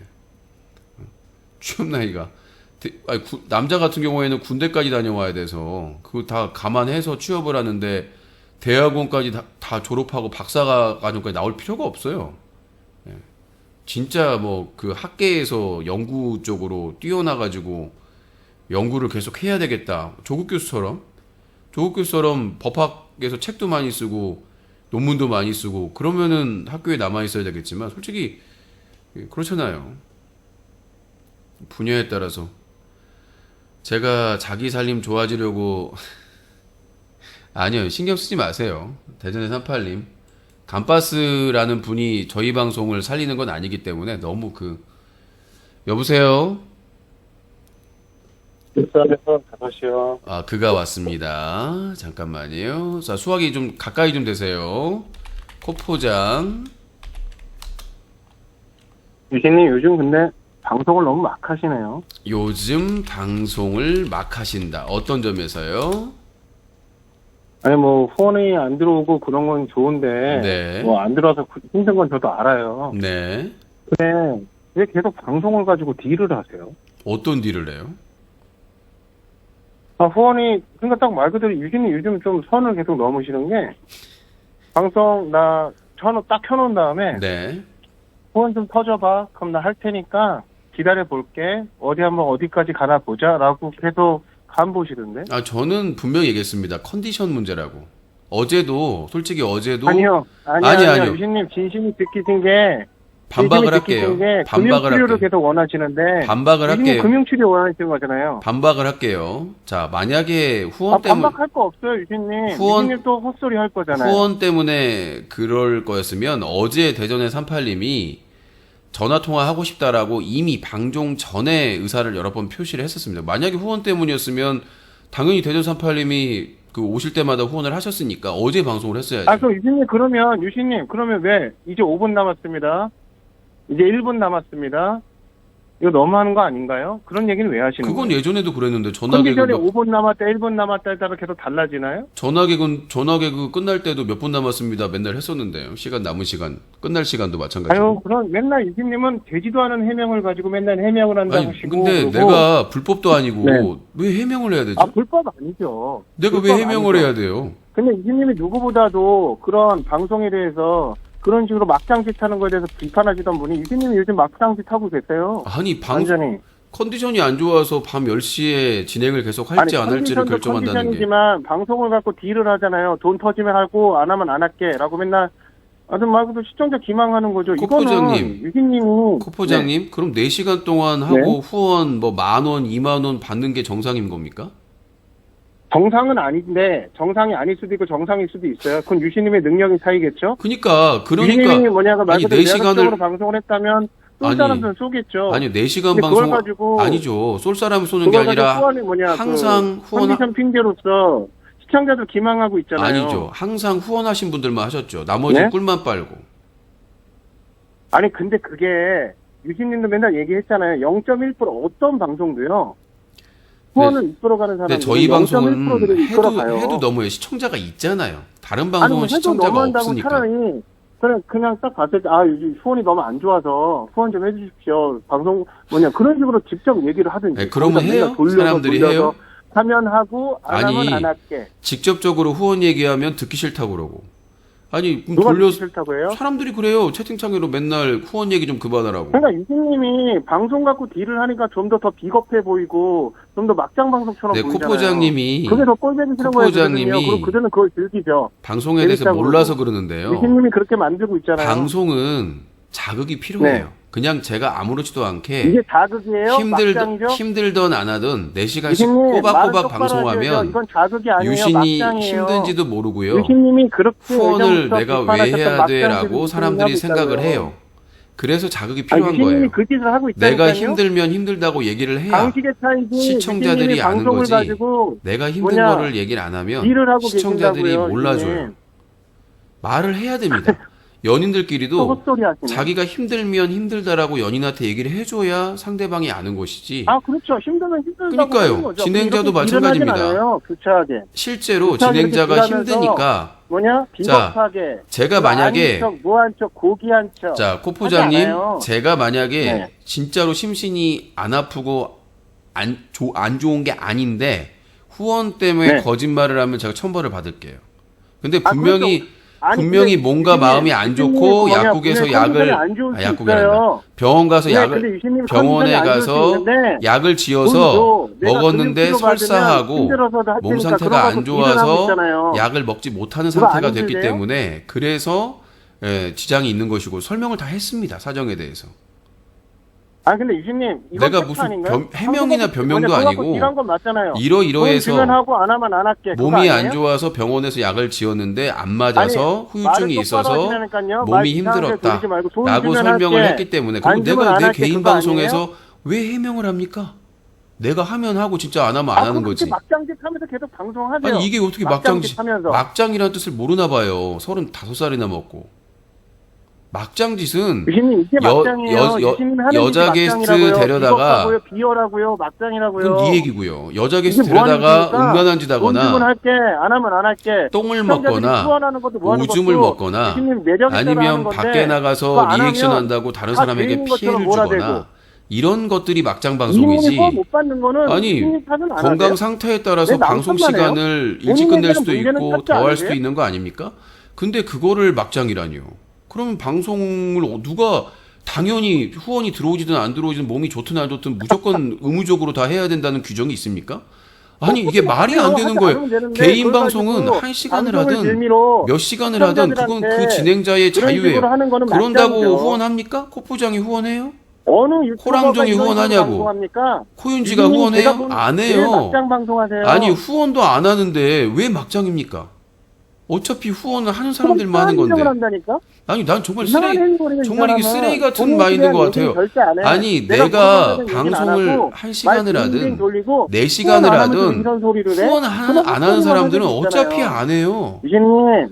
취업 나이가. 남자 같은 경우에는 군대까지 다녀와야 돼서 그거 다 감안해서 취업을 하는데 대학원까지 다 졸업하고 박사과정까지 나올 필요가 없어요. 진짜 뭐 그 학계에서 연구 쪽으로 뛰어나가지고 연구를 계속 해야 되겠다. 조국 교수처럼 법학에서 책도 많이 쓰고 논문도 많이 쓰고 그러면은 학교에 남아 있어야 되겠지만 솔직히 그렇잖아요. 분야에 따라서 제가 자기 살림 좋아지려고 아니요 신경 쓰지 마세요. 대전의 38님 감바스라는 분이 저희 방송을 살리는 건 아니기 때문에 너무 여보세요? 일산에서 5시요. 아 그가 왔습니다. 잠깐만요. 자 수화기 좀 가까이 좀 대세요. 코포장. 유신님 요즘 근데 방송을 너무 막 하시네요. 요즘 방송을 막 하신다. 어떤 점에서요? 아니 뭐 후원이 안 들어오고 그런 건 좋은데 네. 뭐 안 들어와서 힘든 건 저도 알아요. 네. 근데 왜 계속 방송을 가지고 딜을 하세요? 어떤 딜을 해요? 아 후원이 그러니까 딱 말 그대로 유진이 요즘 좀 선을 계속 넘으시는 게 방송 나 딱 켜놓은 다음에 네. 후원 좀 터져봐. 그럼 나 할 테니까 기다려 볼게. 어디 한번 어디까지 가나 보자라고 계속 간 보시던데. 아 저는 분명히 얘기했습니다. 컨디션 문제라고. 솔직히 어제도 아니요. 유신님 진심이 느끼신 게 반박을 할게요. 금융치료를 계속 원하시는데 반박을 할게요. 금융치료 원하시는 거잖아요. 반박을 할게요. 자 만약에 후원 때문에 반박할 거 없어요, 유신님. 유신님 또 헛소리 할 거잖아요. 후원 때문에 그럴 거였으면 어제 대전의 38님이 전화 통화하고 싶다라고 이미 방송 전에 의사를 여러 번 표시를 했었습니다. 만약에 후원 때문이었으면 당연히 대전 38님이 오실 때마다 후원을 하셨으니까 어제 방송을 했어야죠. 아, 그럼 유신님 그러면 왜 이제 5분 남았습니다. 이제 1분 남았습니다. 이거 너무하는 거 아닌가요? 그런 얘기는 왜 하시는 거예요? 그건 예전에도 그랬는데 전화개그 컨디션이 5분 남았다, 1분 남았다에 따라 계속 달라지나요? 전화개그 끝날 때도 몇 분 남았습니다. 맨날 했었는데요. 남은 시간 끝날 시간도 마찬가지고. 아유, 그럼 맨날 유진님은 되지도 않은 해명을 가지고 맨날 해명을 한다고 하시고. 근데 내가 불법도 아니고 네. 왜 해명을 해야 되죠? 아, 불법 아니죠. 내가 왜 해명을 해야 돼요? 근데 유진님이 누구보다도 그런 방송에 대해서 그런 식으로 막장짓 하는 거에 대해서 비판하시던 분이 유진님이 요즘 막장짓 하고 계세요. 아니 완전히. 컨디션이 안 좋아서 밤 10시에 진행을 계속 할지 안 할지를 결정한다는 게. 컨디션이지만 방송을 갖고 딜을 하잖아요. 돈 터지면 하고 안 하면 안 할게 라고 맨날 아주 말 그대로 시청자 기망하는 거죠. 코포장님, 유진님이 코포장님, 그럼 4시간 동안 하고 후원 뭐 10,000원, 20,000원 받는 게 정상인 겁니까? 정상은 아닌데 정상이 아닐 수도 있고 정상일 수도 있어요. 그건 유신님의 능력의 차이겠죠. 그러니까 유신님이 뭐냐가 말 그대로 4시간을 방송을 했다면 쏠 사람들은 쏘겠죠. 아니 4시간 방송 아니죠. 쏠 사람을 쏘는 게 아니라 항상 컨디션 핑계로서 시청자들 기망하고 있잖아요. 아니죠. 항상 후원하신 분들만 하셨죠. 나머지 꿀만 빨고. 아니 근데 그게 유신님도 맨날 얘기했잖아요. 0.1% 어떤 방송도요. 후원을 이끌어 가는 사람이 저희 방송은 해도 너무해요. 시청자가 있잖아요. 다른 방송은 시청자가 없으니까. 차라리 그냥 딱 봤을 때, 요즘 후원이 너무 안 좋아서 후원 좀 해주십시오. 방송, 그런 식으로 직접 얘기를 하든지. 네, 그러면 거기다 해요? 맨날 돌려서 사람들이 해요? 하면 하고, 안 아니, 하면 안 할게. 직접적으로 후원 얘기하면 듣기 싫다고 그러고. 아니, 그럼 누가 듣기 싫다고 해요? 사람들이 그래요. 채팅창으로 맨날 후원 얘기 좀 그만하라고. 그러니까 유진님이 방송 갖고 딜을 하니까 좀 더 비겁해 보이고, 좀 더 막장 방송처럼 네, 보이잖아요. 코포장님이 그게 더 꼴배기 싫은 거예요. 코포장님이 그럼 그들은 그걸 즐기죠. 방송에 대해서 재밌다고 몰라서 그러고. 그러는데요. 유진님이 그렇게 만들고 있잖아요. 방송은 자극이 필요해요. 네. 그냥 제가 아무렇지도 않게 이게 자극이에요? 막장이죠? 힘들던 안 하던 4시간씩 유신님, 말을 꼬박꼬박 똑바로 하셔야죠. 방송하면 이건 자극이 아니에요. 유신이 막장이에요. 힘든지도 모르고요. 유신님이 그렇게 후원을 예전부터 내가 왜 비판하셨던 해야 돼라고 막장들을 사람들이 하고 생각을 있다고요. 해요. 그래서 자극이 필요한 유신님이 거예요. 그 짓을 하고 있다니까요. 내가 힘들면 힘들다고 얘기를 해야 방식의 차이지. 시청자들이 유신님이 아는 방송을 거지. 가지고 내가 힘든 뭐냐, 거를 얘기를 안 하면 일을 하고 시청자들이 계신다고요, 몰라줘요. 유신님. 말을 해야 됩니다. 연인들끼리도 헛소리 하시네. 자기가 힘들면 힘들다라고 연인한테 얘기를 해줘야 상대방이 아는 것이지. 그렇죠. 힘들면 힘들다고 그러니까요. 하는 거죠. 진행자도 이렇게 일은 하진 마찬가지입니다. 않아요, 교차하게. 실제로 교차하게 진행자가 이렇게 일하면서 힘드니까 비겁하게. 제가 만약에 아닌 척, 무한 척, 고귀한 척. 자, 하지 코포장님, 않아요. 제가 만약에 네. 진짜로 심신이 안 아프고 안 좋은 게 아닌데 후원 때문에 네. 거짓말을 하면 제가 천벌을 받을게요. 근데 그렇죠. 분명히 뭔가 마음이 안 좋고 약국에서 약을 약국이 아니라 병원 가서 병원에 가서 약을 지어서 먹었는데 설사하고 몸 상태가 안 좋아서 약을 먹지 못하는 상태가 됐기 때문에 그래서 지장이 있는 것이고 설명을 다 했습니다. 사정에 대해서. 근데 유진님, 이거 내가 무슨 해명이나 변명도 아니고 일한 건 맞잖아요. 이러이러해서 주면 하고 안 하면 안 할게. 몸이 안 좋아서 병원에서 약을 지었는데 안 맞아서 후유증이 있어서 몸이 힘들었다 라고 설명을 했기 때문에 그리고 내가 내 개인 방송에서 왜 해명을 합니까? 내가 하면 하고 진짜 안 하면 안 하는 거지. 막장짓 하면서 계속 방송하세요. 아니 이게 어떻게 막장이라는 뜻을 모르나 봐요. 35살이나 먹고. 막장짓은 여자 게스트 데려다가 비열하고요, 막장이라고요. 그건 네 얘기고요. 여자 게스트 데려다가 음란한 짓 하거나 할게, 안 하면 안 할게. 똥을 먹거나 오줌을 먹거나 아니면 밖에 나가서 리액션 한다고 다른 사람에게 피해를 주거나 이런 것들이 막장 방송이지. 아니 건강 상태에 따라서 방송 시간을 일찍 끝낼 수도 있고 더 할 수도 있는 거 아닙니까? 근데 그거를 막장이라니요. 그러면 방송을 누가 당연히 후원이 들어오지든 안 들어오지든 몸이 좋든 안 좋든 무조건 의무적으로 다 해야 된다는 규정이 있습니까? 아니 이게 말이 안 되는 거예요. 개인 방송은 1시간을 하든 몇 시간을 하든 그건 그 진행자의 자유예요. 그런다고 후원합니까? 코포장이 후원해요? 코랑정이 후원하냐고. 코윤지가 후원해요? 안 해요. 아니 후원도 안 하는데 왜 막장입니까? 어차피 후원을 하는 사람들만 하는 건데. 아니 난 정말 이게 쓰레기 같은 마인드인 것 같아요. 아니 내가 방송을 1시간을 하든 4시간을 하든 후원 안 하는 사람들은 어차피 안 해요.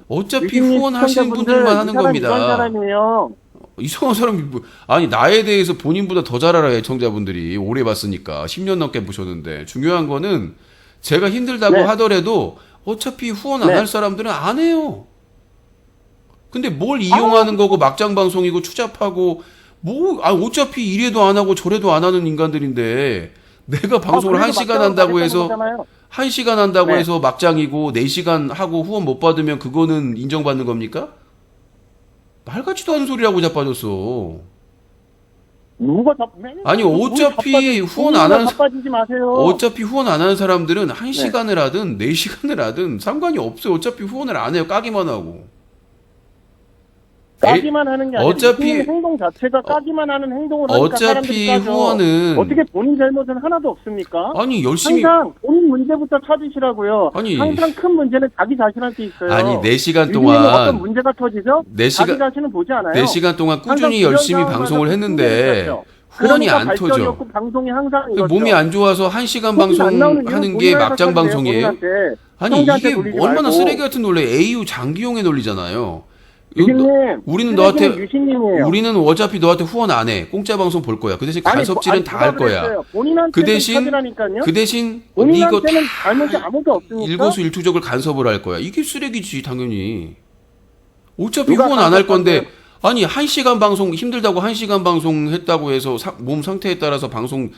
어차피 후원 하시는 분들만 하는 겁니다. 이상한 사람이 아니 나에 대해서 본인보다 더 잘 알아요. 애청자분들이 오래 봤으니까 10년 넘게 보셨는데 중요한 거는 제가 힘들다고 하더라도 어차피 후원 안 할 사람들은 안 해요. 근데 뭘 이용하는 거고 막장 방송이고 추잡하고 어차피 이래도 안 하고 저래도 안 하는 인간들인데 내가 방송을 1시간 한다고 해서 1시간 한다고 해서 막장이고 4시간 하고 후원 못 받으면 그거는 인정받는 겁니까? 말 같지도 않은 소리라고 자빠졌어. 아니 어차피 후원 안 하는 어차피 후원 안 하는 사람들은 1시간을 하든 4시간을 하든 상관이 없어요. 어차피 후원을 안 해요. 까기만 하고. 까기만 하는 게 아니라 어차피 행동 자체가 까기만 하는 행동을 하니까 어차피 후원은 어떻게 본인 잘못은 하나도 없습니까? 아니 열심히 항상 본인 문제부터 찾으시라고요. 아니 항상 큰 문제는 자기 자신한테 있어요. 아니 4시간 동안 어떤 문제가 터지죠? 자기 자신은 보지 않아요. 4시간 동안 꾸준히 열심히 방송을 했는데 후원이 안 터져. 방송이 항상 몸이 안 좋아서 1시간 방송하는 게 막장 방송이에요? 아니 이게 얼마나 쓰레기 같은 논리. AU 장기용의 논리잖아요. 우리는 어차피 너한테 후원 안 해. 공짜 방송 볼 거야. 그 대신 간섭질은 다 할 거야. 그 대신 네가 다 일거수일투족을 간섭을 할 거야. 이게 쓰레기지 당연히. 어차피 누가 후원 안 할 건데 강력한데요? 아니 1시간 방송 힘들다고 1시간 방송 했다고 해서 몸 상태에 따라서 방송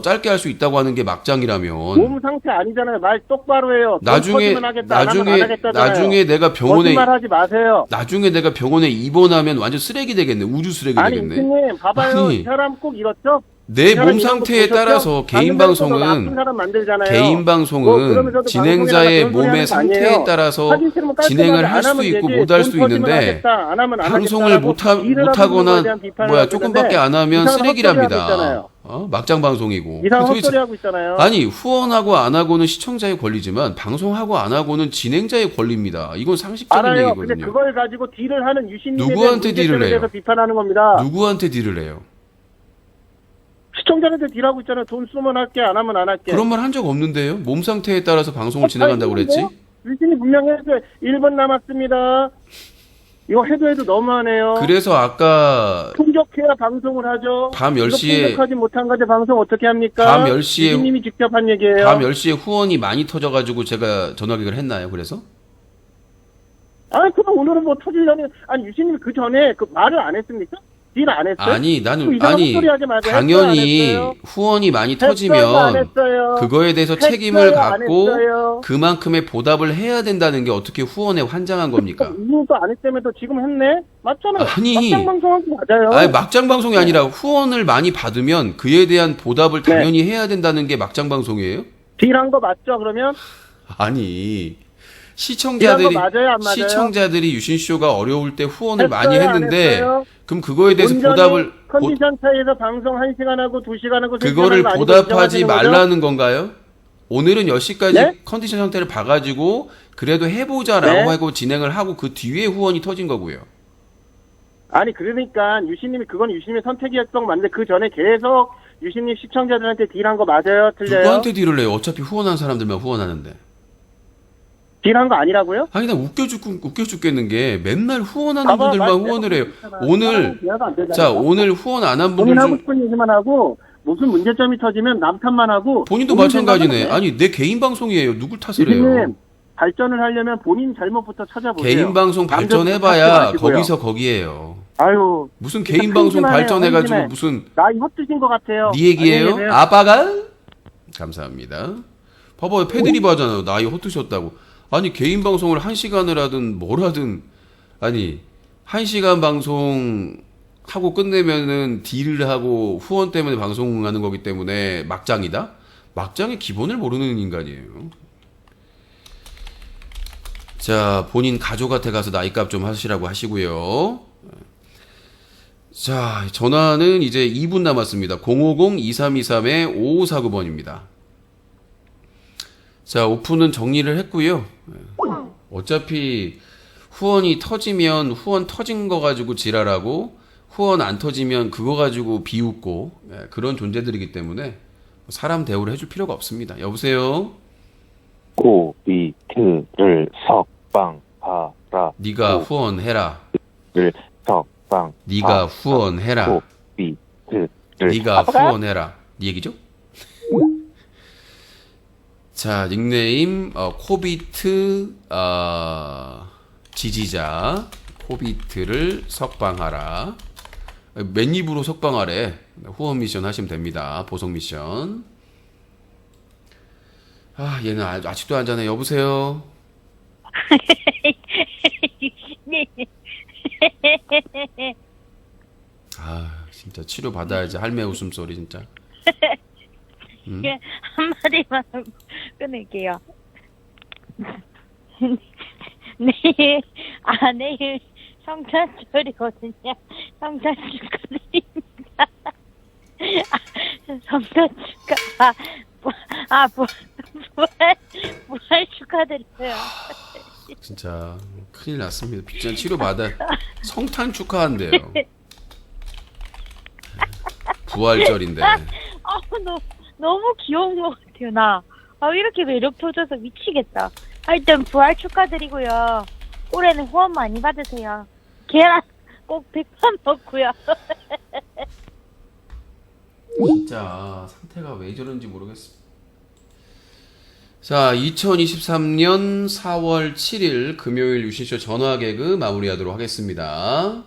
짧게 할 수 있다고 하는 게 막장이라면 몸 상태 아니잖아요. 말 똑바로 해요. 돈 나중에 터지면 하겠다, 안 하면 안 하겠다잖아요. 나중에 내가 병원에 거짓말하지 마세요. 나중에 내가 병원에 입원하면 완전 쓰레기 되겠네. 우주 쓰레기 아니 되겠네. 유신님 봐봐요. 아니, 이 사람 꼭 이렇죠? 내 이 사람 몸 이런 거 상태에 보셨죠? 따라서 개인 방송에서도 나쁜 방송은 사람 만들잖아요. 개인 뭐 방송은 그러면서도 진행자의 방송에다가 그런 소리 몸의 하는 거 상태에 아니에요. 따라서 하기 싫으면 깔끔하게 진행을 할 안 수도 하면 있고 되지. 못 할 돈 수도 터지면 있는데 하겠다, 안 하면 안 방송을 하겠다라고 일을 하는 못하거나 거에 대한 비판을 하고 조금밖에 있는데 안 하면 이 사람 헛소리 하고 쓰레기랍니다. 있잖아요. 막장 방송이고. 이상한 도대체- 헛소리 하고 있잖아요. 아니 후원하고 안 하고는 시청자의 권리지만 방송하고 안 하고는 진행자의 권리입니다. 이건 상식적인 알아요. 근데 얘기거든요. 그걸 가지고 딜을 하는 유신님에 누구한테 대한 딜을 문제점에 해요? 대해서 비판하는 겁니다. 누구한테 딜을 해요? 시청자한테 딜하고 있잖아요. 돈 쓰면 할게, 안 하면 안 할게. 그런 말 한 적 없는데요. 몸 상태에 따라서 방송을 진행한다고 그랬지? 유신이 분명히 했어요. 1분 남았습니다. 이거 해도 너무하네요. 그래서 아까 충족해야 방송을 하죠. 밤 이거 10시에 충족하지 못한 가지 방송 어떻게 합니까? 밤 10시에 유신님이 직접 한 얘기예요. 밤 10시에 후원이 많이 터져가지고 제가 전화기를 했나요? 그래서? 아니 그럼 오늘은 뭐 터지려니 아니 유신님이 그 전에 그 말을 안 했습니까? 딜 안 했어요? 아니 또 나는 이상한 아니 헛소리 하지 말고 당연히 했어요, 안 했어요? 후원이 많이 했어요, 안 터지면 했어요? 그거에 대해서 했어요, 책임을 안 갖고 했어요? 그만큼의 보답을 해야 된다는 게 어떻게 후원에 환장한 겁니까? 이유도 안 했다면서 지금 했네? 맞잖아요. 아니. 막장 방송하기 맞아요. 아니 막장 방송이 아니라 후원을 많이 받으면 그에 대한 보답을 네. 당연히 해야 된다는 게 막장 방송이에요? 딜한 거 맞죠? 그러면 아니 딜한 거 맞아요, 안 맞아요? 시청자들이 유신 쇼가 어려울 때 후원을 많이 했어요, 안 했는데 했어요? 그럼 그거에 대해서 온전히 보답을 컨디션 차이에서 방송 1시간 하고 2시간 하고 3시간 그거를 하고 보답하지 인정하시는 거죠? 말라는 건가요? 오늘은 10시까지 네? 컨디션 상태를 봐가지고 그래도 해보자라고 네? 하고 진행을 하고 그 뒤에 후원이 터진 거고요. 아니 그러니까 유신님이 그건 유신님의 선택이었던 맞는데 그 전에 계속 유신님 시청자들한테 딜한 거 맞아요? 틀려요? 누구한테 딜을 해요? 어차피 후원한 사람들만 후원하는데. 딜한 거 아니라고요? 아니 나 웃겨 죽겠는 게 맨날 후원하는 봐봐, 분들만 말 후원을 해요. 있잖아. 오늘 사람은 이해가 안 되잖아. 자 오늘 후원 안 한 분들 본인 하고 중 싶은 얘기만 하고 무슨 문제점이 터지면 남 탓만 하고 본인도 본인 마찬가지네. 생각은 아니 내 개인 방송이에요. 누굴 탓을 해요? 유신님 발전을 하려면 본인 잘못부터 찾아보세요. 개인 방송 남들 발전해봐야 탓하지 마시고요. 거기서 거기에요. 아유 무슨 진짜 개인 방송 큼지막해요, 발전해가지고 큼지막해. 무슨 나이 헛드신 것 같아요. 네 얘기예요? 안녕히 계세요. 아빠가? 감사합니다. 봐봐요. 패드립 하잖아요. 나이 헛드셨다고. 아니 개인 방송을 1시간을 하든 뭘 하든 아니 1시간 방송 하고 끝내면은 딜을 하고 후원 때문에 방송하는 거기 때문에 막장이다? 막장의 기본을 모르는 인간이에요. 자, 본인 가족한테 가서 나이값 좀 하시라고 하시고요. 자, 전화는 이제 2분 남았습니다. 050-2323-5549번입니다. 자, 오픈은 정리를 했고요. 어차피 후원이 터지면 후원 터진 거 가지고 지랄하고 후원 안 터지면 그거 가지고 비웃고 그런 존재들이기 때문에 사람 대우를 해줄 필요가 없습니다. 여보세요? 고비트를 석방하라. 네가 후원해라. 를 석방. 네가 후원해라. 고비트를 네가 후원해라. 네 얘기죠? 자, 닉네임 코비트 지지자 코비트를 석방하라. 맨입으로 석방하래. 후원 미션 하시면 됩니다. 보석 미션. 아, 얘는 아직도 안 자네. 여보세요? 아, 진짜 치료 받아야지. 할매 웃음소리 진짜. 응? 예, 한마디만 하고 끊을게요. 내일, 내일 성탄절이거든요. 성탄 축하드립니다. 성탄 축하, 부활 축하드려요. 진짜 큰일 났습니다. 진짜 치료 받아. 성탄 축하한대요. 부활절인데. 너무 귀여운 것 같아요, 나. 이렇게 매력 터져서 미치겠다. 하여튼 부활 축하드리고요. 올해는 후원 많이 받으세요. 계란 꼭 100판 먹고요. 진짜 상태가 왜 저런지 모르겠어. 자, 2023년 4월 7일 금요일 유신쇼 전화 개그 마무리하도록 하겠습니다.